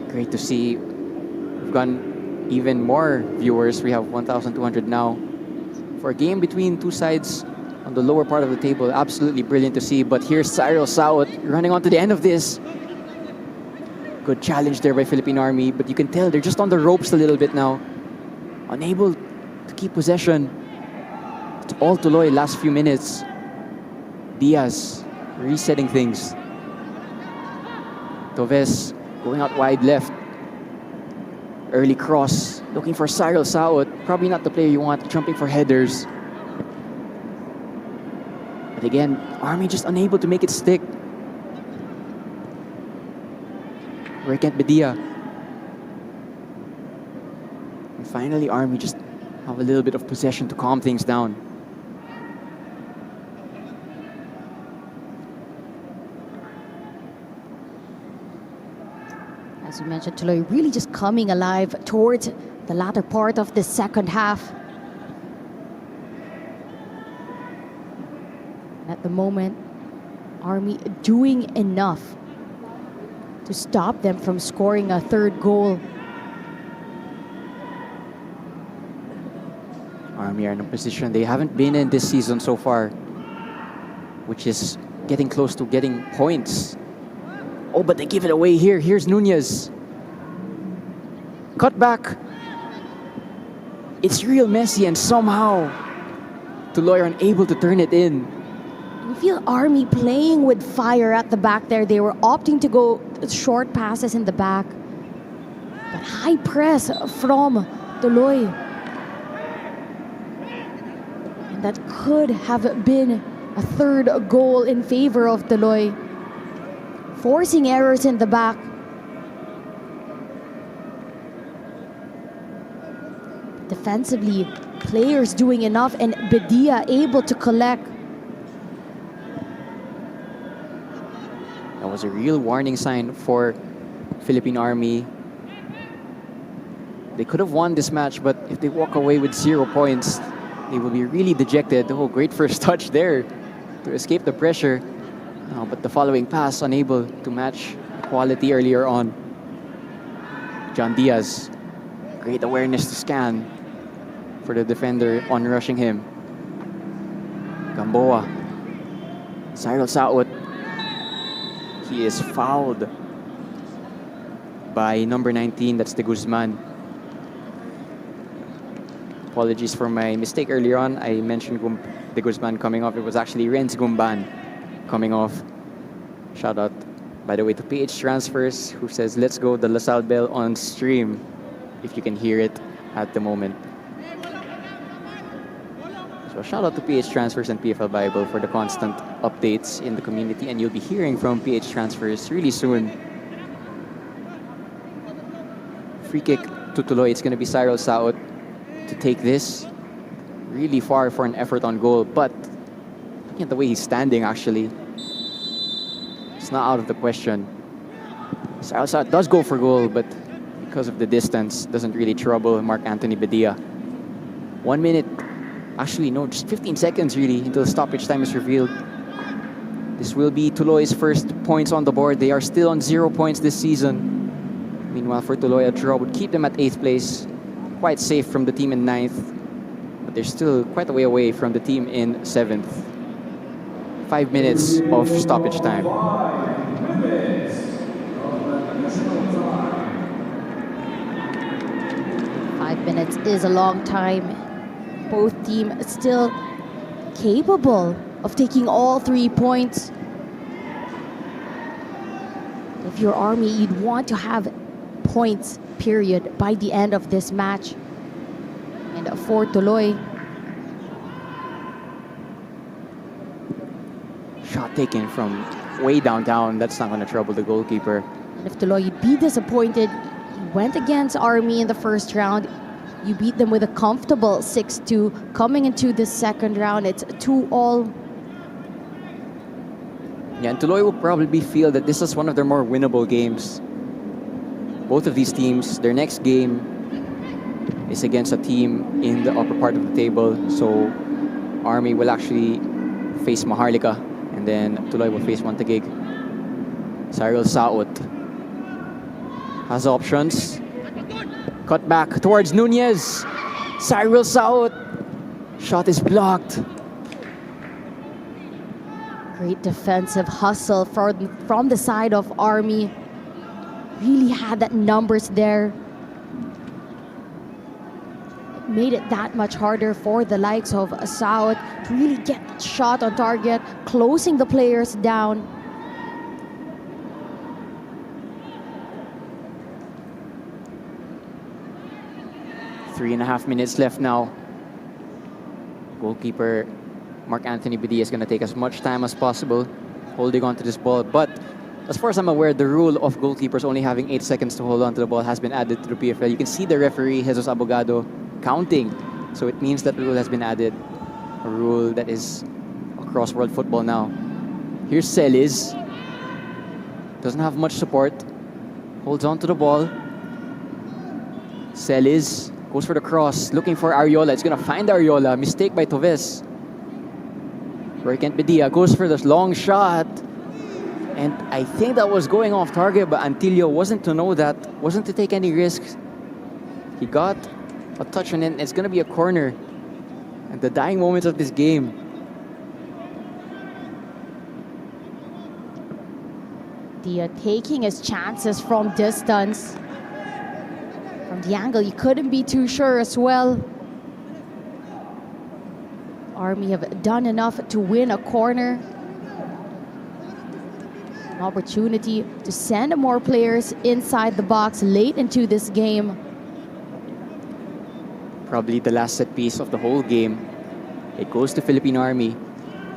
Great to see. We've gotten even more viewers. We have 1,200 now. For a game between two sides on the lower part of the table, absolutely brilliant to see. But here's Cyril Saot running on to the end of this. Good challenge there by Philippine Army, but you can tell they're just on the ropes a little bit now. Unable to keep possession. It's all Tuloy last few minutes. Diaz resetting things. Toves going out wide left. Early cross, looking for Cyril Saot. Probably not the player you want, jumping for headers. But again, Army just unable to make it stick. Rekent Bedia. And finally, Army just have a little bit of possession to calm things down. As we mentioned, Tuloy really just coming alive towards the latter part of the second half. At the moment, Army doing enough to stop them from scoring a third goal. Army are in a position they haven't been in this season so far, which is getting close to getting points. Oh, but they give it away here. Here's Nunez. Cut back. It's real messy, and somehow Tuloy are unable to turn it in. You feel Army playing with fire at the back there. They were opting to go short passes in the back. But high press from Tuloy. And that could have been a third goal in favor of Tuloy. Forcing errors in the back. Defensively, players doing enough, and Bedia able to collect. That was a real warning sign for Philippine Army. They could have won this match, but if they walk away with 0 points, they will be really dejected. Oh, great first touch there to escape the pressure. But the following pass unable to match quality earlier on. John Diaz, great awareness to scan for the defender on rushing him. Gamboa, Cyril Saot. He is fouled by number 19, that's De Guzman. Apologies for my mistake earlier on. I mentioned De Guzman coming off. It was actually Renz Gumban coming off. Shout out, by the way, to PH Transfers, who says, let's go the LaSalle Bell on stream, if you can hear it at the moment. So shout out to PH Transfers and PFL Bible for the constant updates in the community, and you'll be hearing from PH Transfers really soon. Free kick to Tuloy. It's going to be Cyril Saot to take this really far for an effort on goal, but looking at the way he's standing, actually, it's not out of the question. Cyril Saot does go for goal, but because of the distance, doesn't really trouble Mark Anthony Bedia. 1 minute. Actually, no, just 15 seconds really until the stoppage time is revealed. This will be Tuloy's first points on the board. They are still on 0 points this season. Meanwhile, for Tuloy, a draw would keep them at 8th place. Quite safe from the team in 9th. But they're still quite a way away from the team in 7th. 5 minutes of stoppage time. 5 minutes is a long time. Both teams still capable of taking all 3 points. If you're Army, you'd want to have points, period, by the end of this match. And for Tuloy, Shot taken from way downtown. That's not going to trouble the goalkeeper. and if Tuloy, you'd be disappointed. You went against Army in the first round. You beat them with a comfortable 6-2. Coming into the second round, it's 2-all. Yeah, and Tuloy will probably feel that this is one of their more winnable games. Both of these teams, their next game is against a team in the upper part of the table. So Army will actually face Maharlika, and then Tuloy will face One Taguig. Cyril Saot has options. Cut back towards Nunez. Cyril Saot. Shot is blocked. Great defensive hustle from the side of Army. Really had that numbers there. Made it that much harder for the likes of Saot to really get that shot on target, closing the players down. Three and a half minutes left now. Goalkeeper Mark Anthony Bedia is going to take as much time as possible holding on to this ball. But as far as I'm aware, the rule of goalkeepers only having 8 seconds to hold on to the ball has been added to the PFL. You can see the referee, Jesus Abogado, counting. So it means that the rule has been added. A rule that is across world football now. Here's Celis. Doesn't have much support. holds on to the ball. Celis goes for the cross, looking for Ariola. It's gonna find Ariola. Mistake by Toves. Working Bedia goes for this long shot. And I think that was going off target, but Antilio wasn't to know that, wasn't to take any risks. He got a touch on it, and it's gonna be a corner. At the dying moments of this game. Dia taking his chances from distance. From the angle, you couldn't be too sure as well. Army have done enough to win a corner. An opportunity to send more players inside the box late into this game. Probably the last set piece of the whole game. It goes to Philippine Army.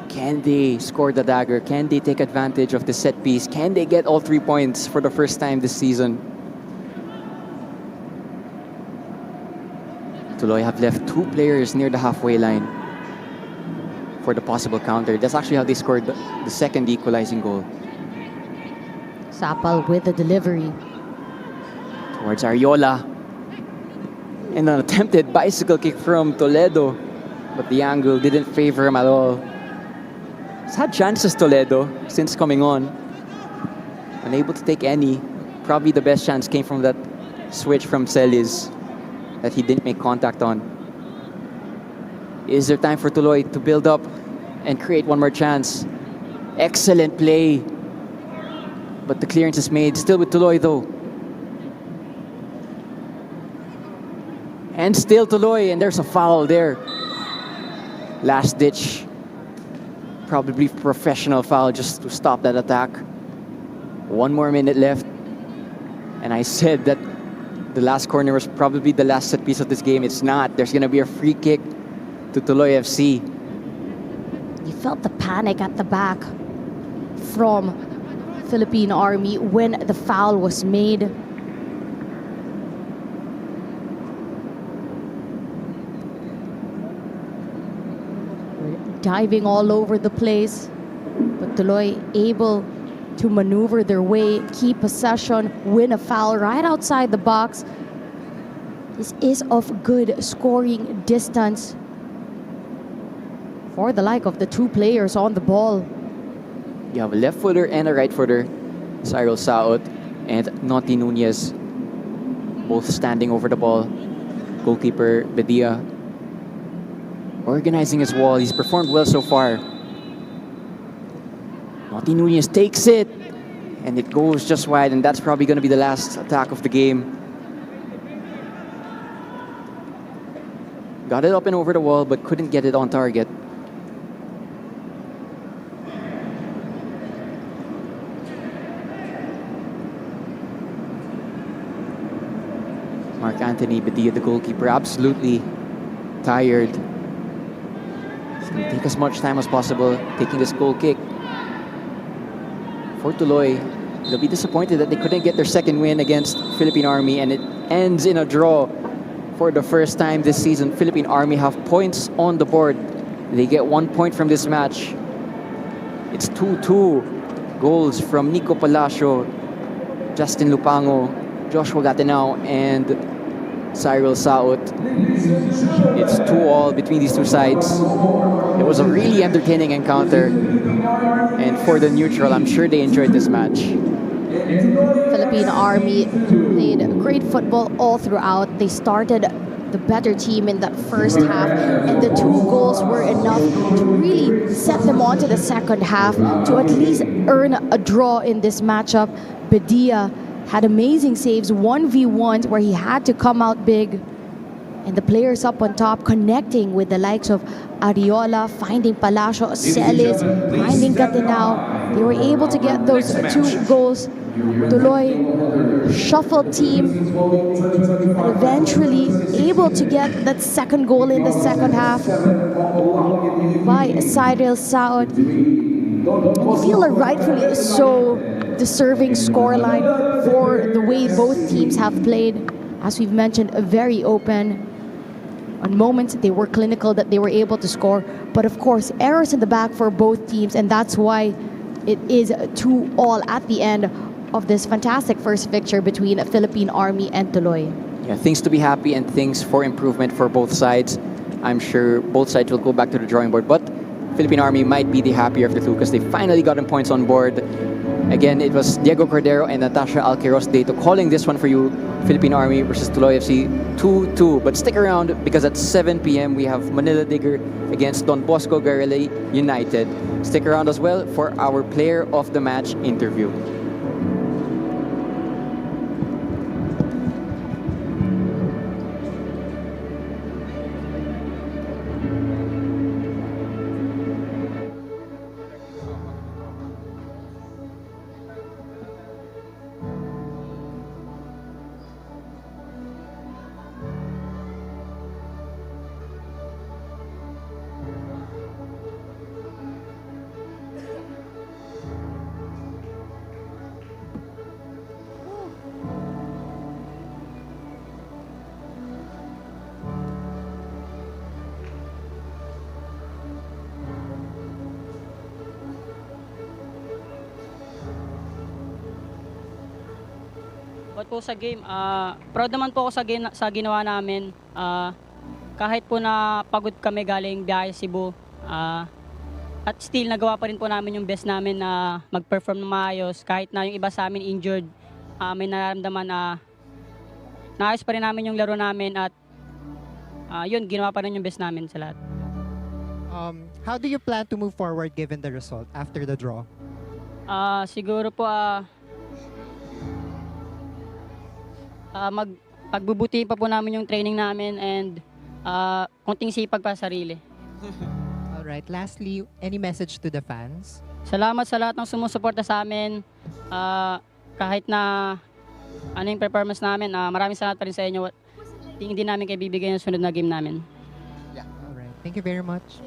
Can they score the dagger? Can they take advantage of the set piece? Can they get all 3 points for the first time this season? Tuloy have left 2 players near the halfway line for the possible counter. That's actually how they scored the second equalizing goal. Sapal with the delivery. Towards Ariola. And an attempted bicycle kick from Toledo. But the angle didn't favor him at all. He's had chances, Toledo, since coming on. Unable to take any. Probably the best chance came from that switch from Celis that he didn't make contact on. Is there time for Tuloy to build up and create one more chance? Excellent play. But the clearance is made. Still with Tuloy, though. And still Tuloy, and there's a foul there. Last ditch. Probably professional foul just to stop that attack. 1 more minute left. And I said that the last corner was probably the last set piece of this game. It's not. There's going to be a free kick to Tuloy FC. You felt the panic at the back from Philippine Army when the foul was made. Diving all over the place, but Tuloy able to maneuver their way, keep possession, win a foul right outside the box. This is of good scoring distance for the like of the 2 players on the ball. You have a left footer and a right footer, Cyril Saot and Noti Nunez, both standing over the ball. Goalkeeper Bedia organizing his wall. He's performed well so far. Noti Nunez takes it, and it goes just wide, and that's probably going to be the last attack of the game. Got it up and over the wall, but couldn't get it on target. Mark Anthony Bedia, the goalkeeper, absolutely tired. He's going to take as much time as possible taking this goal kick. For Tuloy, they'll be disappointed that they couldn't get their second win against Philippine Army, and it ends in a draw for the first time this season. Philippine Army have points on the board. They get 1 point from this match. It's 2-2. Goals from Nico Palacio, Justin Lupango, Joshua Gatenao, and Cyril Saot. It's 2-2 between these two sides. It was a really entertaining encounter. And for the neutral, I'm sure they enjoyed this match. Philippine Army played great football all throughout. They started the better team in that first half, and the 2 goals were enough to really set them on to the second half to at least earn a draw in this matchup. Bedia had amazing saves, 1v1s where he had to come out big. And the players up on top connecting with the likes of Ariola, finding Palacio, Celis, finding Gatenao. They were able to get those 2 goals. Tuloy, shuffled team, but eventually able to get that second goal in the second half by Cyril Saot. And you feel a rightfully so deserving scoreline for the way both teams have played. As we've mentioned, very open. On moments, they were clinical, that they were able to score. But of course, errors in the back for both teams, and that's why it is 2-2 at the end of this fantastic first victory between Philippine Army and Tuloy. Yeah, things to be happy and things for improvement for both sides. I'm sure both sides will go back to the drawing board, but Philippine Army might be the happier of the two because they finally gotten points on board. Again, it was Diego Cordero and Natasha Alqueros Dato calling this one for you. Philippine Army versus Tuloy FC 2-2. But stick around because at 7 p.m. we have Manila Digger against Don Bosco Garele United. Stick around as well for our player of the match interview. But po sa game, proud naman po ako sa ginawa namin. Kahit po na pagod kami galing biyahe Cebu, at still nagawa pa rin po namin yung best namin na mag-perform na maayos. Kahit na yung iba sa amin injured, may nararamdaman na naayos pa rin namin yung laro namin at yun, ginawa pa rin yung best namin sa lahat. How do you plan to move forward given the result after the draw? Siguro po pagbubutihin pa po namin yung training namin and konting sipag pa sa sarili. Alright, lastly, any message to the fans? Salamat sa lahat ng sumusuporta sa amin. Kahit na ano yung performance namin, maraming salamat pa rin sa inyo. Hindi namin kayo bibigyan yung sunod na game namin. Alright, thank you very much.